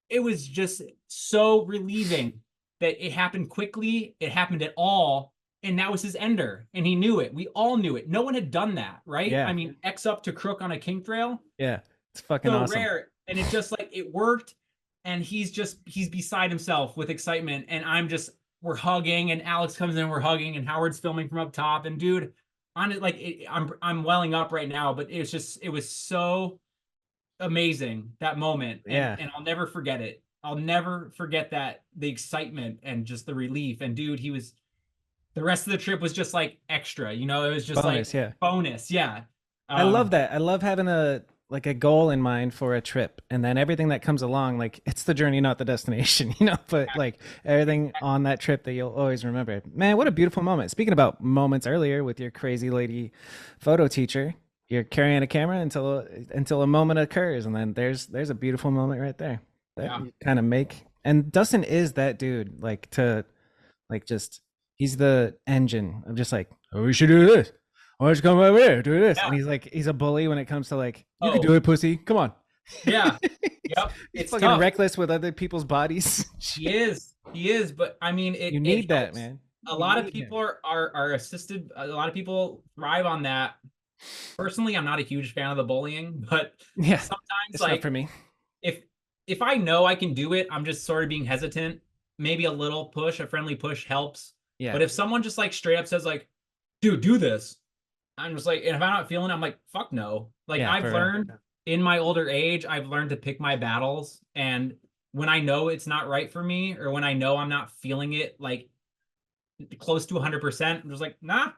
it was just so relieving that it happened quickly, it happened at all, and that was his ender, and he knew it. We all knew it. No one had done that, right? Yeah. I mean, X up to crook on a king trail, Yeah. It's fucking so awesome. rare, and it just like it worked, and he's beside himself with excitement, and we're hugging, and Alex comes in, we're hugging, and Howard's filming from up top, and dude, on it like I'm welling up right now, but it was so amazing, that moment, Yeah. and I'll never forget it. I'll never forget that, the excitement and just the relief. And dude, the rest of the trip was just like extra, you know, it was just Bonus, like yeah. bonus. Yeah. I love that. I love having a like a goal in mind for a trip, and then everything that comes along, like it's the journey, not the destination, you know. But like everything on that trip that you'll always remember. Man, what a beautiful moment. Speaking about moments earlier with your crazy lady photo teacher, you're carrying a camera until a moment occurs, and then there's a beautiful moment right there that Yeah. you kind of make. And Dustin is that dude, like to like just he's the engine of just like, oh, we should do this. Why don't you come over here, do this? Yeah. And he's like, he's a bully when it comes to like, you Oh. can do it, pussy. Come on. Yeah. Yep. He's It's fucking tough. reckless with other people's bodies. He is, but I mean, You need that, helps. man. A You lot of need people him. are assisted. A lot of people thrive on that. Personally, I'm not a huge fan of the bullying, but Yeah, sometimes it's not like for me. if I know I can do it, I'm just sort of being hesitant. Maybe a little push, a friendly push helps. Yeah. But if someone just like straight up says like, dude, do this, I'm just like, and if I'm not feeling it, I'm like, fuck no. Like Yeah, I've for real. learned in my older age, I've learned to pick my battles. And when I know it's not right for me, or when I know I'm not feeling it like close to 100%, I'm just like, nah,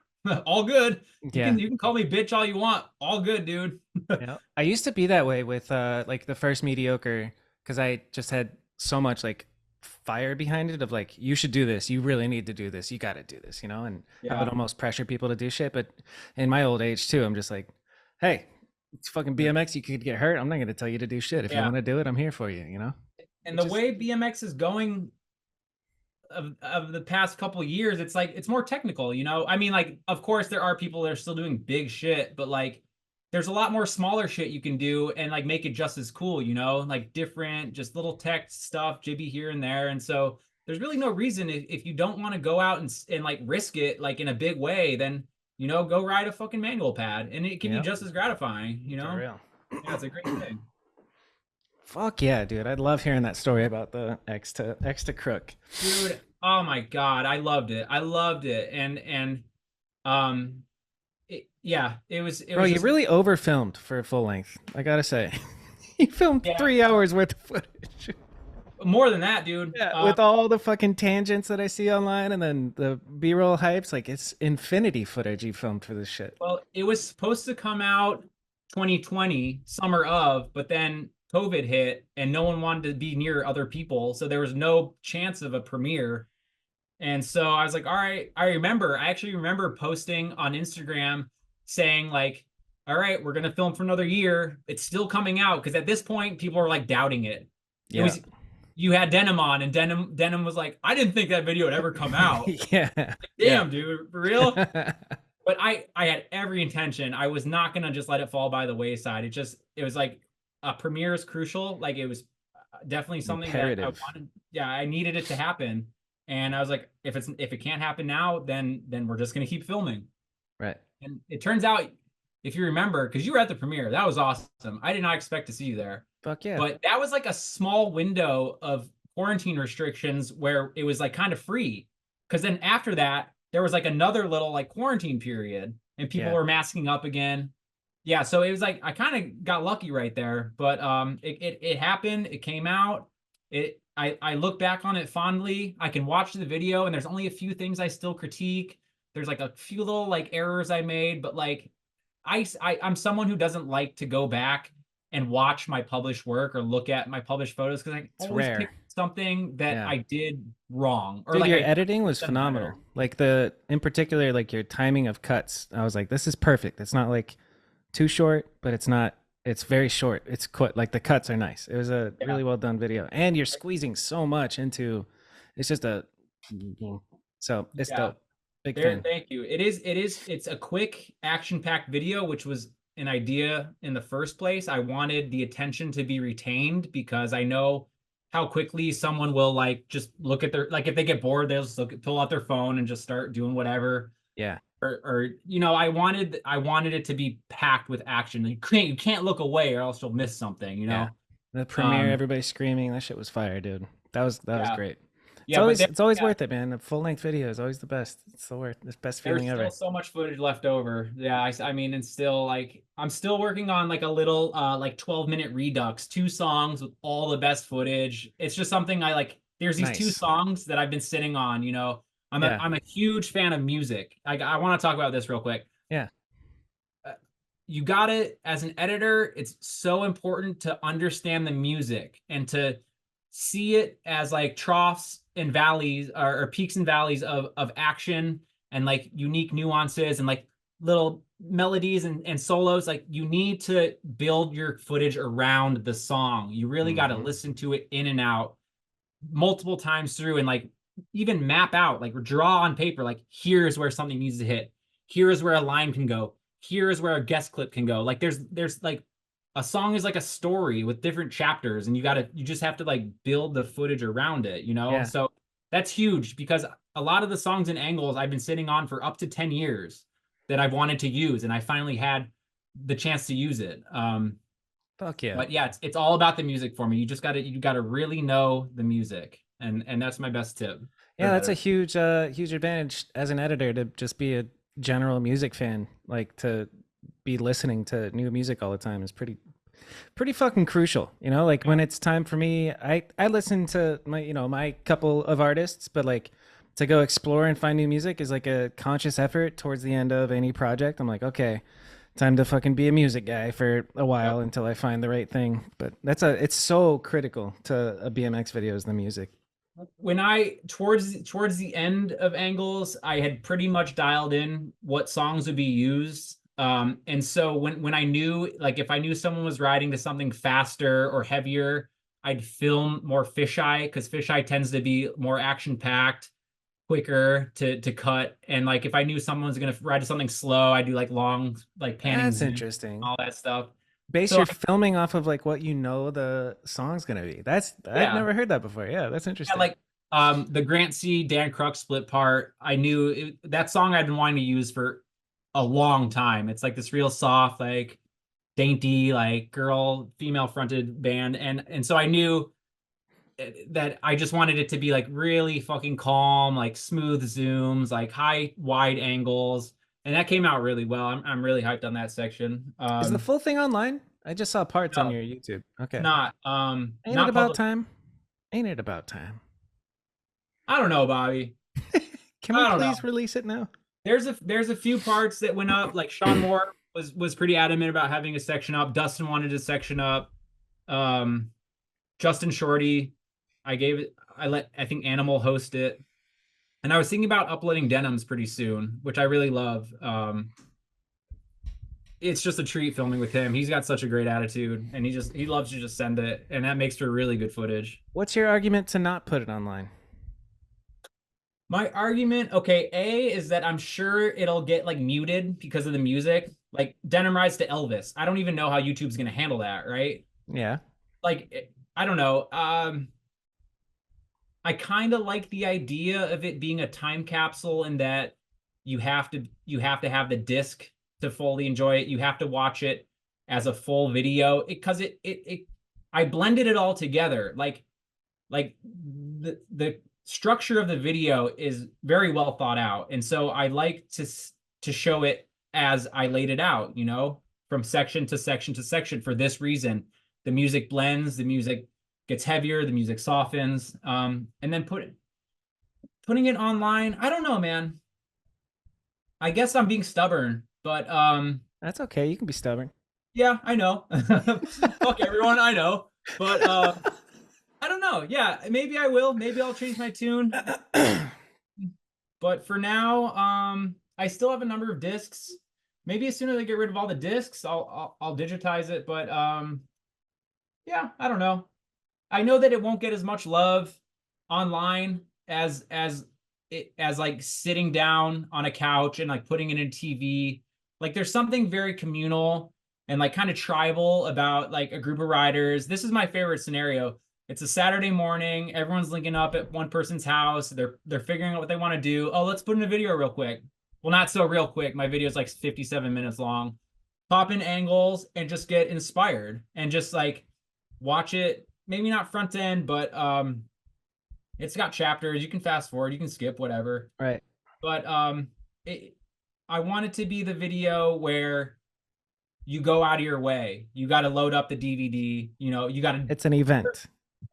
all good. Yeah. You can call me bitch all you want. All good, dude. Yeah. I used to be that way with like the first mediocre because I just had so much like fire behind it of like, you should do this. You really need to do this. You got to do this, you know? And I would Yeah. almost pressure people to do shit. But in my old age too, I'm just like, hey, it's fucking BMX. You could get hurt. I'm not going to tell you to do shit. If you Yeah. want to do it, I'm here for you, you know? And the way BMX is going of the past couple of years, it's like it's more technical, you know. I mean, like, of course there are people that are still doing big shit, but like there's a lot more smaller shit you can do and like make it just as cool, you know, like different, just little tech stuff, jibby here and there. And so there's really no reason if you don't want to go out and like risk it like in a big way, then you know, go ride a fucking manual pad and it can be Yep. just as gratifying, you know. For real. Yeah, it's a great thing. Fuck yeah, dude. I love hearing that story about the X to crook. Dude, oh my god, I loved it. I loved it. And um yeah, it was Bro, you just really over filmed for full length. I gotta say, you filmed Yeah. 3 hours worth of footage. more than that, dude. Yeah, with all the fucking tangents that I see online, and then the B-roll hypes, like it's infinity footage you filmed for this shit. Well, it was supposed to come out 2020, summer of, but then COVID hit and no one wanted to be near other people, so there was no chance of a premiere. And so I was like, all right, I actually remember posting on Instagram saying like, all right, we're gonna film for another year. It's still coming out because at this point people were like doubting it. Yeah. It was you had Denim on, and Denim was like, I didn't think that video would ever come out. Yeah. Damn, dude, for real. But I had every intention. I was not gonna just let it fall by the wayside. It was like a premiere is crucial. Like it was definitely something that I Imperative. wanted. Yeah, I needed it to happen. And I was like, if it can't happen now, then we're just gonna keep filming. Right. And it turns out, if you remember, because you were at the premiere, that was awesome. I did not expect to see you there. Fuck yeah. But that was like a small window of quarantine restrictions where it was like kind of free. Because then after that, there was like another little like quarantine period and people Yeah. were masking up again. Yeah, so it was like I kind of got lucky right there. But it happened, it came out. I look back on it fondly. I can watch the video and there's only a few things I still critique. There's like a few little like errors I made, but like I'm someone who doesn't like to go back and watch my published work or look at my published photos because I It's always rare. pick something that Yeah. I did wrong. Or Dude, like your I editing was doesn't phenomenal. matter. Like in particular, like your timing of cuts. I was like, this is perfect. It's not like too short, but it's very short. It's like the cuts are nice. It was a Yeah. really well done video. And you're squeezing so much into, it's just so it's Yeah. dope. Big There, fan. thank you. It's a quick action-packed video, which was an idea in the first place. I wanted the attention to be retained because I know how quickly someone will like just look at their, like if they get bored, they'll just pull out their phone and just start doing whatever. Yeah. Or you know, I wanted it to be packed with action. You can't look away or else you'll miss something, you Yeah. know. The premiere, everybody screaming. That shit was fire, dude. That was Yeah, great. yeah, but It's always yeah, worth it, man. A full length video is always the best. It's the best there's feeling still ever. so much footage left over. Yeah, I mean, and still like I'm still working on like a little like 12-minute redux, 2 songs with all the best footage. It's just something I like. There's these two Nice. songs that I've been sitting on, you know. I'm a Yeah. I'm a huge fan of music. I want to talk about this real quick. Yeah. Uh, You got it as an editor, it's so important to understand the music and to see it as like troughs and valleys or peaks and valleys of action and like unique nuances and like little melodies and solos. Like you need to build your footage around the song. You really got to Hmm. listen to it in and out multiple times through and like even map out, like draw on paper, like here's where something needs to hit. Here is where a line can go. Here is where a guest clip can go. Like there's like a song is like a story with different chapters and you just have to like build the footage around it, you know? Yeah. So that's huge because a lot of the songs and angles I've been sitting on for up to 10 years that I've wanted to use and I finally had the chance to use it. Fuck yeah. But yeah, it's all about the music for me. You gotta really know the music, and that's my best tip for Yeah, an that's a editor. huge advantage as an editor to just be a general music fan. Like to be listening to new music all the time is pretty fucking crucial. You know, like when it's time for me, I listen to my couple of artists, but like to go explore and find new music is like a conscious effort towards the end of any project. I'm like, okay, time to fucking be a music guy for a while Yep. until I find the right thing. But it's so critical to a BMX video is the music. When I towards the end of Angles, I had pretty much dialed in what songs would be used. And so when I knew like if I knew someone was riding to something faster or heavier, I'd film more fisheye because fisheye tends to be more action packed, quicker to cut. And like if I knew someone was gonna ride to something slow, I do like long like panning That's zoom, interesting. all that stuff. Base So your filming off of like what you know the song's gonna be. That's I've yeah, never heard that before. Yeah, that's yeah, interesting. like the Grant C. Dan Kruk split part. I knew that song I'd been wanting to use for a long time. It's like this real soft, like dainty, like girl, female fronted band, and so I knew that I just wanted it to be like really fucking calm, like smooth zooms, like high wide angles, and that came out really well. I'm really hyped on that section. Is the full thing online? I just saw parts on No, your YouTube. it's Okay. not Ain't it not about public. time? Ain't it about time? I don't know, Bobby. Can we I don't know. please release it now? There's a few parts that went up. Like Sean Moore was pretty adamant about having a section up. Dustin wanted a section up. Um, Justin Shorty, I think Animal host it. And I was thinking about uploading Denims pretty soon, which I really love. It's just a treat filming with him. He's got such a great attitude, and he loves to just send it, and that makes for really good footage. What's your argument to not put it online? My argument, okay, A is that I'm sure it'll get like muted because of the music. Like Denim Rides to Elvis. I don't even know how YouTube's gonna handle that, right? Yeah. Like I don't know. I kind of like the idea of it being a time capsule in that you have to have the disc to fully enjoy it. You have to watch it as a full video because it I blended it all together. Like the structure of the video is very well thought out, and so I like to show it as I laid it out, you know, from section to section to section for this reason. The music blends, the music gets heavier, the music softens, and then putting it online. I don't know, man. I guess I'm being stubborn, but That's okay. You can be stubborn. yeah, I know. Fuck everyone, I know, but I don't know. Yeah, maybe I will. Maybe I'll change my tune. But for now, I still have a number of discs. Maybe as soon as I get rid of all the discs, I'll digitize it. But yeah, I don't know. I know that it won't get as much love online as like sitting down on a couch and like putting it in TV. Like there's something very communal and like kind of tribal about like a group of riders. This is my favorite scenario. It's a Saturday morning. Everyone's linking up at one person's house. They're figuring out what they want to do. Oh, let's put in a video real quick. Well, not so real quick. My video is like 57 minutes long. Pop in Aangles and just get inspired and just like watch it. Maybe not front end, but it's got chapters. You can fast forward, you can skip, whatever. Right. But I want it to be the video where you go out of your way. You got to load up the DVD. You know, you got to. It's an event.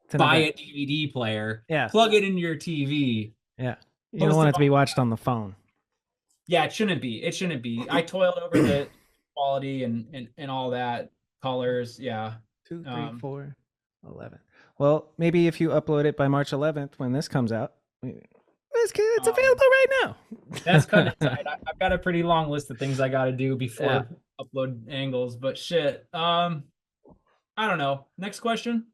It's an buy event. a DVD player. Yeah. Plug it into your TV. Yeah. You don't want it to be watched on the phone. Yeah, it shouldn't be. It shouldn't be. I toiled over the quality and all that, colors. Yeah. 2, 3, 4, 11. Well, maybe if you upload it by March 11th when this comes out, it's available right now. That's kind of tight. I've got a pretty long list of things I got to do before upload Aangles, but shit. I don't know. Next question.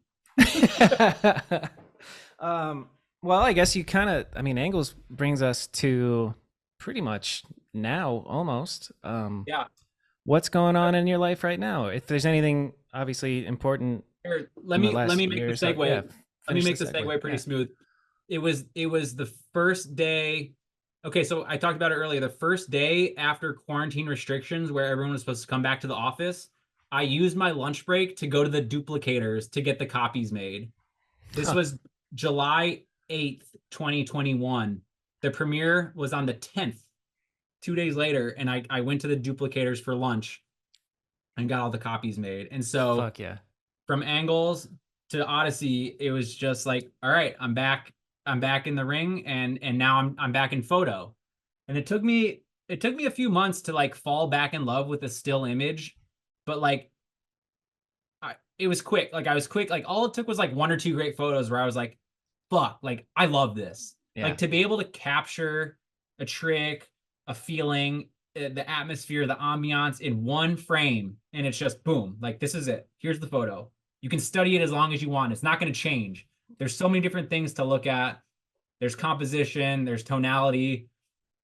Well, I guess you kind of, I mean, Aangles brings us to pretty much now almost. Yeah. What's going on in your life right now? If there's anything obviously important. Here, let me make the segue. Yeah, let me make the segue pretty smooth. It was the first day. Okay, so I talked about it earlier. The first day after quarantine restrictions, where everyone was supposed to come back to the office, I used my lunch break to go to the duplicators to get the copies made. This was July 8th, 2021. The premiere was on the 10th, 2 days later, and I went to the duplicators for lunch and got all the copies made. And so fuck yeah. From Aangles to Odyssey, it was just like, all right, I'm back in the ring, and now I'm back in photo. And it took me a few months to like fall back in love with a still image, but like it was quick. Like I was quick. Like all it took was like 1 or 2 great photos where I was like, fuck, like I love this. Yeah. Like to be able to capture a trick, a feeling, the atmosphere, the ambiance in one frame, and it's just boom, like this is it. Here's the photo. You can study it as long as you want. It's not going to change. There's so many different things to look at. There's composition, there's tonality.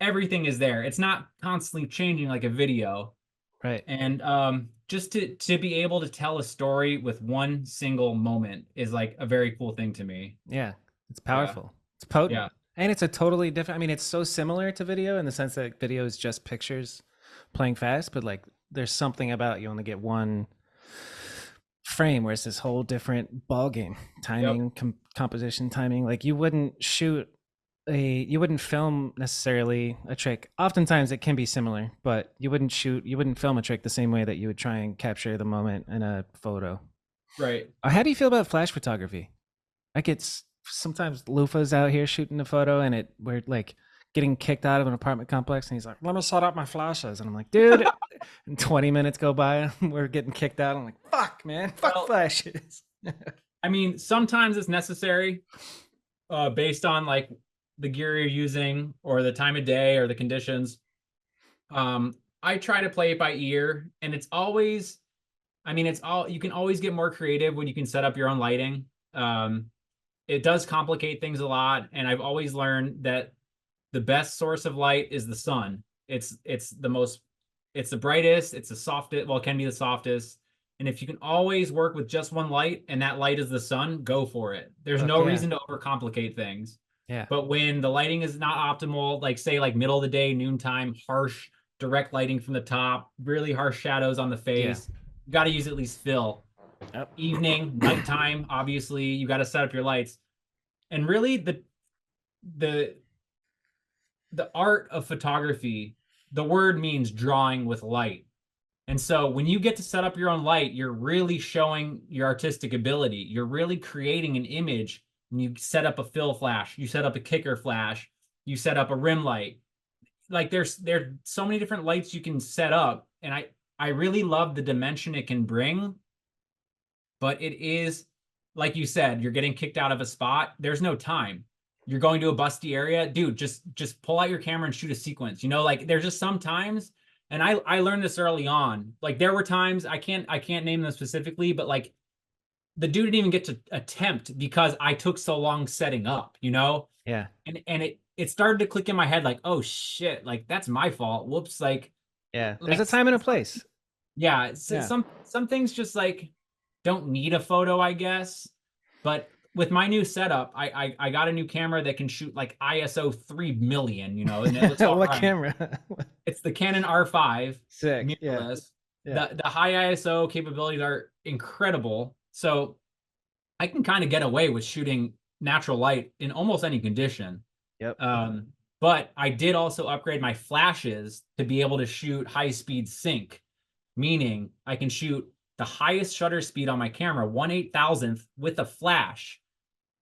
Everything is there. It's not constantly changing like a video. Right. And just to be able to tell a story with one single moment is like a very cool thing to me. Yeah. It's powerful. Yeah. It's potent. Yeah. And it's a totally different, I mean, it's so similar to video in the sense that video is just pictures playing fast, but like there's something about you only get one frame where it's this whole different ball game. Timing, composition, timing. Like you wouldn't film necessarily a trick. Oftentimes it can be similar, but you wouldn't film a trick the same way that you would try and capture the moment in a photo. Right. How do you feel about flash photography? Like it's sometimes Lufa's out here shooting a photo and we're like getting kicked out of an apartment complex and he's like, let me set up my flashes. And I'm like, dude, and 20 minutes go by and we're getting kicked out. I'm like, fuck, man, fuck flashes. I mean, sometimes it's necessary based on like the gear you're using or the time of day or the conditions. I try to play it by ear, and it's always, I mean, you can always get more creative when you can set up your own lighting. It does complicate things a lot, and I've always learned that the best source of light is the sun. It's the brightest, it's the softest, well, it can be the softest. And if you can always work with just one light and that light is the sun, go for it. There's no reason to overcomplicate things. Yeah. But when the lighting is not optimal, like say like middle of the day, noontime, harsh, direct lighting from the top, really harsh shadows on the face, you got to use at least fill. Yep. Evening, nighttime, obviously, you got to set up your lights. And really the art of photography, the word means drawing with light. And so when you get to set up your own light, you're really showing your artistic ability. You're really creating an image. When you set up a fill flash, you set up a kicker flash, you set up a rim light. Like there's so many different lights you can set up. And I really love the dimension it can bring. But it is, like you said, you're getting kicked out of a spot. There's no time. You're going to a busty area. Dude, just pull out your camera and shoot a sequence. You know, like there's just some times, and I learned this early on. Like there were times, I can't name them specifically, but like the dude didn't even get to attempt because I took so long setting up, you know? Yeah. And it started to click in my head like, oh shit, like that's my fault. Whoops, like yeah. There's a time and a place. Yeah. Some things just like don't need a photo, I guess. But with my new setup, I got a new camera that can shoot like ISO 3 million, you know, and it looks all What right. camera? It's the Canon R5 Sick. Yeah. mirrorless. Yeah. The high ISO capabilities are incredible. So I can kind of get away with shooting natural light in almost any condition. Yep. But I did also upgrade my flashes to be able to shoot high speed sync, meaning I can shoot the highest shutter speed on my camera, 1/8000th with a flash,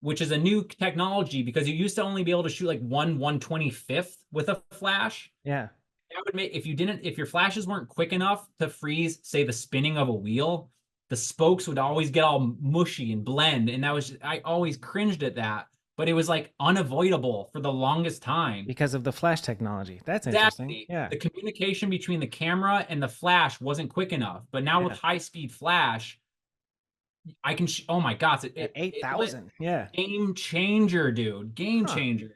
which is a new technology because you used to only be able to shoot like 1/125th with a flash. Yeah. That would make, if your flashes weren't quick enough to freeze, say, the spinning of a wheel, the spokes would always get all mushy and blend. And I always cringed at that, but it was like unavoidable for the longest time. Because of the flash technology. That's Exactly. interesting. Yeah. The communication between the camera and the flash wasn't quick enough. But now with high speed flash, I can, oh my God. At 8,000. Yeah. Game changer, dude. Game changer.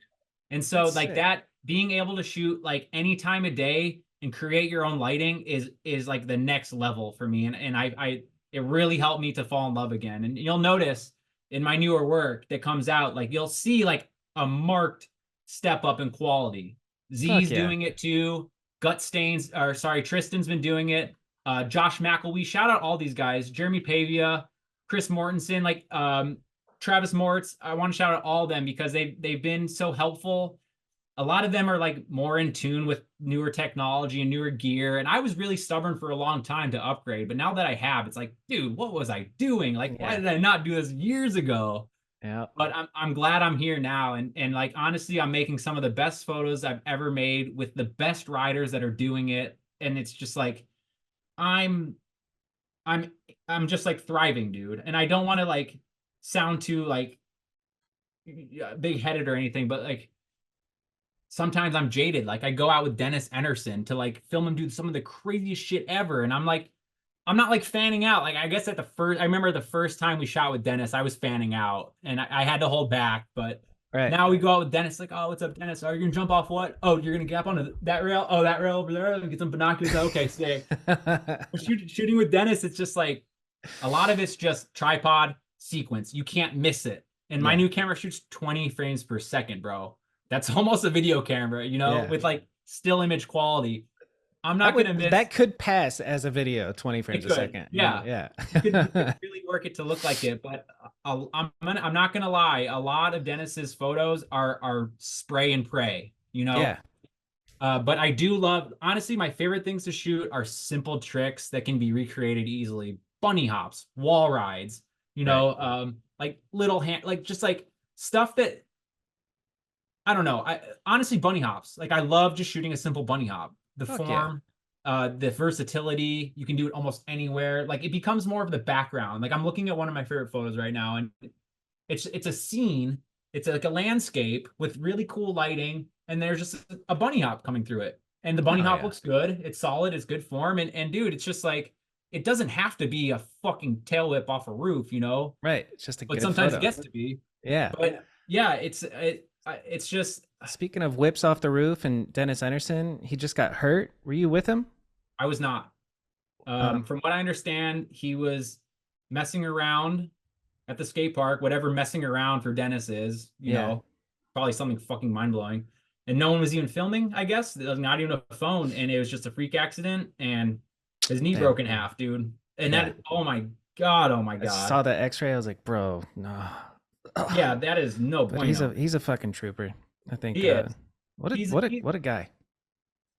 And so That's like sick. that, being able to shoot like any time of day and create your own lighting is like the next level for me. And it really helped me to fall in love again. And you'll notice in my newer work that comes out, like you'll see like a marked step up in quality. Z's doing it too. Tristan's been doing it. Josh McElwee, shout out all these guys. Jeremy Pavia, Chris Mortensen, like Travis Moritz. I want to shout out all of them because they've been so helpful. A lot of them are like more in tune with newer technology and newer gear. And I was really stubborn for a long time to upgrade. But now that I have, it's like, dude, what was I doing? Like, why did I not do this years ago? Yeah. But I'm glad I'm here now. And like, honestly, I'm making some of the best photos I've ever made with the best riders that are doing it. And it's just like, I'm just like thriving, dude. And I don't want to like sound too like big headed or anything, but like, sometimes I'm jaded. Like I go out with Dennis Enerson to like film him do some of the craziest shit ever. And I'm not like fanning out. Like I guess I remember the first time we shot with Dennis, I was fanning out and I had to hold back. But now we go out with Dennis, like, oh, what's up, Dennis? Are you gonna jump off what? Oh, you're gonna get up onto that rail? Oh, that rail over there? Get some binoculars. Okay, stay. Shooting with Dennis, it's just like a lot of it's just tripod sequence. You can't miss it. And my new camera shoots 20 frames per second, bro. That's almost a video camera, you know, with like still image quality. I'm not going to miss. That could pass as a video, 20 frames a second. Yeah. Yeah. You could really work it to look like it. But I'm not going to lie. A lot of Dennis's photos are spray and pray, you know? Yeah. But I do love, honestly, my favorite things to shoot are simple tricks that can be recreated easily. Bunny hops, wall rides, you know, like little like just like stuff that, I don't know. Honestly, bunny hops. Like I love just shooting a simple bunny hop. The form, the versatility. You can do it almost anywhere. Like it becomes more of the background. Like I'm looking at one of my favorite photos right now, and it's a scene. It's like a landscape with really cool lighting, and there's just a bunny hop coming through it. And the bunny hop looks good. It's solid. It's good form. And dude, it's just like it doesn't have to be a fucking tail whip off a roof, you know? Right. It's just a but good sometimes photo. it gets to be. Yeah. But yeah, it's just. Speaking of whips off the roof and Dennis Enerson, he just got hurt. Were you with him? I was not. From what I understand, he was messing around at the skate park, whatever messing around for Dennis is, you know, probably something fucking mind blowing. And no one was even filming, I guess. There was not even a phone, and it was just a freak accident, and his knee broke in half, dude. And that, oh my God. I saw the X-ray. I was like, bro, no. Yeah, that is no point. He's a fucking trooper. I think he is. What a guy.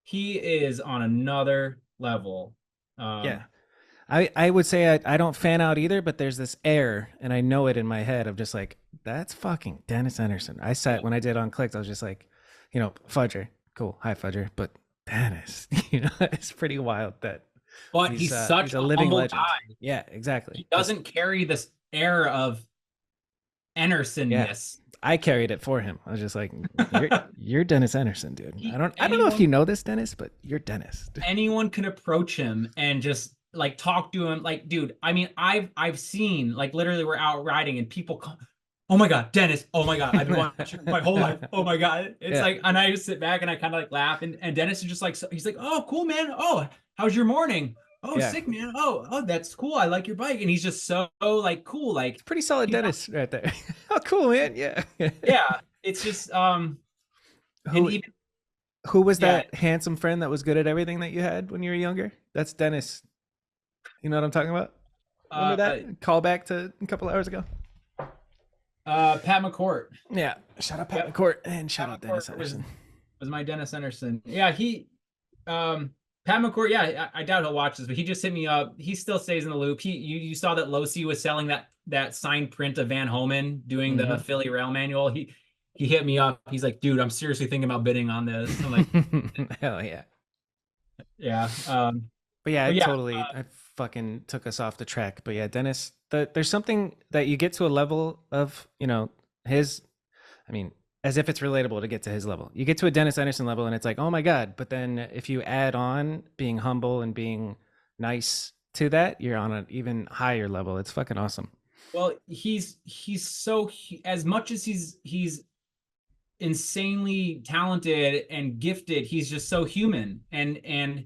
He is on another level. I would say I don't fan out either, but there's this air, and I know it in my head of just like, that's fucking Dennis Enerson. When I did on Clicked, I was just like, you know, Fudger, cool, hi Fudger, but Dennis, you know, it's pretty wild that. But he's such a living legend. Guy. Yeah, exactly. He doesn't carry this air of Enerson-ness. Yeah. I carried it for him. I was just like, you're Dennis Enerson, dude. I don't know if you know this, Dennis, but you're Dennis. Anyone can approach him and just like talk to him. Like, dude, I mean, I've seen, like, literally we're out riding and people come, oh my God, Dennis, oh my God, I've been watching my whole life. Oh my God. It's like, and I just sit back and I kind of like laugh, and Dennis is just like, he's like, oh, cool, man. Oh, how's your morning? Oh, sick, man. Oh, that's cool. I like your bike. And he's just so like cool. Like, it's pretty solid Dennis right there. Oh, cool, man. Yeah. Yeah, it's just and Who even who was yeah, that handsome friend that was good at everything that you had when you were younger? That's Dennis. You know what I'm talking about? Remember uh, that? Call back to a couple hours ago. Pat McCourt. Yeah. Shout out Pat Yep, McCourt and shout Pat out Dennis McCourt Anderson. was my Dennis Anderson. Yeah, Pat McCourt. Yeah, I doubt he'll watch this, but he just hit me up. He still stays in the loop. You saw that Losi was selling that signed print of Van Homan doing the Philly Rail Manual. He hit me up. He's like, dude, I'm seriously thinking about bidding on this. I'm like, hell yeah. yeah. But yeah, But yeah, I fucking took us off the track. But yeah, Dennis, there's something that you get to a level of, his, I mean, as if it's relatable to get to his level. You get to a Dennis Anderson level and it's like, oh my God. But then if you add on being humble and being nice to that, you're on an even higher level. It's fucking awesome. well, he's so as much as he's insanely talented and gifted, he's just so human, and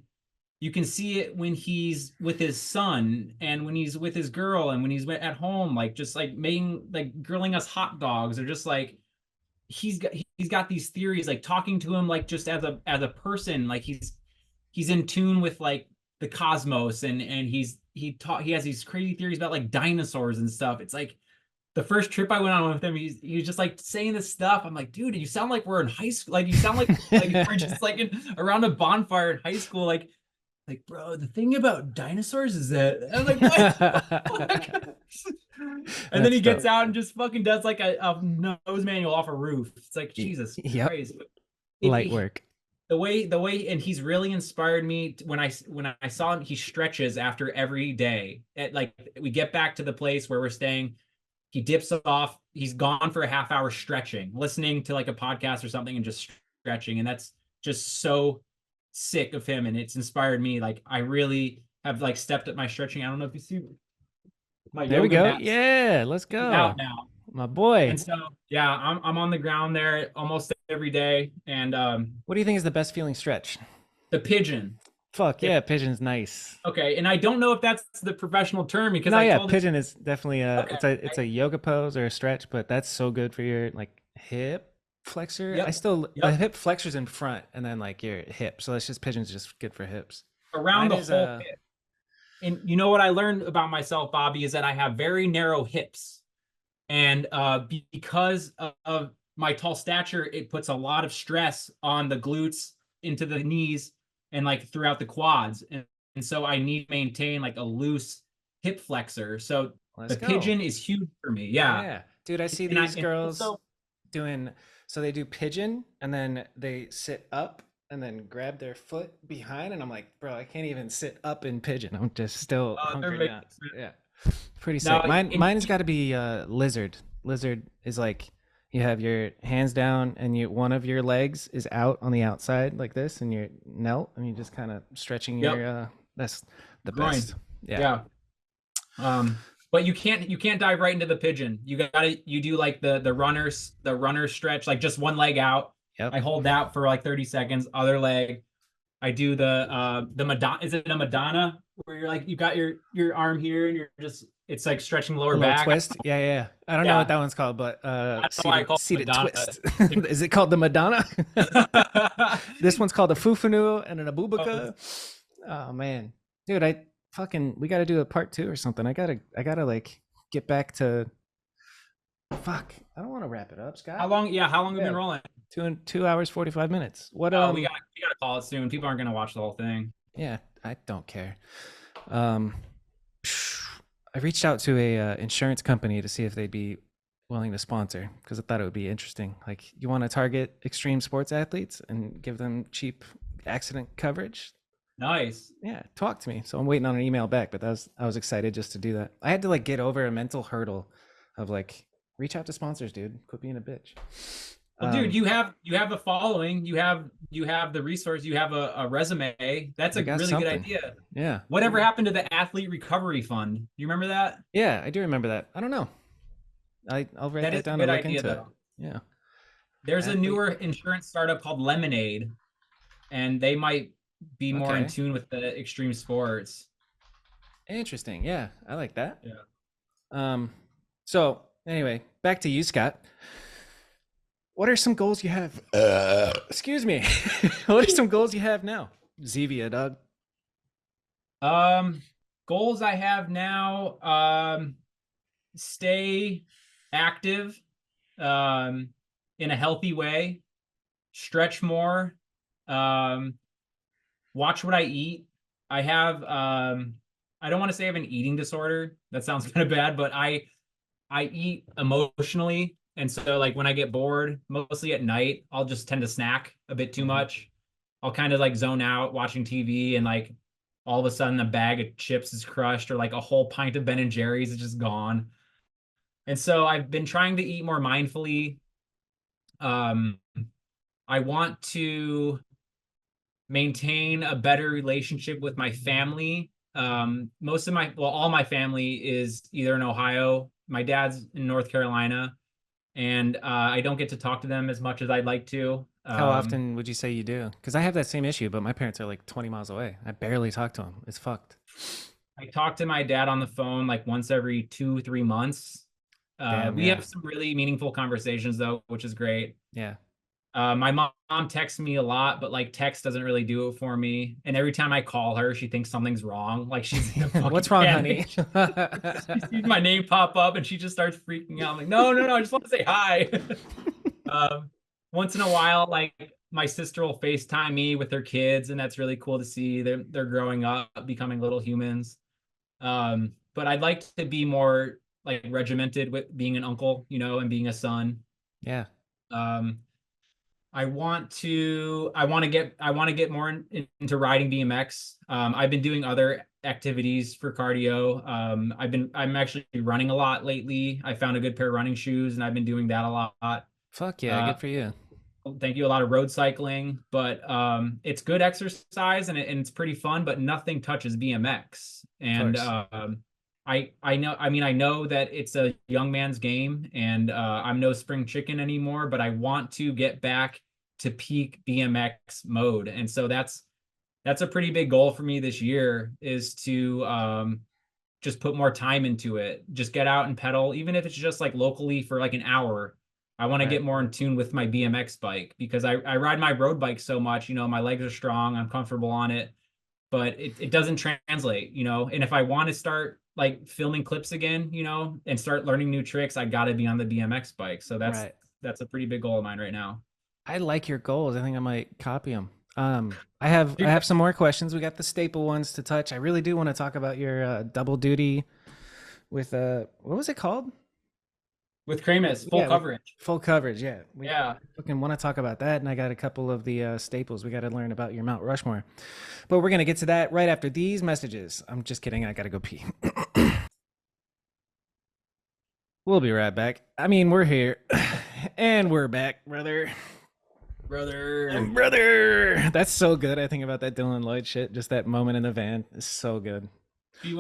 you can see it when he's with his son and when he's with his girl and when he's at home, like just like making like grilling us hot dogs, or just like he's got these theories, like talking to him like just as a person, like he's in tune with like the cosmos, and he has these crazy theories about like dinosaurs and stuff. It's like the first trip I went on with him, he was just like saying this stuff. I'm like, dude, you sound like we're in high school. Like you sound like we're just like around a bonfire in high school. Like, bro, the thing about dinosaurs is that I'm like, what? And then he gets out and just fucking does like a nose manual off a roof. It's like, Jesus Christ. Light work. The way, and he's really inspired me when I saw him. He stretches after every day. Like we get back to the place where we're staying, he dips off. He's gone for a half hour stretching, listening to like a podcast or something, and just stretching. And that's just so sick of him, and it's inspired me. Like I really have like stepped up my stretching. I don't know if you see my there we yoga go. mat. Yeah, let's go. Out now, my boy. And so yeah, I'm on the ground there almost every day. And what do you think is the best feeling stretch? the pigeon. Fuck yeah, pigeon's nice. Okay, and I don't know if that's the professional term, because pigeon is definitely it's a yoga pose or a stretch, but that's so good for your like hip flexor. The hip flexor's in front and then like your hip. So it's just pigeon's just good for hips. Around the whole hip. And you know what I learned about myself, Bobby, is that I have very narrow hips. And because of my tall stature, it puts a lot of stress on the glutes, into the knees, and like throughout the quads. And so I need to maintain like a loose hip flexor. So the pigeon is huge for me. Yeah. Dude, I see these girls doing, so they do pigeon and then they sit up and then grab their foot behind, and I'm like, bro, I can't even sit up in pigeon. I'm just still hunkered down. Yeah. Pretty sick. Mine's got to be lizard. Lizard is like you have your hands down and one of your legs is out on the outside like this, and you're knelt and you're just kind of stretching your that's the best. Yeah. But you can't dive right into the pigeon. You do like the runner stretch, like just one leg out. I hold that for like 30 seconds, other leg. I do the Madonna. Is it a Madonna where you're like, you got your arm here and you're just, it's like stretching lower back twist? Yeah. I don't know what that one's called, but seated twist. Is it called the Madonna? This o's called the Fufanu and an Abubaka. Oh man, dude, we got to do a part 2 or something. I gotta like get back to. Fuck, I don't want to wrap it up, Scott. How long have we been rolling? 2 hours 45 minutes. What? We gotta call it soon. People aren't gonna watch the whole thing. Yeah, I don't care. I reached out to a insurance company to see if they'd be willing to sponsor, because I thought it would be interesting. Like, you want to target extreme sports athletes and give them cheap accident coverage? Nice. Yeah, talk to me. So I'm waiting on an email back, but I was excited just to do that. I had to like get over a mental hurdle of like, reach out to sponsors, dude. Quit being a bitch. Well, dude, you have a following. You have the resource. You have a resume. That's a really good idea. Yeah. Whatever happened to the athlete recovery fund? Do you remember that? Yeah, I do remember that. I don't know. I'll write that down and look into it. Yeah. There's a newer insurance startup called Lemonade, and they might be more in tune with the extreme sports. Interesting. Yeah, I like that. Yeah. So Anyway, back to you, Scott. What are some goals you have? Excuse me. What are some goals you have now? Zevia, dog. Goals I have now, stay active, in a healthy way, stretch more, um, watch what I eat. I have, I don't want to say I have an eating disorder. That sounds kind of bad, but I eat emotionally. And so like when I get bored, mostly at night, I'll just tend to snack a bit too much. I'll kind of like zone out watching TV, and like all of a sudden a bag of chips is crushed, or like a whole pint of Ben and Jerry's is just gone. And so I've been trying to eat more mindfully. Um, I want to maintain a better relationship with my family. Most of my, well, all my family is either in Ohio. My dad's in North Carolina, and I don't get to talk to them as much as I'd like to. How often would you say you do? Because I have that same issue, but my parents are like 20 miles away. I barely talk to them. It's fucked. I talk to my dad on the phone like once every 2, 3 months. Damn, We yeah. have some really meaningful conversations though, which is great. Yeah. My mom texts me a lot, but like text doesn't really do it for me. And every time I call her, she thinks something's wrong. Like she's in a fucking What's wrong, panic. honey? She sees my name pop up and she just starts freaking out. I'm like, no, no, no, I just want to say hi. Once in a while, like my sister will FaceTime me with their kids, and that's really cool to see. They're growing up, becoming little humans. But I'd like to be more like regimented with being an uncle, you know, and being a son. Yeah. Um, I want to get more into riding BMX. I've been doing other activities for cardio. I'm actually running a lot lately. I found a good pair of running shoes, and I've been doing that a lot. Fuck yeah. Good for you. Thank you. A lot of road cycling, but it's good exercise, and it's pretty fun, but nothing touches BMX. And I know, I mean, I know that it's a young man's game, and I'm no spring chicken anymore, but I want to get back to peak BMX mode. And so that's a pretty big goal for me this year, is to just put more time into it. Just get out and pedal, even if it's just like locally for like an hour. I want to get more in tune with my BMX bike, because I ride my road bike so much, you know, my legs are strong, I'm comfortable on it, but it doesn't translate, you know. And if I want to start like filming clips again, you know, and start learning new tricks, I got to be on the BMX bike. So that's a pretty big goal of mine right now. I like your goals. I think I might copy them. I have some more questions. We got the staple ones to touch. I really do want to talk about your double duty with what was it called? With Kramis, full coverage. Full coverage, yeah. We Yeah. fucking want to talk about that, and I got a couple of the staples. We got to learn about your Mount Rushmore, but we're gonna get to that right after these messages. I'm just kidding. I gotta go pee. We'll be right back. I mean, we're here, and we're back, brother. Brother. That's so good. I think about that Dylan Lloyd shit. Just that moment in the van is so good. He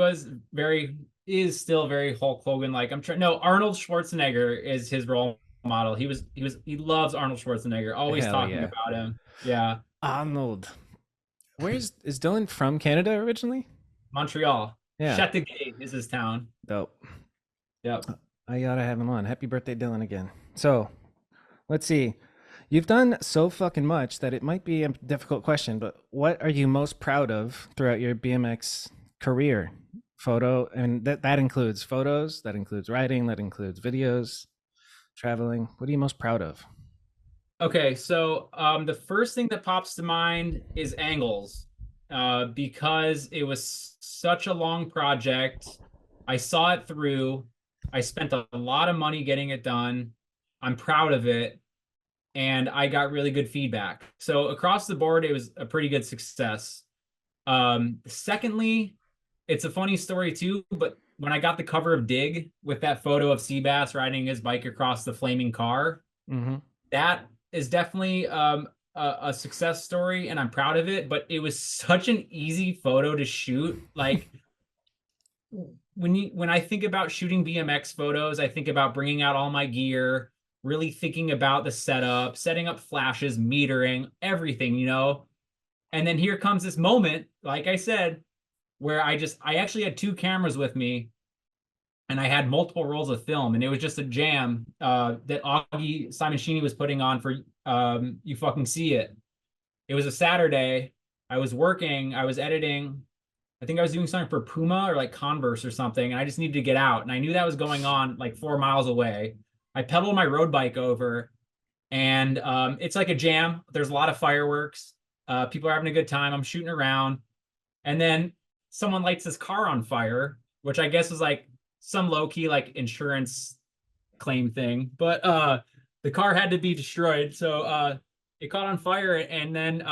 is still very Hulk Hogan like. No, Arnold Schwarzenegger is his role model. He loves Arnold Schwarzenegger, always talking about him. Yeah. Arnold. Is Dylan from Canada originally? Montreal. Yeah. Chateauguay is his town. Dope. Yep. I gotta have him on. Happy birthday, Dylan, again. So let's see. You've done so fucking much that it might be a difficult question, but what are you most proud of throughout your BMX career? Photo, and that includes photos, that includes writing, that includes videos, traveling. What are you most proud of? Okay, so the first thing that pops to mind is Aangles, because it was such a long project. I saw it through. I spent a lot of money getting it done. I'm proud of it, and I got really good feedback. So across the board, it was a pretty good success. Secondly, it's a funny story too, but when I got the cover of Dig with that photo of Seabass riding his bike across the flaming car, that is definitely a success story, and I'm proud of it. But it was such an easy photo to shoot. Like when I think about shooting BMX photos, I think about bringing out all my gear, really thinking about the setup, setting up flashes, metering, everything, you know. And then here comes this moment, like I said, where I actually had 2 cameras with me, and I had multiple rolls of film, and it was just a jam that Augie Simoncini was putting on for You Fucking See It. It was a Saturday. I was working, I was editing. I think I was doing something for Puma or like Converse or something, and I just needed to get out. And I knew that was going on like 4 miles away. I pedaled my road bike over, and it's like a jam. There's a lot of fireworks. People are having a good time. I'm shooting around, and then someone lights this car on fire, which I guess was like some low key like insurance claim thing. But the car had to be destroyed, so it caught on fire, and then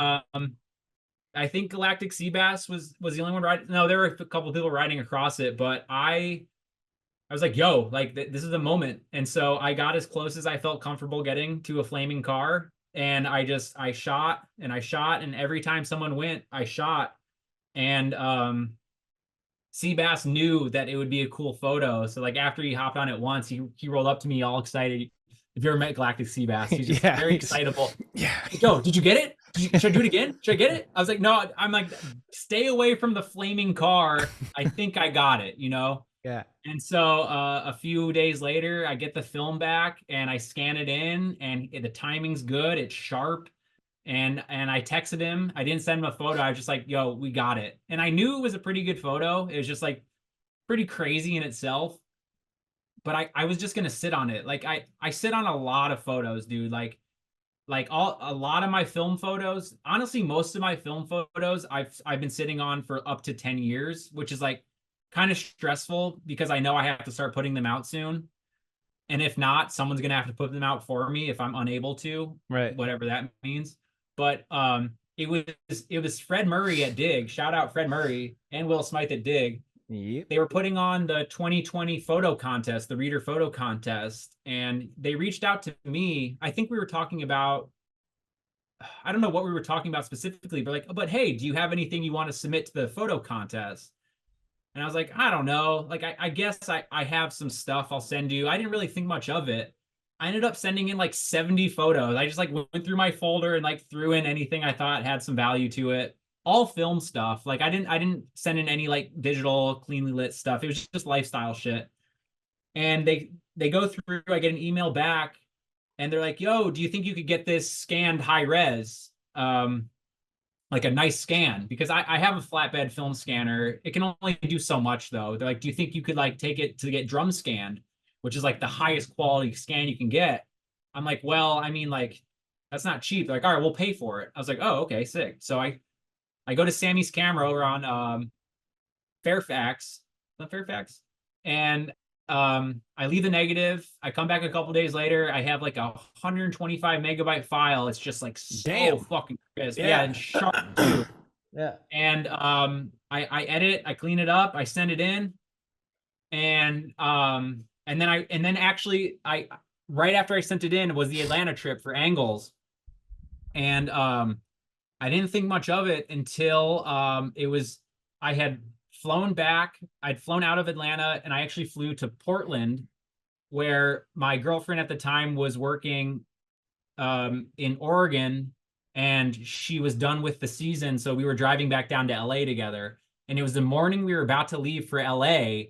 I think Galactic Sea Bass was the only one riding. No, there were a couple of people riding across it, but I was like, yo, like this is the moment. And so I got as close as I felt comfortable getting to a flaming car. And I shot and I shot. And every time someone went, I shot. And Seabass knew that it would be a cool photo. So like after he hopped on it once, he rolled up to me all excited. If you ever met Galactic Seabass, he's just very excitable. Yeah. Yo, did you get it? Should I do it again? Should I get it? I was like, no, I'm like, stay away from the flaming car. I think I got it, you know? Yeah. And so a few days later, I get the film back and I scan it in, and the timing's good. It's sharp. And I texted him. I didn't send him a photo. I was just like, yo, we got it. And I knew it was a pretty good photo. It was just like pretty crazy in itself. But I was just gonna sit on it. Like I sit on a lot of photos, dude. Like a lot of my film photos, honestly, most of my film photos I've been sitting on for up to 10 years, which is like kind of stressful because I know I have to start putting them out soon. And if not, someone's gonna have to put them out for me if I'm unable to, Right. whatever that means. But it was Fred Murray at Dig. Shout out Fred Murray and Will Smythe at Dig. Yep. They were putting on the 2020 photo contest, the reader photo contest, and they reached out to me. I think we were talking about, I don't know what we were talking about specifically, but like, but hey, do you have anything you want to submit to the photo contest? And I was like, I don't know. Like, I guess I have some stuff I'll send you. I didn't really think much of it. I ended up sending in like 70 photos. I just like went through my folder and like threw in anything I thought had some value to it. All film stuff. Like I didn't send in any like digital cleanly lit stuff. It was just lifestyle shit. And they go through, I get an email back and they're like, yo, do you think you could get this scanned high res? Like a nice scan, because I have a flatbed film scanner. It can only do so much though. They're like, do you think you could like take it to get drum scanned, which is like the highest quality scan you can get? I'm like, well, I mean, like, that's not cheap. They're like, all right, we'll pay for it. I was like, oh, okay, sick. So I go to Sammy's camera over on Fairfax, not Fairfax, and I leave the negative. I come back a couple days later. I have like a 125 megabyte file. It's just like so Damn. fucking crisp. Yeah, and sharp too. Yeah. And I edit, I clean it up, I send it in, and then actually I right after I sent it in was the Atlanta trip for Aangles, and I didn't think much of it until I had flown back. I'd flown out of Atlanta and I actually flew to Portland, where my girlfriend at the time was working in Oregon, and she was done with the season. So we were driving back down to LA together. And it was the morning we were about to leave for LA.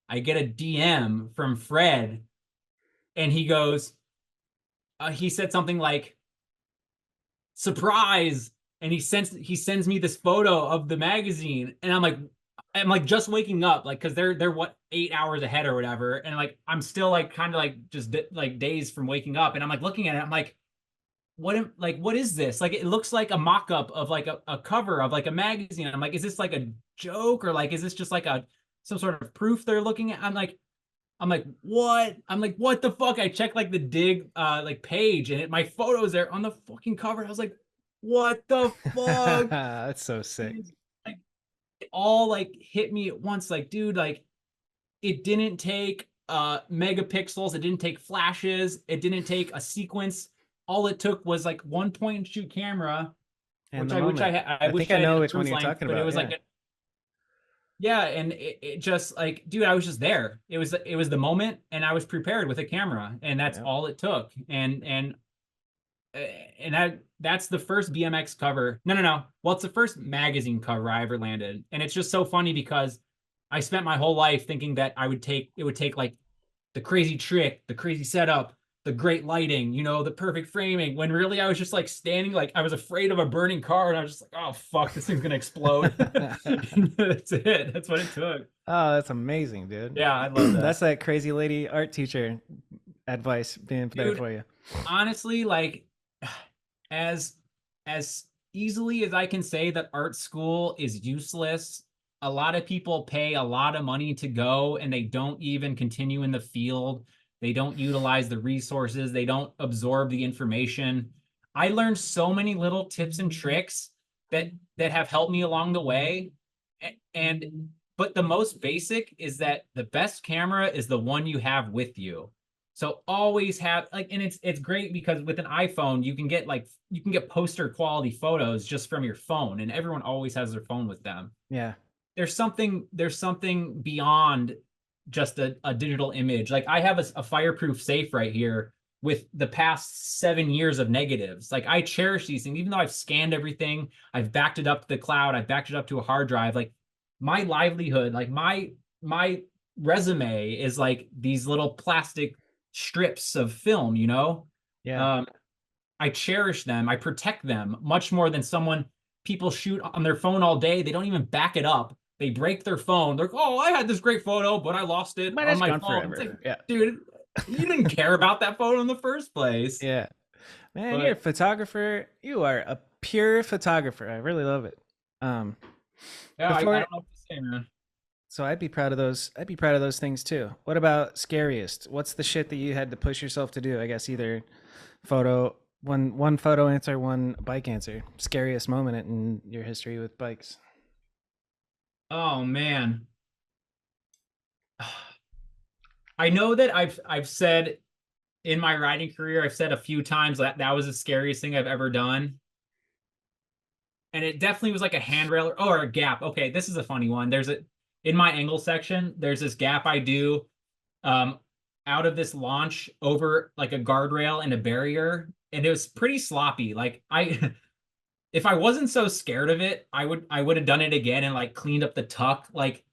I get a DM from Fred, and he goes, he said something like, surprise. And he sends me this photo of the magazine. And I'm like just waking up, like, cause they're what, 8 hours ahead or whatever. And like, I'm still like, kind of like just like days from waking up. And I'm like looking at it. I'm like, what is this? Like, it looks like a mock-up of like a cover of like a magazine. I'm like, is this like a joke, or like, is this just like some sort of proof they're looking at? I'm like, what? I'm like, what the fuck? I checked like the Dig like page, and my photos there on the fucking cover. I was like, what the fuck? That's so sick. Like, it all like hit me at once. Like, dude, like, it didn't take megapixels, it didn't take flashes, it didn't take a sequence. All it took was like one point and shoot camera, And I wish I know had which one you're length, talking but about. it was Yeah. like yeah, and it just like, dude, I was just there. It was the moment, and I was prepared with a camera, and that's all it took. And that's the first BMX cover. No. Well, it's the first magazine cover I ever landed, and it's just so funny because I spent my whole life thinking that it would take like the crazy trick, the crazy setup, the great lighting, you know, the perfect framing, when really I was just like standing, like I was afraid of a burning car and I was just like, oh fuck, this thing's gonna explode. That's it. That's what it took. Oh, that's amazing, dude. Yeah, I love that. That's that crazy lady art teacher advice being there Dude, for you. honestly, like as as easily as I can say that art school is useless, a lot of people pay a lot of money to go and they don't even continue in the field. They don't utilize the resources, they don't absorb the information. I learned so many little tips and tricks that have helped me along the way. And but the most basic is that the best camera is the one you have with you. So always have like, and it's great because with an iPhone, you can get poster quality photos just from your phone, and everyone always has their phone with them. Yeah. There's something beyond just a digital image. Like I have a fireproof safe right here with the past 7 years of negatives. Like I cherish these things, even though I've scanned everything, I've backed it up to the cloud, I've backed it up to a hard drive. Like my livelihood, like my resume is like these little plastic strips of film, you know? Yeah. I cherish them. I protect them much more than people shoot on their phone all day. They don't even back it up. They break their phone. They're like, oh, I had this great photo, but I lost it But on it's my gone phone. forever. It's like, Yeah. dude, you didn't care about that photo in the first place. Yeah. Man, you're a But photographer. You are a pure photographer. I really love it. Um, yeah, I before, don't know what to say, man. so I'd be proud of those. I'd be proud of those things too. What about scariest? What's the shit that you had to push yourself to do? I guess either photo, one photo answer, one bike answer. Scariest moment in your history with bikes. Oh man. I know that I've said in my riding career, I've said a few times that that was the scariest thing I've ever done. And it definitely was like a handrail or a gap. Okay, this is a funny one. In my angle section, there's this gap I do um out of this launch over like a guardrail and a barrier. And it was pretty sloppy. Like I if I wasn't so scared of it, I would have done it again and like cleaned up the tuck. Like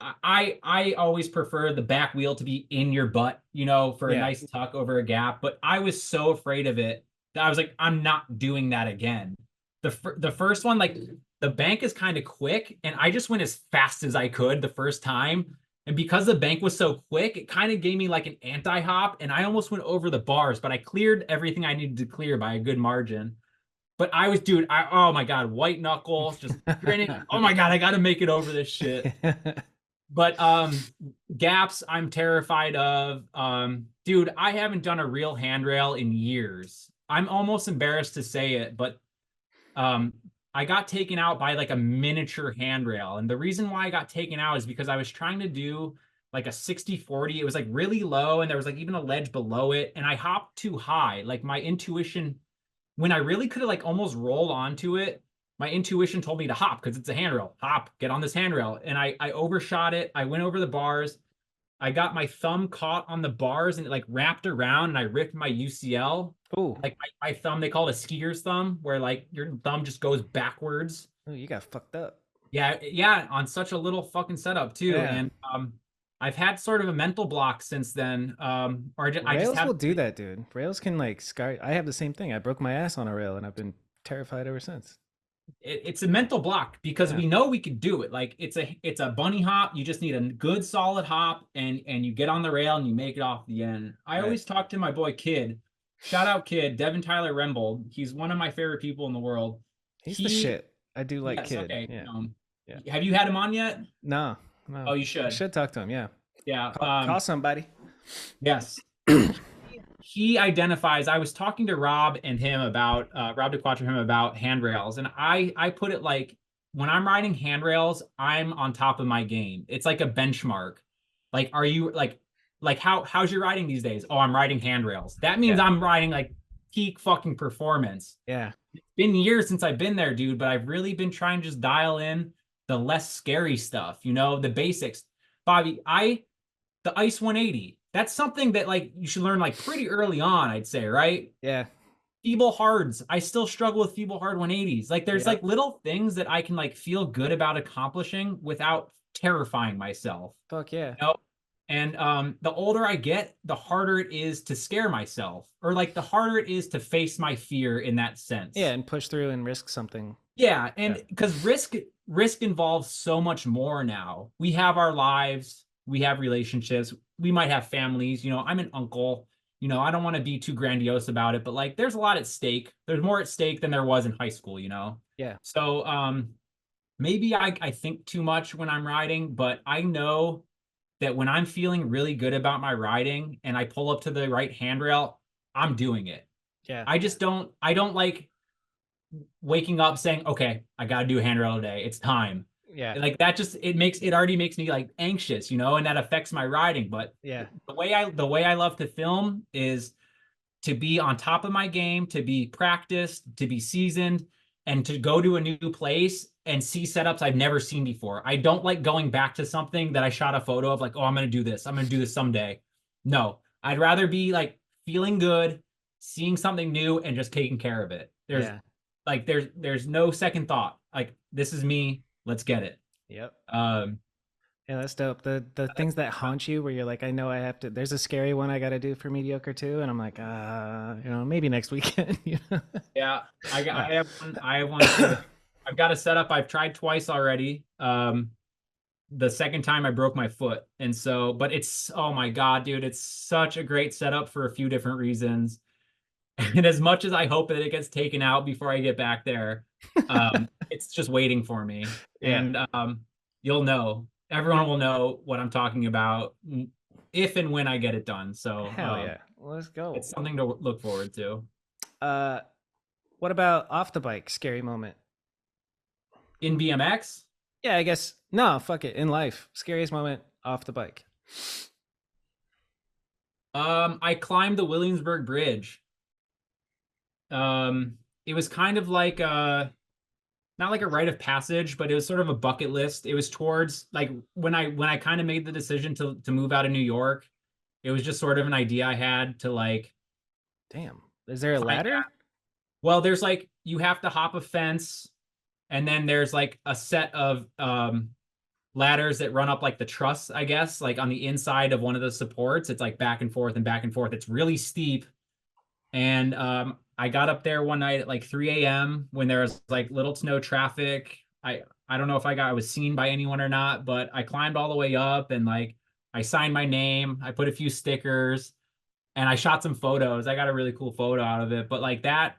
I always prefer the back wheel to be in your butt, you know, for a Yeah. nice tuck over a gap. But I was so afraid of it that I was like, I'm not doing that again. The first one, like the bank is kind of quick, and I just went as fast as I could the first time. And because the bank was so quick, it kind of gave me like an anti-hop, and I almost went over the bars, but I cleared everything I needed to clear by a good margin. But I was, dude, oh my God, white knuckles, just grinning. Oh my God, I got to make it over this shit. But gaps I'm terrified of. Dude, I haven't done a real handrail in years. I'm almost embarrassed to say it, but I got taken out by like a miniature handrail. And the reason why I got taken out is because I was trying to do like a 60/40. It was like really low and there was like even a ledge below it. And I hopped too high. Like my intuition, when I really could have like almost rolled onto it, my intuition told me to hop because it's a handrail. Hop, get on this handrail. And I overshot it. I went over the bars. I got my thumb caught on the bars and it like wrapped around and I ripped my UCL. Oh, Like my thumb, they call it a skier's thumb, where like your thumb just goes backwards. you got fucked up. Yeah, yeah, on such a little fucking setup too. Yeah. And I've had sort of a mental block since then. I just Rails have will do that, dude. Rails can like scar. I have the same thing. I broke my ass on a rail, and I've been terrified ever since. it's a mental block because Yeah. we know we could do it. Like it's a bunny hop. You just need a good solid hop and you get on the rail and you make it off the end. I Right. always talk to my boy Kid. Shout out Kid, Devin Tyler Rembold. He's one of my favorite people in the world. He's the shit. I do like Yes, Kid. okay. Yeah. Yeah. Have you had him on yet? No, no. Oh, you I should. should talk to him. Yeah. Yeah. Call somebody. Yes. He identifies. I was talking to Rob and him about Rob DeQuattro him about handrails, and I put it like when I'm riding handrails, I'm on top of my game. It's like a benchmark. Like, are you like how's your riding these days? Oh, I'm riding handrails. That means Yeah. I'm riding like peak fucking performance. Yeah. It's been years since I've been there, dude, but I've really been trying to just dial in the less scary stuff, you know, the basics. Bobby, the Ice 180. That's something that like you should learn like pretty early on, I'd say, right? Yeah. Feeble hards. I still struggle with feeble hard 180s. Like there's Yeah. like little things that I can like feel good about accomplishing without terrifying myself. Fuck yeah. You know? And the older I get, the harder it is to scare myself, or like the harder it is to face my fear in that sense. Yeah, and push through and risk something. Yeah, and Yeah. because risk involves so much more now. We have our lives, we have relationships, we might have families. You know, I'm an uncle. You know, I don't want to be too grandiose about it, but like there's a lot at stake. There's more at stake than there was in high school, you know? Yeah. So maybe I think too much when I'm riding, but I know that when I'm feeling really good about my riding and I pull up to the right handrail, I'm doing it. Yeah. I don't like waking up saying, okay, I got to do a handrail today. It's time. Yeah. Like that just, it already makes me like anxious, you know, and that affects my riding. But Yeah. the way I love to film is to be on top of my game, to be practiced, to be seasoned, and to go to a new place and see setups I've never seen before. I don't like going back to something that I shot a photo of, like, oh, I'm going to do this. I'm going to do this someday. No, I'd rather be like feeling good, seeing something new, and just taking care of it. Yeah. There's no second thought. Like, this is me. Let's get it. Yep. Um, Yeah, that's dope. The things that haunt you where you're like, I know I have to, there's a scary one I got to do for mediocre too. And I'm like, you know, maybe next weekend. You know? yeah, I have one. I have one. Too. I've got a setup I've tried twice already. The second time I broke my foot. And so, but it's, oh my God, dude, it's such a great setup for a few different reasons. And as much as I hope that it gets taken out before I get back there, it's just waiting for me. Yeah. And you'll know, everyone will know what I'm talking about if and when I get it done. So Hell yeah. Well, let's go. it's something to look forward to. What about off the bike? Scary moment. In BMX, Yeah, I guess. No, fuck it. In life, scariest moment off the bike. I climbed the Williamsburg Bridge. It was kind of like not like a rite of passage, but it was sort of a bucket list. It was towards like when I kind of made the decision to move out of New York, it was just sort of an idea I had to like. Damn. Is there a ladder? Well, there's like you have to hop a fence, and then there's like a set of ladders that run up like the truss, I guess, like on the inside of one of the supports. It's like back and forth and back and forth. It's really steep. And I got up there one night at like 3 a.m. when there was like little to no traffic. I don't know if I was seen by anyone or not, but I climbed all the way up and like I signed my name. I put a few stickers and I shot some photos. I got a really cool photo out of it. But like that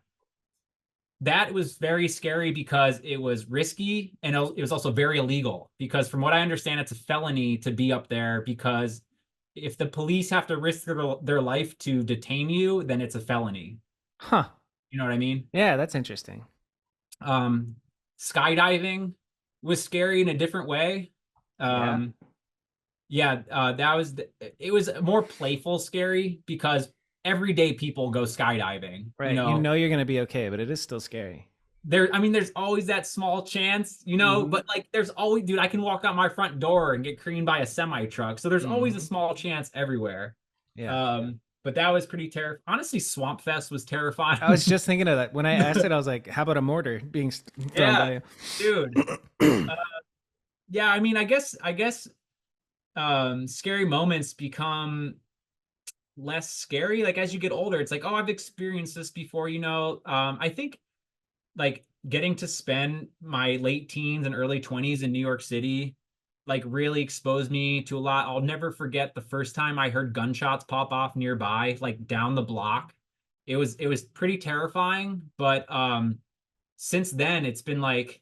was very scary because it was risky and it was also very illegal because from what I understand, it's a felony to be up there because if the police have to risk their life to detain you, then it's a felony. Huh. You know what I mean? Yeah, that's interesting. Skydiving was scary in a different way. That was it was more playful scary because everyday people go skydiving. Right. You know you're gonna be okay, but it is still scary. There's always that small chance, you know, but like there's always, dude, I can walk out my front door and get creamed by a semi truck. So there's always a small chance everywhere. Yeah. But that was pretty terrifying. Honestly, Swampfest was terrifying. I was just thinking of that. When I asked it, I was like, how about a mortar being thrown by you? Dude. Yeah, I mean, I guess scary moments become less scary. Like as you get older, it's like, oh, I've experienced this before, you know. I think like getting to spend my late teens and early 20s in New York City like really exposed me to a lot. I'll never forget the first time I heard gunshots pop off nearby, like down the block. It was pretty terrifying, but since then it's been like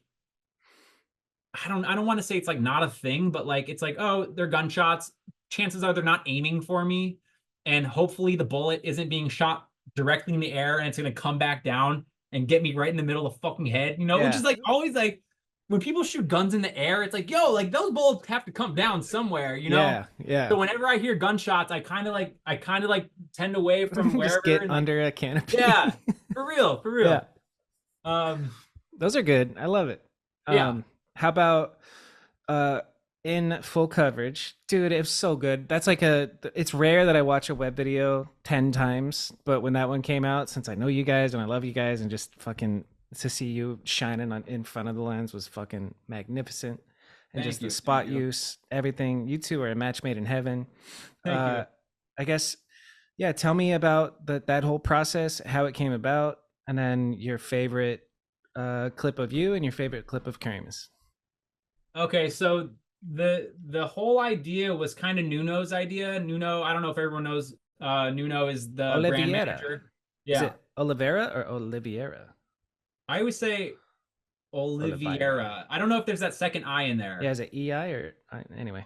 I don't want to say it's like not a thing, but like it's like, oh, they're gunshots. Chances are they're not aiming for me. And hopefully the bullet isn't being shot directly in the air and it's gonna come back down and get me right in the middle of the fucking head, you know, which is like always like when people shoot guns in the air, it's like, yo, like those bullets have to come down somewhere, you know? Yeah. So whenever I hear gunshots, I kind of like tend away from wherever. Just get and, under a canopy. Yeah, for real. Yeah. Those are good. I love it. Yeah. How about in full coverage? Dude, it was so good. That's like it's rare that I watch a web video 10 times, but when that one came out, since I know you guys and I love you guys and just fucking to see you shining in front of the lens was fucking magnificent. and Thank just the you. spot Thank you. use, everything. You two are a match made in heaven. Thank you. I guess, yeah. Tell me about that whole process, how it came about, and then your favorite clip of you and your favorite clip of Kramus. Okay, so the whole idea was kind of Nuno's idea. Nuno, I don't know if everyone knows. Nuno is the brand Oliveira. manager. Is Yeah, it Oliveira or Oliveira? I always say Oliveira. Oliveira. I don't know if there's that second I in Yeah, there. is it EI or anyway?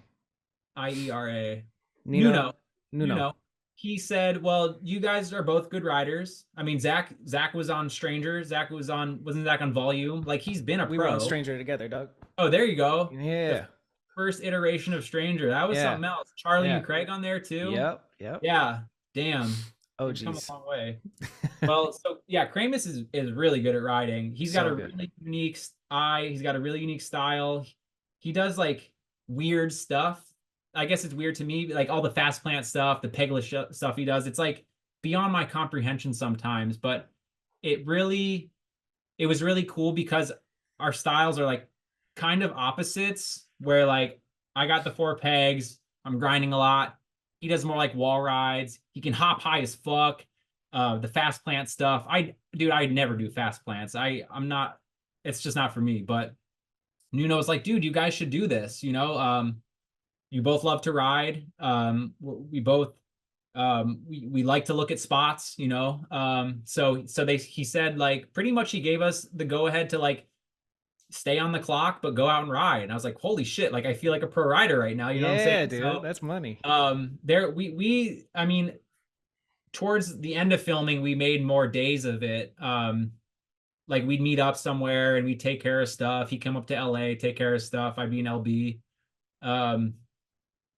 Iera. Nino Nuno. Nuno. Nuno. He said, "Well, you guys are both good riders. I mean, Zach was on Stranger. Wasn't Zach on Volume? Like he's been a We were on pro. Stranger together, Doug. Oh, there you go. The Yeah. first iteration of Stranger. That was Yeah. something else. Charlie Yeah. and Craig on there too. Yep. Yep. Yeah. Damn. Oh You've come a geez. long way. Well, so yeah, Kramus is really good at riding. He's got So a good. really unique eye. He's got a really unique style. He does like weird stuff. I guess it's weird to me, like all the fast plant stuff, the pegless stuff he does. It's like beyond my comprehension sometimes, but it was really cool because our styles are like kind of opposites. Where like I got the 4 pegs, I'm grinding a lot. He does more like wall rides. He can hop high as fuck. The fast plant stuff. I'd never do fast plants. I'm not. It's just not for me. But Nuno's like, dude, you guys should do this. You both love to ride. We both we like to look at spots. He said like pretty much he gave us the go ahead to like stay on the clock but go out and ride. And I was like, holy shit, like I feel like a pro rider right now. You know what I'm Yeah, saying? dude. So That's money. there we I mean towards the end of filming we made more days of it. Like we'd meet up somewhere and we'd take care of stuff. He'd come up to LA, take care of stuff. I'd be in LB. um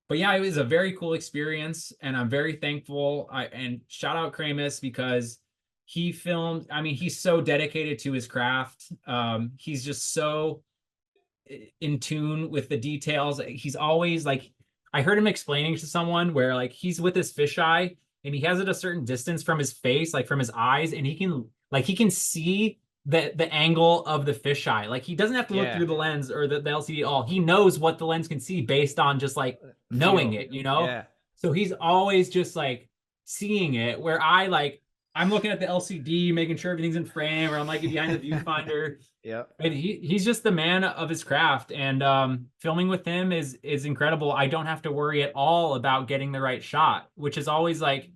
but yeah, it was a very cool experience, and I'm very thankful. And shout out Kramus because he filmed. I mean, he's so dedicated to his craft. He's just so in tune with the details. He's always like, I heard him explaining to someone where like he's with his fisheye and he has it a certain distance from his face, like from his eyes, and he can see the angle of the fisheye. Like he doesn't have to look Yeah. through the lens or the LCD at all. He knows what the lens can see based on just like knowing Feel. it. Yeah. So he's always just like seeing it, where I'm looking at the LCD, making sure everything's in frame, or I'm like behind the viewfinder. Yep. And he's just the man of his craft, and filming with him is incredible. I don't have to worry at all about getting the right shot, which is always like,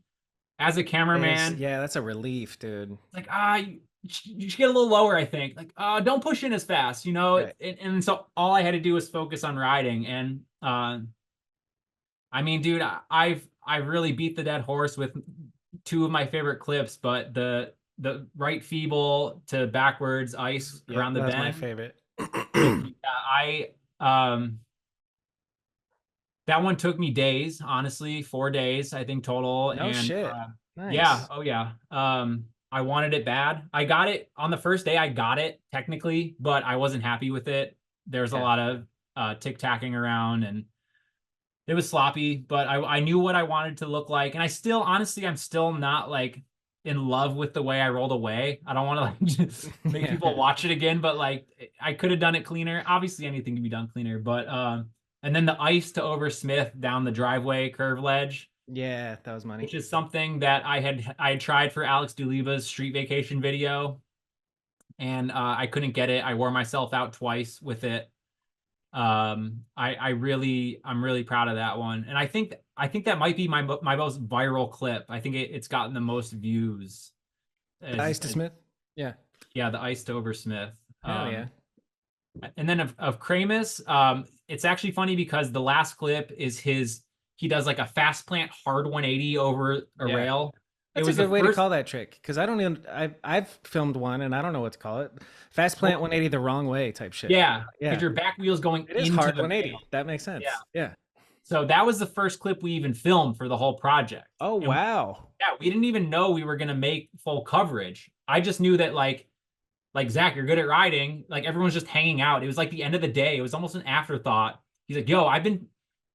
as a cameraman, Yeah, that's a relief, dude. like you should get a little lower. I think like don't push in as fast, Right. and so all I had to do was focus on riding, and I mean, dude, I've really beat the dead horse with 2 of my favorite clips, but the right feeble to backwards ice Yep, around the that was my bend. favorite. I that one took me days, honestly, 4 days, I think total. No And shit. Nice. yeah, oh yeah. I wanted it bad. I got it on the first day. I got it technically, but I wasn't happy with it. There's a Yeah. lot of tic-tacking around, and it was sloppy, but I knew what I wanted to look like. And honestly, I'm still not like in love with the way I rolled away. I don't want to like just make people watch it again, but like I could have done it cleaner. Obviously anything can be done cleaner, but and then the ice to over Smith down the driveway curve ledge. Yeah, that was money. Which is something that I had tried for Alex Duliva's street vacation video, and I couldn't get it. I wore myself out twice with it. I'm really proud of that one, and I think that might be my most viral clip. I think it's gotten the most views. Ice to Smith. Yeah. Yeah, the ice to over Smith. Hell yeah. And then of Kramus, it's actually funny because the last clip is he does like a fast plant hard 180 over a rail. That's a good way to call that trick, because I don't even I've filmed one and I don't know what to call it. Fast plant 180 the wrong way type shit. Yeah, because your back wheel's going it is into hard the 180. rail. That makes sense. Yeah. So that was the first clip we even filmed for the whole project. Oh, and wow. We didn't even know we were gonna make full coverage. I just knew that like Zach, you're good at riding. Like everyone's just hanging out. It was like the end of the day. It was almost an afterthought. He's like, yo,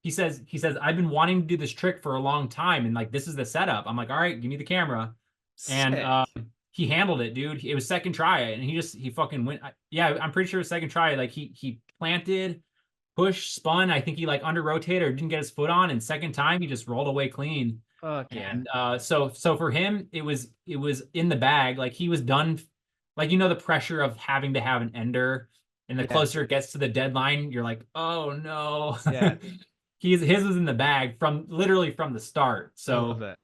he says, I've been wanting to do this trick for a long time. And like, this is the setup. I'm like, all right, give me the camera. Sick. And he handled it, dude. It was second try. And he fucking went. Yeah, I'm pretty sure it was second try. Like he planted push, spun. I think he like under rotated or didn't get his foot on, and second time he just rolled away clean. Fuck yeah. And so for him, it was in the bag. Like he was done. Like, the pressure of having to have an ender, and the closer it gets to the deadline, you're like, oh no. Yeah. His was in the bag literally from the start. I love So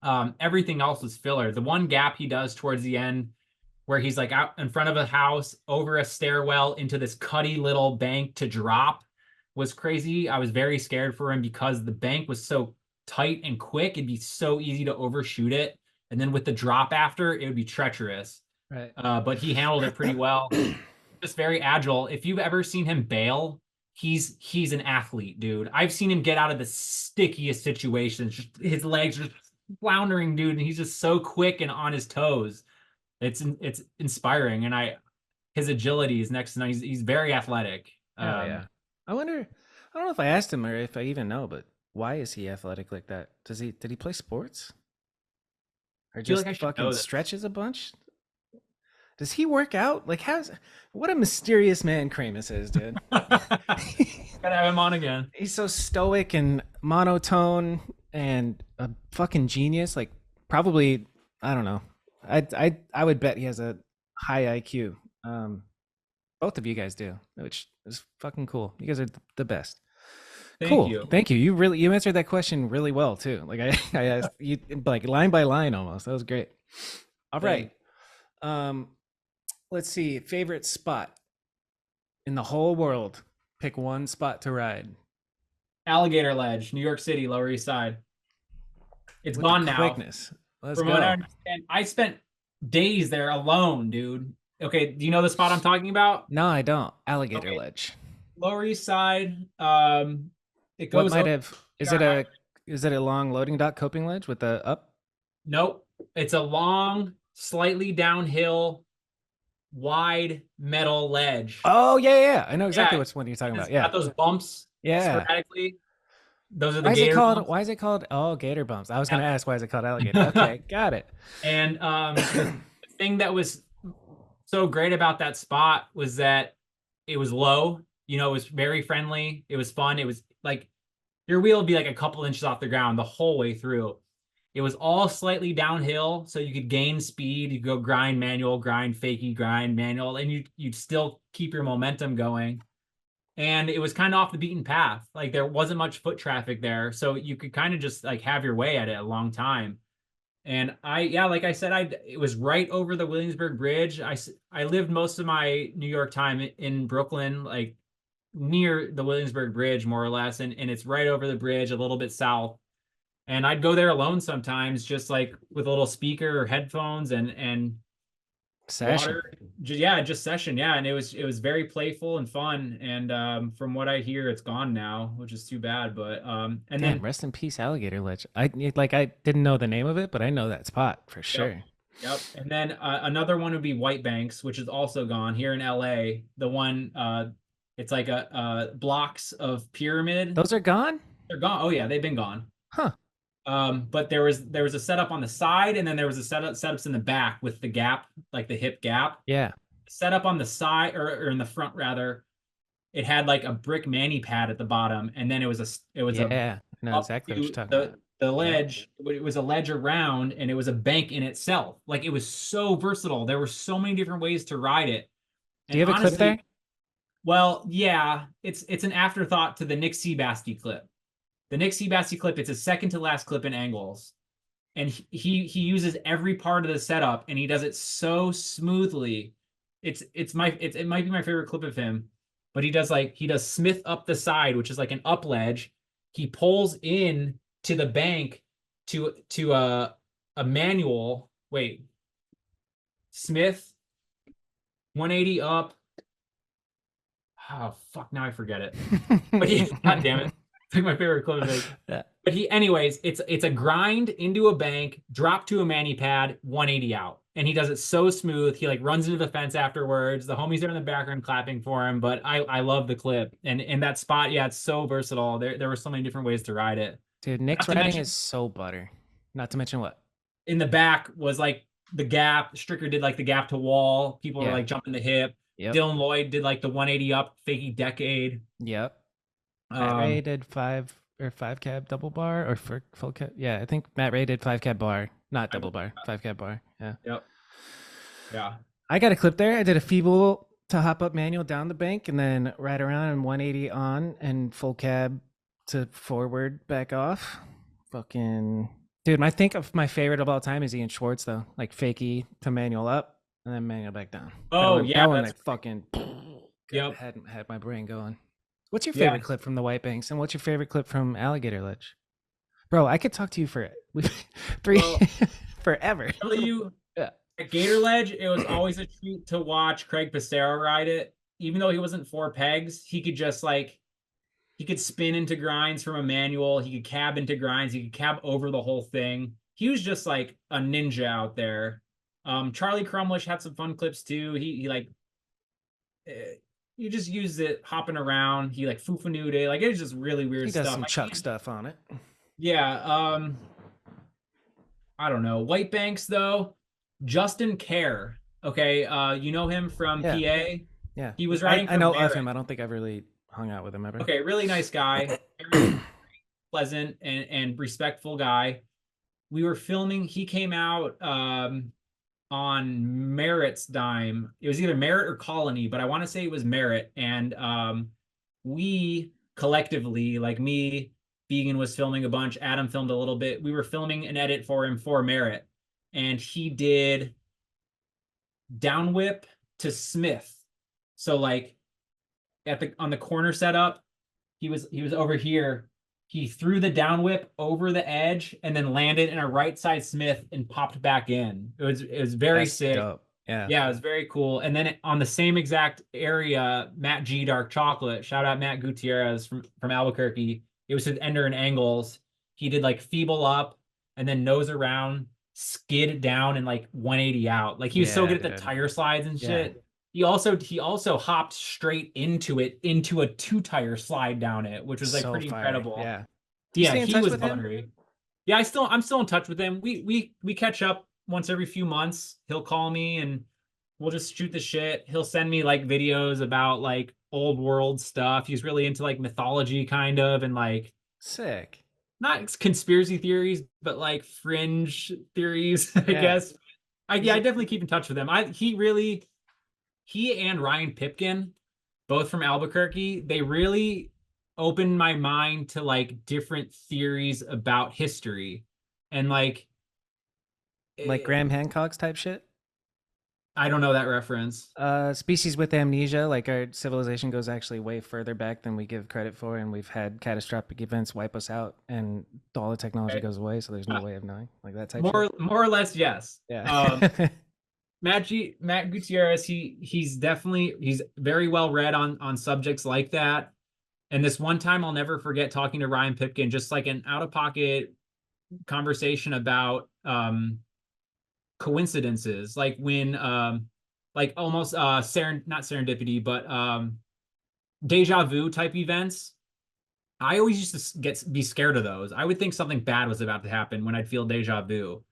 that. everything else was filler. The one gap he does towards the end, where he's like out in front of a house, over a stairwell into this cuddy little bank to drop, was crazy. I was very scared for him because the bank was so tight and quick. It'd be so easy to overshoot it. And then with the drop after, it would be treacherous. Right. But he handled it pretty well. Just very agile. If you've ever seen him bail, he's an athlete, dude. I've seen him get out of the stickiest situations. Just, his legs are just floundering, dude, and he's just so quick and on his toes. It's inspiring, and his agility is next to none. He's very athletic. Yeah. I wonder. I don't know if I asked him or if I even know, but why is he athletic like that? Did he play sports? Or just like fucking stretches a bunch? Does he work out? Like, what a mysterious man Kramus is, dude. Gotta have him on again. He's so stoic and monotone and a fucking genius. Like, probably, I don't know. I would bet he has a high IQ. Both of you guys do, which is fucking cool. You guys are the best. Thank you. You answered that question really well too. Like I asked you like line by line almost. That was great. All right. Let's see. Favorite spot in the whole world. Pick one spot to ride. Alligator Ledge, New York City, Lower East Side. It's gone now. Quickness. Let's From go. what I understand, I spent days there alone, dude. Okay, do you know the spot I'm talking about? No, I don't. Alligator Ledge. Lower East Side. It goes. Is it a long loading dock coping ledge with the up? Nope. It's a long, slightly downhill, wide metal ledge. Oh yeah. I know exactly which one you're talking about. Yeah. Got those bumps. Yeah. Sporadically. Those are the gator bumps. Why is it called? Oh, gator bumps. I was going to ask why is it called alligator. Okay, got it. And the thing that was so great about that spot was that it was low. It was very friendly. It was fun. It was like your wheel would be like a couple inches off the ground the whole way through. It was all slightly downhill, so you could gain speed. You go grind manual, grind fakie, grind manual, and you'd still keep your momentum going. And it was kind of off the beaten path. Like there wasn't much foot traffic there, so you could kind of just like have your way at it a long time. And like I said, it was right over the Williamsburg Bridge. I lived most of my New York time in Brooklyn, like near the Williamsburg Bridge, more or less, and it's right over the bridge, a little bit south. And I'd go there alone sometimes, just like with a little speaker or headphones and session. Water. Just session. Yeah, and it was very playful and fun. And from what I hear, it's gone now, which is too bad. But then rest in peace, Alligator Ledge. I didn't know the name of it, but I know that spot for sure. Yep. And then another one would be White Banks, which is also gone here in LA. The one it's like a blocks of pyramid. Those are gone? They're gone. Oh yeah, they've been gone. Huh. But there was a setup on the side, and then there was a setups in the back with the gap, like the hip gap. Yeah. Setup on the side or in the front rather, it had like a brick mani pad at the bottom, and then it was I know exactly what you're talking about. The ledge, it was a ledge around, and it was a bank in itself. Like it was so versatile. There were so many different ways to ride it. Do you have a clip there? Well, yeah, it's an afterthought to the Nick Seabasty clip. The Nick Seabasty clip, it's a second to last clip in Aangles. And he uses every part of the setup, and he does it so smoothly. It might be my favorite clip of him. But he does Smith up the side, which is like an up ledge. He pulls in to the bank to a manual. Wait. Smith 180 up. Oh fuck, now I forget it. But god damn it. It's like my favorite clip of it. Yeah. But anyways, it's a grind into a bank, drop to a mani pad, 180 out. And he does it so smooth. He like runs into the fence afterwards. The homies are in the background clapping for him. But I love the clip. And in that spot, yeah, it's so versatile. There were so many different ways to ride it. Dude, Nick's riding is so butter. Not to mention what? In the back was like the gap. Stricker did like the gap to wall. People were like jumping the hip. Yep. Dylan Lloyd did like the 180 up fakie decade. Yep. Matt Ray Um, did 5 cab double bar or for full cab. Yeah, I think Matt Ray did 5 cab bar, not double bar, 5 cab bar. Yeah. yep. Yeah. I got a clip there. I did a feeble to hop up manual down the bank and then ride around and 180 on and full cab to forward back off. Fucking dude, I think of my favorite of all time is Ian Schwartz though. Like fakie to manual up and then manual back down. Oh, that yeah, one that's like fucking Yep. had my brain going. What's your Yeah. favorite clip from the White Banks and what's your favorite clip from Alligator Ledge? Bro, I could talk to you for three Well, forever. tell you, Yeah. at Gator Ledge, it was always a treat to watch Craig Passero ride it. Even though he wasn't 4 pegs, he could just like he could spin into grinds from a manual. He could cab into grinds. He could cab over the whole thing. He was just like a ninja out there. Charlie Crumlish had some fun clips too. He like he just used it hopping around. He like fufanude it. Like it was just really weird He does stuff. some Chuck stuff on it. Yeah. I don't know. White Banks though. Justin Kerr. Okay. You know him from Yeah. PA. Yeah. He was riding. I know Merritt. of him. I don't think I've really hung out with him ever. Okay, really nice guy. Very pleasant and respectful guy. We were filming. He came out on Merritt's dime. It was either Merritt or Colony, but I want to say it was Merritt. And we collectively, like me, Vegan was filming a bunch. Adam filmed a little bit. We were filming an edit for him for Merritt, and he did down whip to Smith. So like on the corner setup, he was over here. He threw the down whip over the edge and then landed in a right side Smith and popped back in. It was very That's sick. dope. Yeah. Yeah, it was very cool. And then on the same exact area, Matt G Dark Chocolate, shout out Matt Gutierrez from Albuquerque. It was his Ender and Aangles. He did like feeble up and then nose around, skid down and like 180 out. Like he was so good at the tire slides and shit. He also hopped straight into it, into a 2-tire slide down it, which was like So pretty fire. incredible. Yeah. Yeah, he was buttery. Yeah, I'm still in touch with him. We catch up once every few months. He'll call me and we'll just shoot the shit. He'll send me like videos about like old world stuff. He's really into like mythology kind of and like sick. Not conspiracy theories, but like fringe theories, I guess. I definitely keep in touch with him. He and Ryan Pipkin, both from Albuquerque, they really opened my mind to like different theories about history. And like Graham Hancock's type shit? I don't know that reference. Species with amnesia, like our civilization goes actually way further back than we give credit for, and we've had catastrophic events wipe us out, and all the technology goes away, so there's no way of knowing, like that type. More or less, yes. Yeah. Matt Gutierrez, he's very well read on subjects like that. And this one time I'll never forget talking to Ryan Pipkin, just like an out of pocket conversation about coincidences, like when like almost not serendipity, but deja vu type events. I always used to be scared of those. I would think something bad was about to happen when I'd feel deja vu.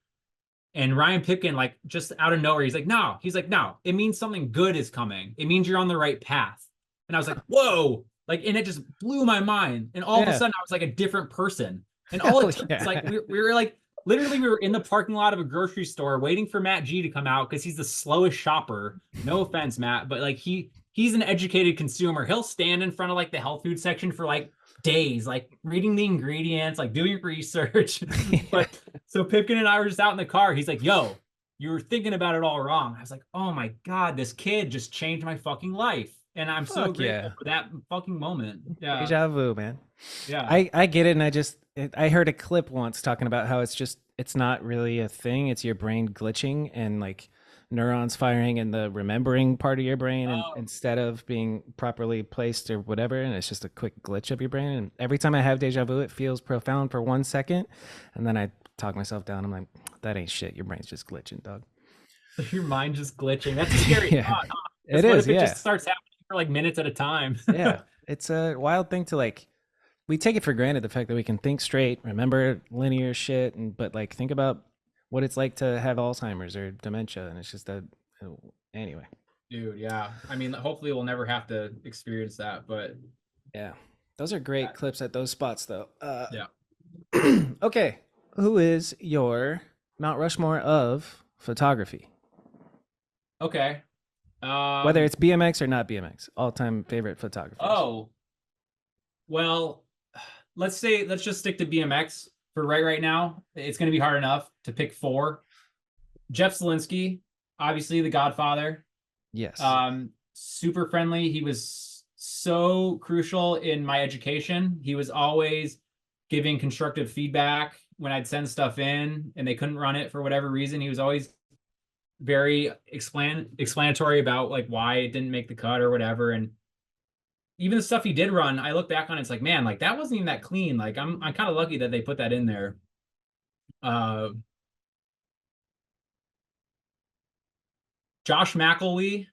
And Ryan Pipkin, like just out of nowhere, he's like, no, it means something good is coming. It means you're on the right path. And I was like, whoa, like, and it just blew my mind. And all of a sudden I was like a different person. And all it took was like, we were like, literally we were in the parking lot of a grocery store waiting for Matt G to come out because he's the slowest shopper. No offense, Matt, but like he's an educated consumer. He'll stand in front of like the health food section for like days, like reading the ingredients, like doing research. But so Pipkin and I were just out in the car. He's like, yo, you were thinking about it all wrong. I was like, oh my God, this kid just changed my fucking life. And I'm so grateful for that fucking moment. Yeah. Deja vu, man. Yeah. I get it. And I heard a clip once talking about how it's not really a thing. It's your brain glitching and like neurons firing in the remembering part of your brain and instead of being properly placed or whatever. And it's just a quick glitch of your brain. And every time I have deja vu, it feels profound for 1 second. And then I talk myself down. I'm like, that ain't shit. Your brain's just glitching, dog. Your mind just glitching. That's a scary thought. Huh? It is. It just starts happening for like minutes at a time. Yeah. It's a wild thing to like, we take it for granted, the fact that we can think straight, remember linear shit, but like think about what it's like to have Alzheimer's or dementia, and it's just anyway. Dude, yeah. I mean, hopefully we'll never have to experience that, but Yeah. Those are great clips at those spots, though. yeah. Okay. Who is your Mount Rushmore of photography? Okay. Whether Um, it's BMX or not BMX, all time favorite photographers. oh, well, let's just stick to BMX for right now. It's going to be hard enough to pick four. Jeff Zielinski, obviously the Godfather. Yes. Super friendly. He was so crucial in my education. He was always giving constructive feedback when I'd send stuff in and they couldn't run it for whatever reason. He was always very explanatory about like why it didn't make the cut or whatever. And even the stuff he did run, I look back on it, it's like, man, like that wasn't even that clean. Like I'm kind of lucky that they put that in there. Uh, Josh McElwee,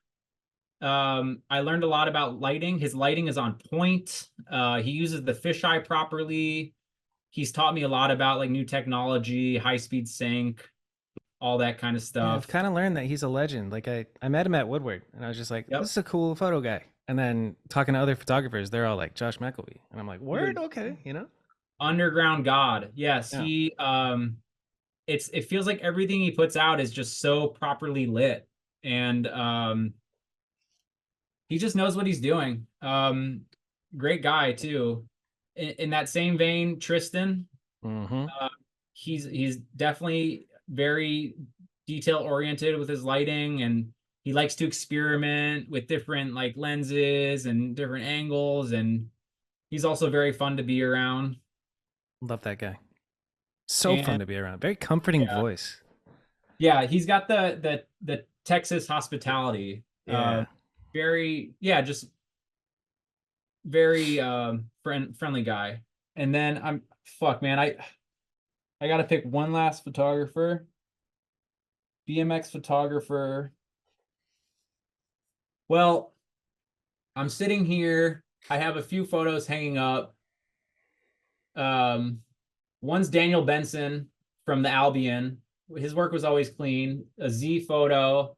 I learned a lot about lighting. His lighting is on point. He uses the fisheye properly. He's taught me a lot about like new technology, high speed sync, all that kind of Yeah, I've stuff. kind of learned that he's a legend. Like I met him at Woodward and I was just like, this Yep. is a cool photo guy. And then talking to other photographers, they're all like Josh McElvey. And I'm like, word, Dude, okay, you know? underground god. Yes, Yeah. it feels like everything he puts out is just so properly lit. And he just knows what he's doing. Great guy too. In that same vein, Tristan, Mm-hmm. uh, he's definitely very detail oriented with his lighting, and he likes to experiment with different like lenses and different angles, and he's also very fun to be around. Love that guy. So fun And to be around. Very comforting yeah, voice. yeah, he's got the Texas hospitality. Yeah. Very, yeah, just very friendly guy. And then I'm fuck man, I gotta pick one last photographer, BMX photographer. Well, I'm sitting here. I have a few photos hanging up. Um, one's Daniel Benson from the Albion. His work was always clean. A Z photo.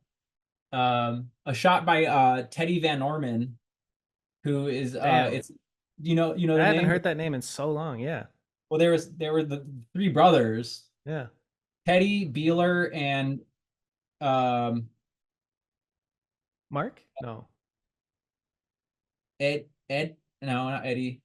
A shot by Teddy Van Orman, who is Damn. it's you know I the haven't name. heard that name in so long. Yeah. Well, there were the three brothers, Yeah. Teddy, Beeler, and um Mark? No. Ed, no, not Eddie.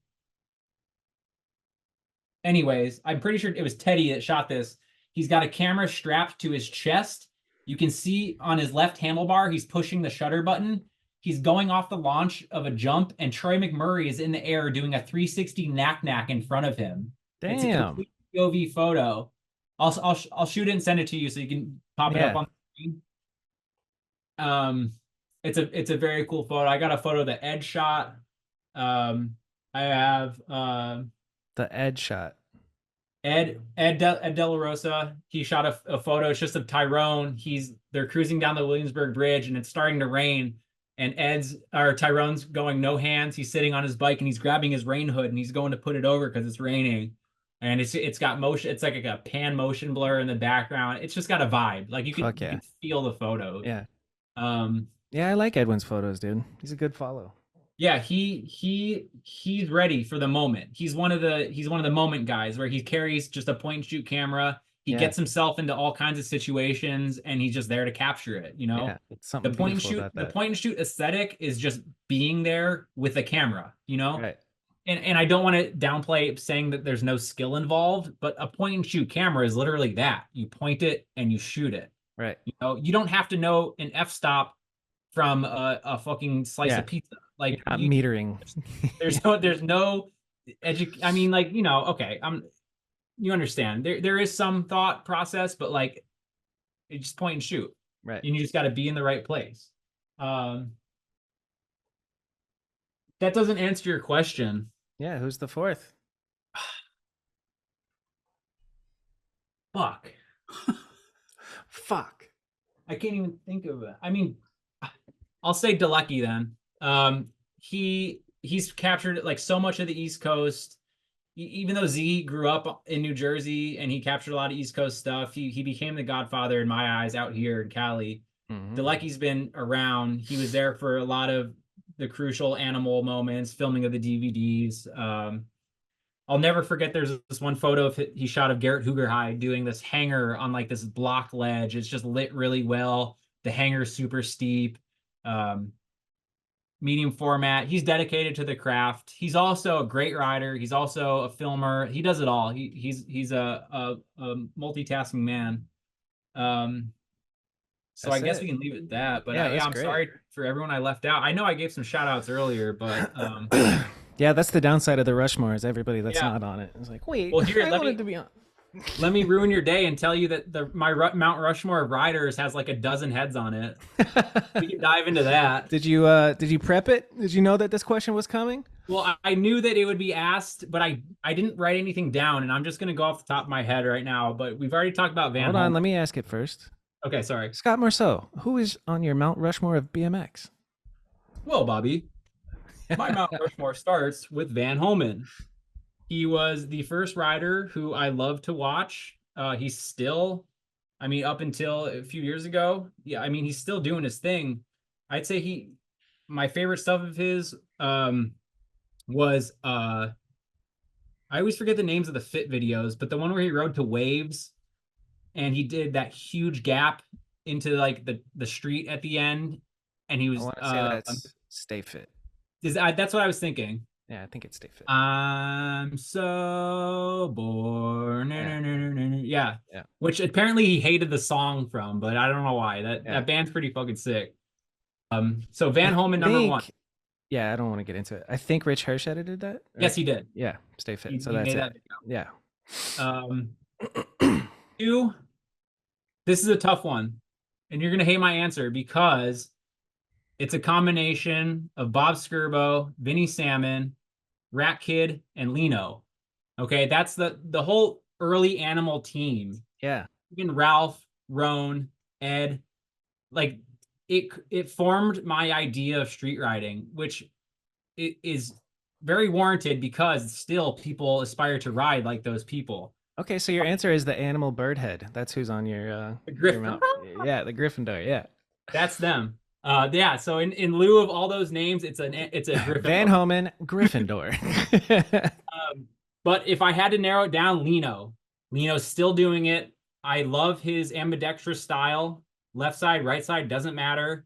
Anyways, I'm pretty sure it was Teddy that shot this. He's got a camera strapped to his chest. You can see on his left handlebar, he's pushing the shutter button. He's going off the launch of a jump, and Troy McMurray is in the air doing a 360 knack in front of him. It's a Damn. complete POV photo. I'll shoot it and send it to you so you can pop it up Yeah. on the screen. Um, it's a very cool photo. I got a photo that Ed shot. I have The Ed shot. Ed De La Rosa. He shot a photo. It's just of Tyrone. They're cruising down the Williamsburg Bridge and it's starting to rain. And Tyrone's going no hands. He's sitting on his bike and he's grabbing his rain hood and he's going to put it over because it's raining. And it's got motion. It's like a pan motion blur in the background. It's just got a vibe. Like Fuck you yeah. can feel the photo. Yeah. Um, Yeah, I like Edwin's photos, dude. He's a good follow. Yeah, he's ready for the moment. He's one of the moment guys where he carries just a point and shoot camera. He Yeah. gets himself into all kinds of situations and he's just there to capture it, you know? Yeah. It's something beautiful about The that. point and shoot aesthetic is just being there with a camera, you know? Right. And I don't want to downplay saying that there's no skill involved, but a point and shoot camera is literally that. You point it and you shoot it. Right. You know, you don't have to know an f-stop from a fucking slice Yeah. of pizza. Like Not metering. there's no I mean, like, you know, okay, you understand. There is some thought process, but like it's just point and shoot. Right. And you just got to be in the right place. That doesn't answer your question. Yeah. Who's the fourth? Fuck. Fuck. I can't even think of it. I mean, I'll say Delecki then. He's captured like so much of the East Coast. Even though Z grew up in New Jersey and he captured a lot of East Coast stuff, he became the godfather in my eyes out here in Cali. Dalecki's been around. He was there for a lot of the crucial animal moments, filming of the DVDs. I'll never forget there's this one photo of he shot of Garrett Hoogerhide doing this hanger on like this block ledge. It's just lit really well. The hanger's super steep. Medium format. He's dedicated to the craft. He's also a great rider. He's also a filmer. He does it all. He's a multitasking man. So I guess we can leave it at that. But yeah, I'm sorry for everyone I left out. I know I gave some shout outs earlier, but yeah, that's the downside of the Rushmore is everybody that's not on it. It's like, wait, well, here, I wanted to be on. Let me ruin your day and tell you that my Mount Rushmore of riders has like a dozen heads on it. We can dive into that. Did you prep it? Did you know that this question was coming? Well, I knew that it would be asked, but I didn't write anything down, and I'm just gonna go off the top of my head right now. But we've already talked about Van. Hold on, let me ask it first. Okay, sorry. Scott Marceau, who is on your Mount Rushmore of BMX? Well, Bobby, my Mount Rushmore starts with Van Homan. He was the first rider who I love to watch. He's still, I mean, up until a few years ago, yeah, I mean, he's still doing his thing. I'd say my favorite stuff of his was, I always forget the names of the fit videos, but the one where he rode to waves and he did that huge gap into like the street at the end. And he was, I want to say that's Stay Fit. That's what I was thinking. Yeah, I think it's Stay Fit. I'm so bored. Yeah. Yeah. Which apparently he hated the song from, but I don't know why. That band's pretty fucking sick. So Van Homan, number one. Yeah, I don't want to get into it. I think Rich Hirsch edited that. Right? Yes, he did. Yeah, Stay Fit. So that's it. Yeah. Two. This is a tough one, and you're gonna hate my answer because it's a combination of Bob Skirbo, Vinny Salmon, Rat Kid, and Lino. Okay, that's the whole early Animal team. Yeah. Even Ralph, Roan, Ed, like it formed my idea of street riding, which is very warranted because still people aspire to ride like those people. Okay, so your answer is the Animal Bird Head. That's who's on your Gryffindor. Yeah, the Gryffindor. Yeah, that's them. Yeah. So in lieu of all those names, it's a Gryffindor. Van Homan, Gryffindor. But if I had to narrow it down, Lino's still doing it. I love his ambidextrous style. Left side, right side, doesn't matter.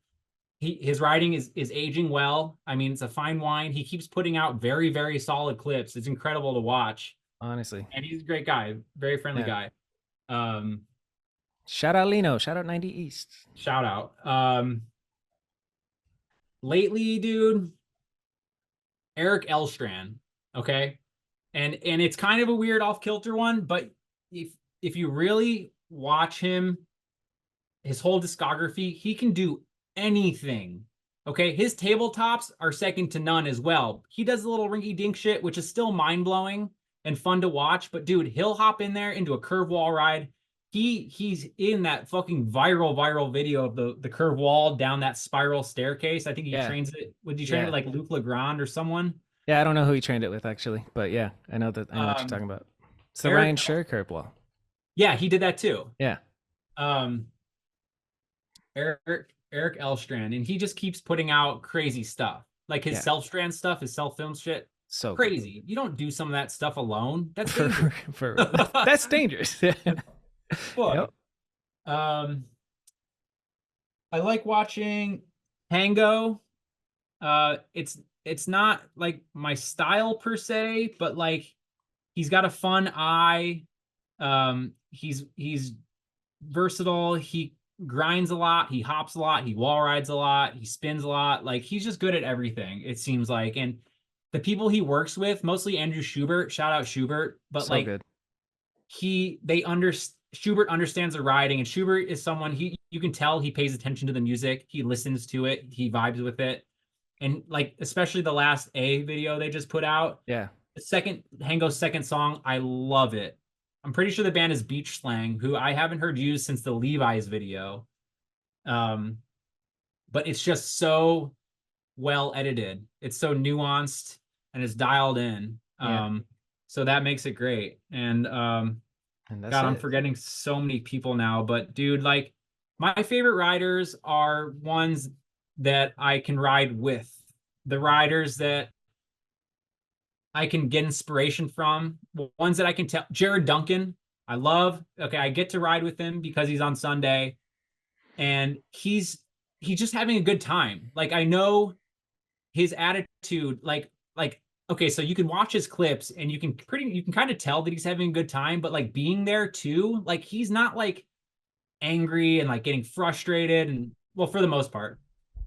His riding is aging well. I mean, it's a fine wine. He keeps putting out very, very solid clips. It's incredible to watch. Honestly. And he's a great guy. Very friendly guy. Shout out Lino. Shout out 90 East. Shout out. Lately, dude, Eric Elstrand. Okay. And it's kind of a weird off-kilter one, but if you really watch him, his whole discography, he can do anything. Okay, his tabletops are second to none as well. He does a little rinky-dink shit, which is still mind-blowing and fun to watch. But dude, he'll hop in there into a curve wall ride. He's in that fucking viral video of the curve wall down that spiral staircase. I think he trains it. Would you train it like Luke Legrand or someone? Yeah, I don't know who he trained it with actually, but yeah, I know what you're talking about. It's the Ryan Scher curve wall. Yeah, he did that too. Yeah. Eric Elstrand, and he just keeps putting out crazy stuff. Like his self-strand stuff, his self-film shit. So crazy. Good. You don't do some of that stuff alone. That's dangerous. That's dangerous. Yep. I like watching Tango. It's not like my style per se, but like he's got a fun eye. He's versatile. He grinds a lot. He hops a lot. He wall rides a lot. He spins a lot. Like he's just good at everything, it seems like. And the people he works with, mostly Andrew Schubert, shout out Schubert, but so like good. Schubert understands the riding, and Schubert is someone you can tell he pays attention to the music. He listens to it. He vibes with it. And like, especially the last A video they just put out. Yeah. Hango's second song, I love it. I'm pretty sure the band is Beach Slang, who I haven't heard used since the Levi's video. But it's just so well edited. It's so nuanced and it's dialed in. So that makes it great. And God, I'm forgetting so many people now, but dude, like My favorite riders are ones that I can ride with. The riders that I can get inspiration from, ones that I can tell. Jared Duncan, I love. Okay, I get to ride with him because he's on Sunday, and he's just having a good time. Like I know his attitude, like okay, so you can watch his clips and you can kind of tell that he's having a good time, but like being there too, like he's not like angry and like getting frustrated and well for the most part,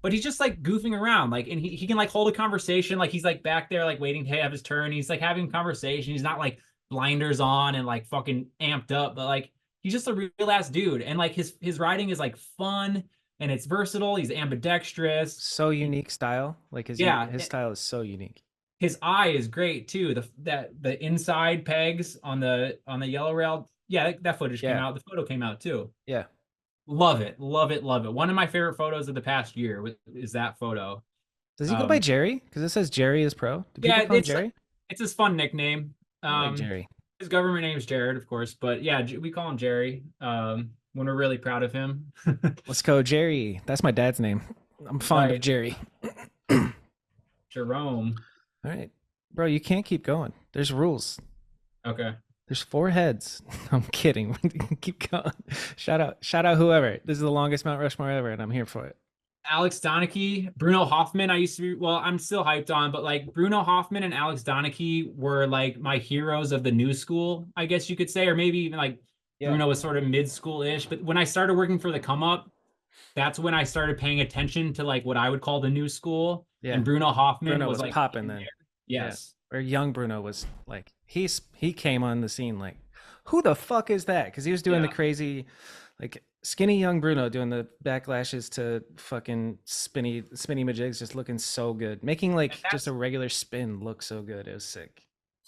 but he's just like goofing around like and he can like hold a conversation like he's like back there like waiting to have his turn. He's like having a conversation. He's not like blinders on and like fucking amped up, but like he's just a real ass dude and like his riding is like fun and it's versatile. He's ambidextrous. So unique style. Like Yeah, his style is so unique. his eye is great too. The inside pegs on the yellow rail. Yeah, that footage came Yeah. out. The photo came out too. Yeah. Love it, love it, love it. One of my favorite photos of the past year is that photo. Does he go by Jerry? Because it says Jerry is pro. Do people Yeah, call him Jerry? it's his fun nickname. I like Jerry. His government name is Jared, of course, but yeah, we call him Jerry. When we're really proud of him. Let's go, Jerry. That's my dad's name. I'm fond of Jerry. Jerome. All right, bro. You can't keep going. There's rules. Okay. There's 4 heads. I'm kidding. Keep going. Shout out whoever. This is the longest Mount Rushmore ever, and I'm here for it. Alex Donachie, Bruno Hoffman. I used to be, well, I'm still hyped on, but like Bruno Hoffman and Alex Donachie were like my heroes of the new school, I guess you could say, or maybe even like Bruno was sort of mid-school-ish. But when I started working for the Come Up, that's when I started paying attention to like what I would call the new school. Yeah. And Bruno Hoffman was like popping then. Yes. Yeah. Or young Bruno was like he came on the scene like, who the fuck is that? Because he was doing the crazy, like skinny young Bruno doing the backlashes to fucking spinny majigs, just looking so good, making like just a regular spin look so good. It was sick.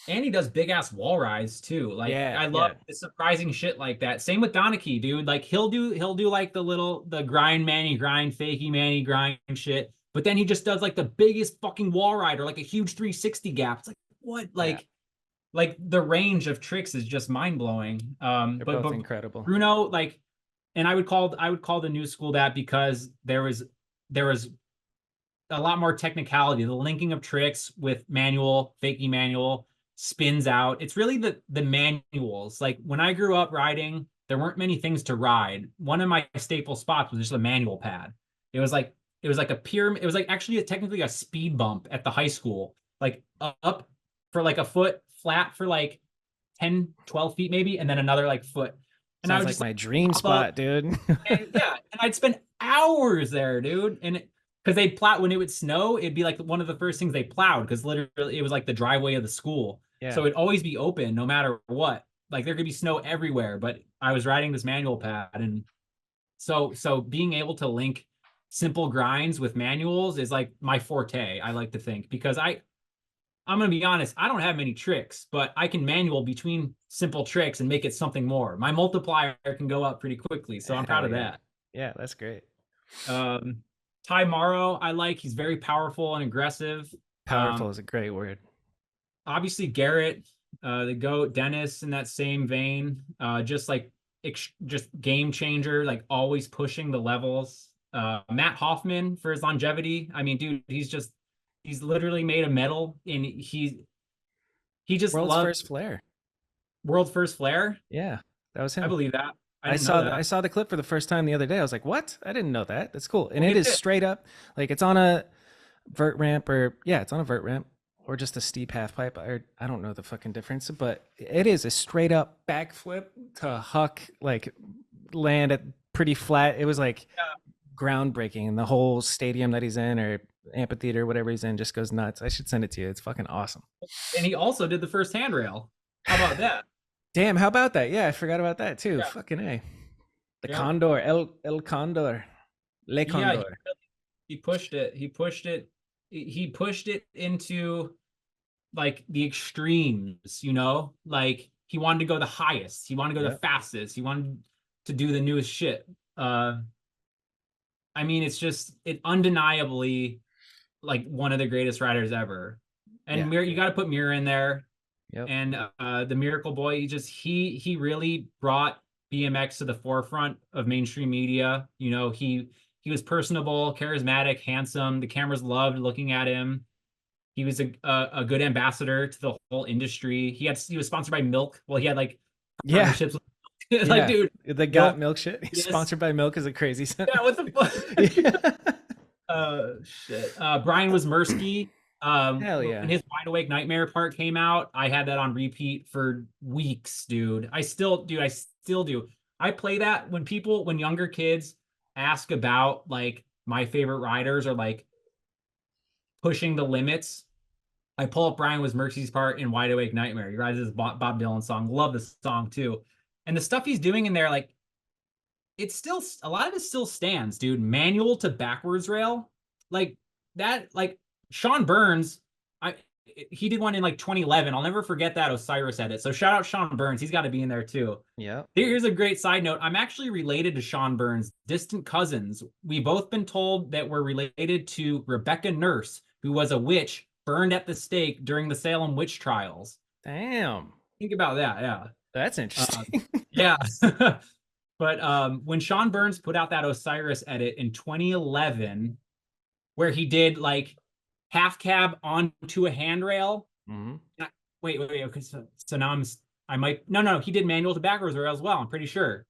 And he does big ass wall rides too. Like I love the surprising shit like that. Same with Donachie, dude. Like he'll do like the grind Manny grind, fakey Manny grind shit. But then he just does like the biggest fucking wall ride or like a huge 360 gap. It's like what? Like the range of tricks is just mind blowing. They're both incredible. Bruno, like, and I would call the new school that because there was a lot more technicality. The linking of tricks with manual, fakey manual, spins out. It's really the manuals. Like when I grew up riding, there weren't many things to ride. One of my staple spots was just a manual pad. It was like a pyramid. It was like actually technically a speed bump at the high school, like up for like a foot, flat for like 10, 12 feet maybe, and then another like foot. And I was like my dream spot, dude. And I'd spend hours there, dude. And because they'd plow when it would snow, it'd be like one of the first things they plowed because literally it was like the driveway of the school. Yeah. So it'd always be open no matter what. Like there could be snow everywhere, but I was riding this manual pad. And so being able to link simple grinds with manuals is like my forte, I like to think, because I'm going to be honest, I don't have many tricks, but I can manual between simple tricks and make it something more. My multiplier can go up pretty quickly, so I'm proud of that. Yeah, that's great. Ty Morrow, I like. He's very powerful and aggressive. Powerful is a great word. Obviously, Garrett, the GOAT, Dennis in that same vein, just game changer, like always pushing the levels. Matt Hoffman for his longevity. I mean, dude, he's literally made a medal, and he just world's first flare. World first flare? Yeah, that was him. I believe that. I saw the clip for the first time the other day. I was like, what? I didn't know that. That's cool. And it is straight up, like it's on a vert ramp it's on a vert ramp or just a steep half pipe. I don't know the fucking difference, but it is a straight up backflip to huck, like land at pretty flat. It was like groundbreaking, and the whole stadium that he's in or amphitheater, whatever he's in, just goes nuts. I should send it to you. It's fucking awesome. And he also did the first handrail. How about that? Damn, how about that? Yeah, I forgot about that too. Yeah. Fucking A. The Condor, El Condor. Le Condor. Yeah, he pushed it. He pushed it into like the extremes, you know? Like he wanted to go the highest. He wanted to go the fastest. He wanted to do the newest shit. I mean, it's undeniably like one of the greatest riders ever. And you got to put Mirror in there. Yep. And the Miracle Boy, he really brought BMX to the forefront of mainstream media. You know, he was personable, charismatic, handsome. The cameras loved looking at him. He was a good ambassador to the whole industry. He was sponsored by Milk. Well, he had like Yeah. partnerships with like, Yeah. dude, The Milk. Got Milk shit. Yes. Sponsored by Milk is a crazy sentence. Yeah, what the fuck? Yeah. Shit. Brian Wismerski. Hell yeah. When his Wide Awake Nightmare part came out, I had that on repeat for weeks, dude. I still do. I play that when younger kids ask about like my favorite riders or like pushing the limits. I pull up Brian Wismerski's part in Wide Awake Nightmare. He rides his Bob Dylan song. Love this song too. And the stuff he's doing in there, like, it's still, a lot of it still stands, dude. Manual to backwards rail, like that. Like Sean Burns, he did one in like 2011. I'll never forget that Osiris edit. So shout out Sean Burns. He's got to be in there too. Yeah. Here's a great side note. I'm actually related to Sean Burns, distant cousins. We've both been told that we're related to Rebecca Nurse, who was a witch burned at the stake during the Salem witch trials. Damn. Think about that. Yeah. That's interesting. Yeah. But when Sean Burns put out that Osiris edit in 2011, where he did like half cab onto a handrail. Mm-hmm. Wait. Okay, so now no. He did manual to backwards rail as well. I'm pretty sure.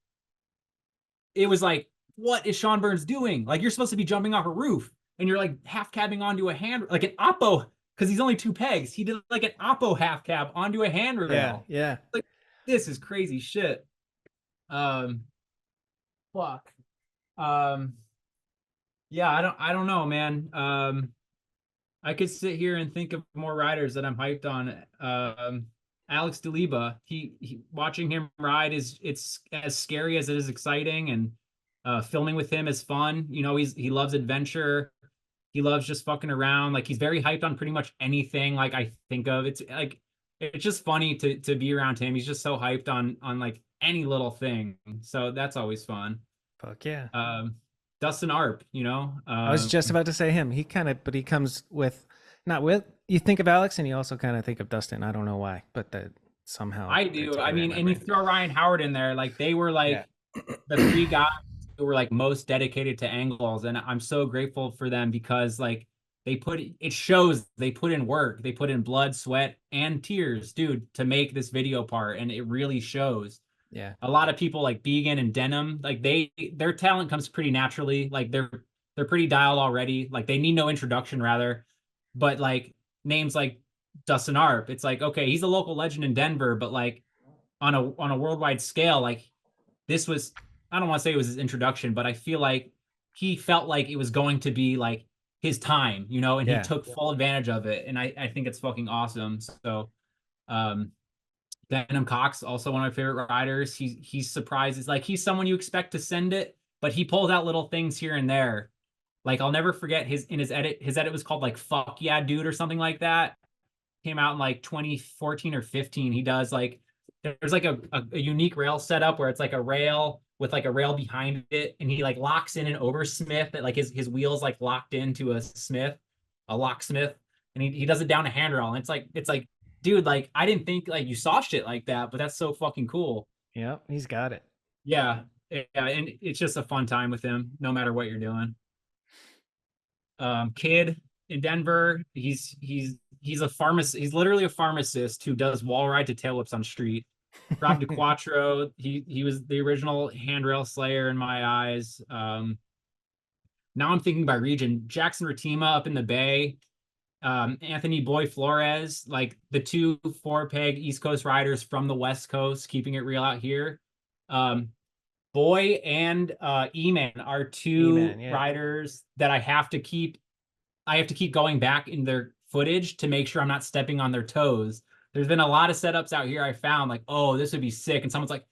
It was like, what is Sean Burns doing? Like, you're supposed to be jumping off a roof, and you're like half cabbing onto a hand, like an oppo, because he's only 2 pegs. He did like an oppo half cab onto a handrail. Yeah. Like, this is crazy shit. Fuck. Yeah, I don't know, man. I could sit here and think of more riders that I'm hyped on. Alex DeLiba, he watching him ride it's as scary as it is exciting, and filming with him is fun. You know, he loves adventure. He loves just fucking around. Like, he's very hyped on pretty much anything like I think of. It's like, it's just funny to be around him. He's just so hyped on like any little thing. So that's always fun. Fuck yeah. Dustin Arp, you know. I was just about to say him. But he comes with, not with, you think of Alex and you also kind of think of Dustin. I don't know why, but that somehow. I do. I mean, and you throw Ryan Howard in there, like they were like the 3 guys who were like most dedicated to Aangles, and I'm so grateful for them because like it shows they put in work, they put in blood, sweat, and tears, dude, to make this video part, and it really shows. Yeah. A lot of people like Began and Denim, like their talent comes pretty naturally. Like they're pretty dialed already. Like they need no introduction rather. But like names like Dustin Arp, it's like, okay, he's a local legend in Denver, but like on a worldwide scale, like this was, I don't want to say it was his introduction, but I feel like he felt like it was going to be like his time, you know, and he took full advantage of it. And I think it's fucking awesome. So Venom Cox, also one of my favorite riders. He's surprised. It's like he's someone you expect to send it, but he pulls out little things here and there. Like I'll never forget his edit. His edit was called like "Fuck Yeah, Dude" or something like that. Came out in like 2014 or 15. He does like, there's like a unique rail setup where it's like a rail with like a rail behind it, and he like locks in an oversmith that like his wheels like locked into a locksmith, and he does it down a handrail, and it's like. Dude, like I didn't think like you saw shit like that, but that's so fucking cool. Yeah, he's got it. Yeah, and it's just a fun time with him, no matter what you're doing. Kid in Denver, he's a pharmacist. He's literally a pharmacist who does wall ride to tail whips on street. Rob DeQuattro, he was the original handrail slayer in my eyes. Now I'm thinking by region. Jackson Ratima up in the Bay. Anthony Boy Flores, like the 2 4-peg East Coast riders from the West Coast, keeping it real out here. Boy and E-Man are 2 riders that I have to keep going back in their footage to make sure I'm not stepping on their toes. There's been a lot of setups out here I found like, oh, this would be sick, and someone's like,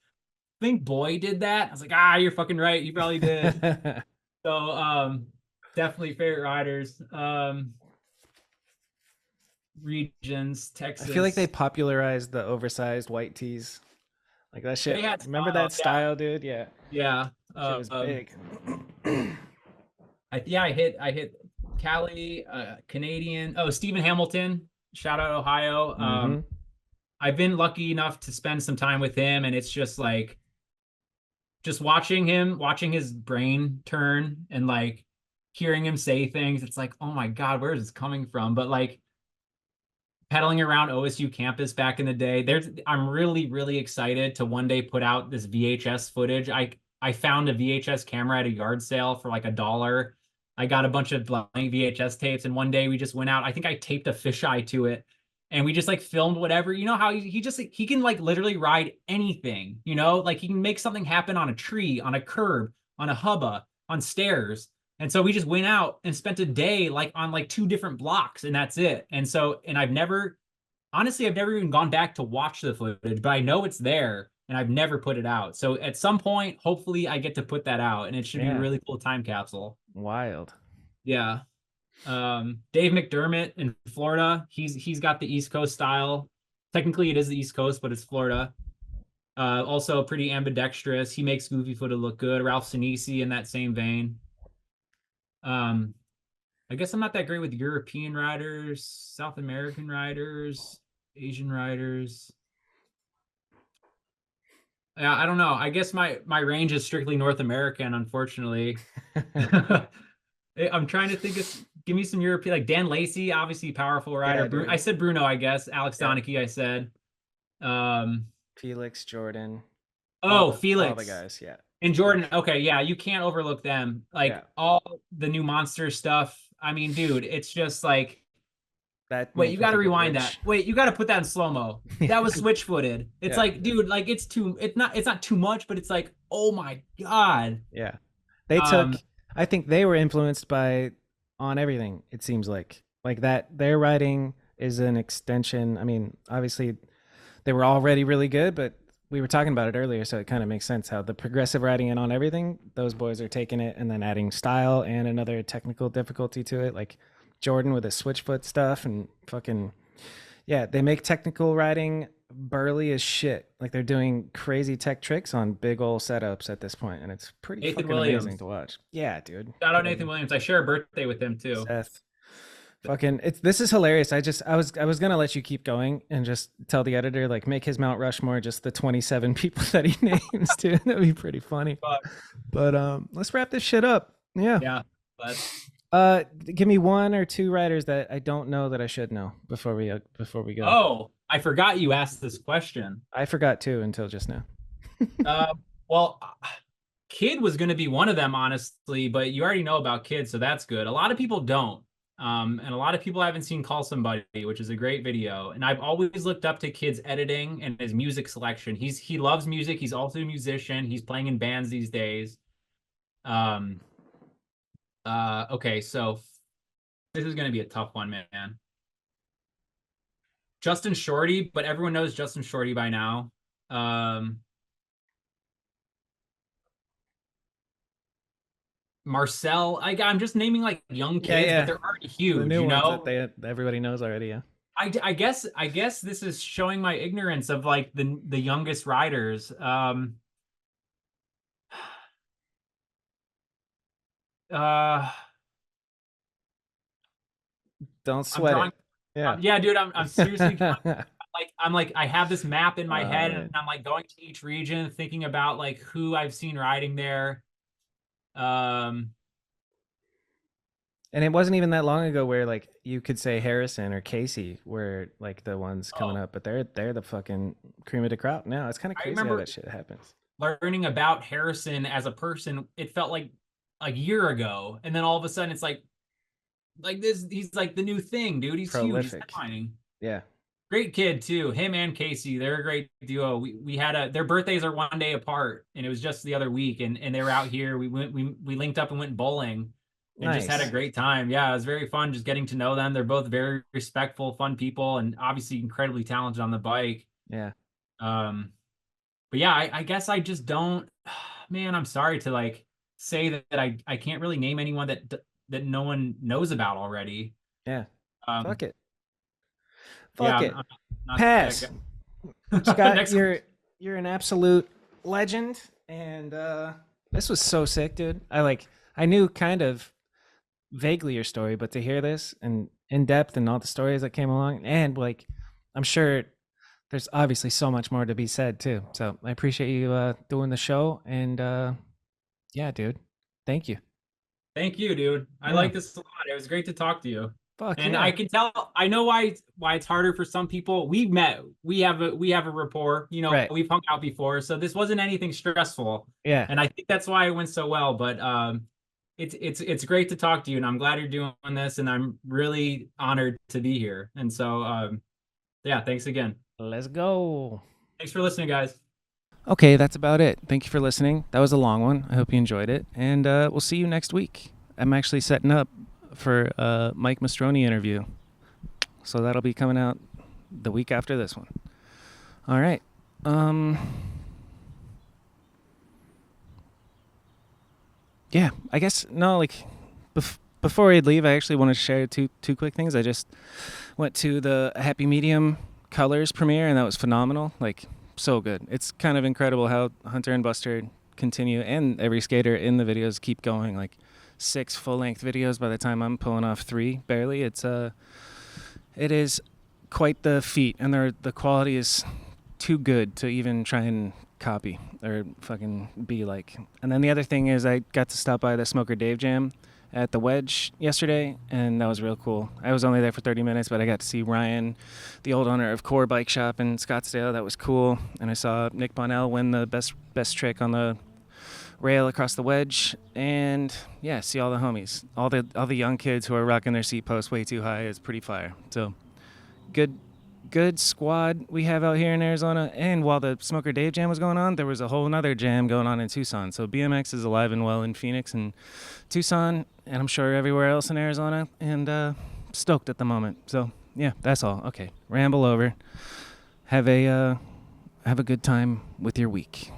I think Boy did that. I was like, you're fucking right, you probably did. So definitely favorite riders. Regions, Texas. I feel like they popularized the oversized white tees, like that shit. Remember that style, dude? Yeah. It was big. I hit Cali, Canadian. Oh, Stephen Hamilton, shout out Ohio. I've been lucky enough to spend some time with him, and it's just like just watching his brain turn and like hearing him say things, it's like, oh my God, where is this coming from? But like pedaling around OSU campus back in the day, I'm really, really excited to one day put out this VHS footage. I found a VHS camera at a yard sale for like $1. I got a bunch of blank VHS tapes, and one day we just went out. I think I taped a fisheye to it, and we just like filmed whatever. You know how he just he can like literally ride anything. You know, like he can make something happen on a tree, on a curb, on a hubba, on stairs. And so we just went out and spent a day like on like 2 different blocks, and that's it. And so, and honestly, I've never even gone back to watch the footage, but I know it's there and I've never put it out. So at some point, hopefully I get to put that out, and it should be a really cool time capsule. Wild. Yeah. Dave McDermott in Florida, he's got the East Coast style. Technically it is the East Coast, but it's Florida. Also pretty ambidextrous. He makes Goofy Footed look good. Ralph Sinisi in that same vein. I guess I'm not that great with European riders, South American riders, Asian riders. Yeah, I don't know. I guess my range is strictly North American, unfortunately. I'm trying to think of, give me some European, like Dan Lacey, obviously powerful rider. Yeah, I said Bruno, I guess. Alex Donachie, I said. Felix, Jordan. Felix. All the guys, yeah. And Jordan, okay, yeah, you can't overlook them. Like all the new monster stuff. I mean, dude, it's just like that. Wait, you got to rewind that. Wait, you got to put that in slow mo. That was switch footed. It's like, dude, like it's not too much, but it's like, oh my God. Yeah, they took. I think they were influenced by On Everything. It seems like that. Their writing is an extension. I mean, obviously, they were already really good, but we were talking about it earlier, so it kind of makes sense how the progressive writing and On Everything, those boys are taking it and then adding style and another technical difficulty to it, like Jordan with his switchfoot stuff and fucking, yeah, they make technical writing burly as shit. Like they're doing crazy tech tricks on big old setups at this point, and it's pretty Nathan fucking Williams. amazing to watch. Yeah, dude. Shout out Nathan Williams. I share a birthday with him too. Seth. Fucking, this is hilarious. I was gonna let you keep going and just tell the editor, like, make his Mount Rushmore just the 27 people that he names too. That'd be pretty funny. But let's wrap this shit up. Yeah. Give me 1 or 2 writers that I don't know that I should know before we go. Oh, I forgot you asked this question. I forgot too until just now. Well, Kid was going to be one of them, honestly, but you already know about Kid, so that's good. A lot of people don't. And a lot of people haven't seen Call Somebody, which is a great video. And I've always looked up to Kid's editing and his music selection. He loves music. He's also a musician. He's playing in bands these days. Okay, so this is going to be a tough one, man. Justin Shorty, but everyone knows Justin Shorty by now. Marcel, I'm just naming like young kids, but they're already huge. The new ones that everybody knows already. Yeah. I guess this is showing my ignorance of like the youngest riders. Don't sweat it. Yeah, dude, I'm seriously I'm like I have this map in my head, and I'm like going to each region, thinking about like who I've seen riding there. And it wasn't even that long ago where like you could say Harrison or Casey were like the ones coming up, but they're the fucking cream of the crop now. It's kind of crazy how that shit happens. Learning about Harrison as a person, it felt like a year ago, and then all of a sudden it's like this, he's like the new thing, dude. He's prolific. Huge. He's yeah. Great kid too. Him and Casey, they're a great duo. We had their birthdays are one day apart, and it was just the other week, and they were out here. We linked up and went bowling, and just had a great time. Yeah, it was very fun just getting to know them. They're both very respectful, fun people, and obviously incredibly talented on the bike. Yeah. But yeah, I guess I just don't. Man, I'm sorry to like say that I can't really name anyone that no one knows about already. Yeah. Fuck it. Fuck it. Pass. Scott, you're an absolute legend, and this was so sick, dude. I knew kind of vaguely your story, but to hear this and in depth and all the stories that came along, and like I'm sure there's obviously so much more to be said too. So I appreciate you doing the show, and yeah, dude, thank you. Thank you, dude. I Yeah. like this a lot. It was great to talk to you. Fuck And yeah. I can tell, I know why it's harder for some people. We've met, we have a rapport, Right. we've hung out before, so this wasn't anything stressful. Yeah. And I think that's why it went so well. But it's great to talk to you, and I'm glad you're doing this, and I'm really honored to be here. And so yeah, thanks again. Let's go. Thanks for listening, guys. Okay, that's about it. Thank you for listening. That was a long one. I hope you enjoyed it. And we'll see you next week. I'm actually setting up for a Mike Mastroni interview. So that'll be coming out the week after this one. All right. Yeah, I guess, no, like, before I'd leave, I actually wanted to share two quick things. I just went to the Happy Medium Colors premiere, and that was phenomenal. Like, so good. It's kind of incredible how Hunter and Buster continue, and every skater in the videos keep going. Like 6 full-length videos by the time I'm pulling off 3 barely. It is quite the feat, and the quality is too good to even try and copy or fucking be like. And then the other thing is I got to stop by the Smoker Dave Jam at the Wedge yesterday, and that was real cool. I was only there for 30 minutes, but I got to see Ryan, the old owner of Core Bike Shop in Scottsdale. That was cool. And I saw Nick Bonnell win the best trick on the rail across the Wedge, and yeah, see all the homies, all the young kids who are rocking their seat posts way too high. Is pretty fire. So good squad we have out here in Arizona. And while the Smoker Dave Jam was going on, there was a whole nother jam going on in Tucson. So BMX is alive and well in Phoenix and Tucson, and I'm sure everywhere else in Arizona, and stoked at the moment. So yeah, that's all. Okay, ramble over. Have a good time with your week.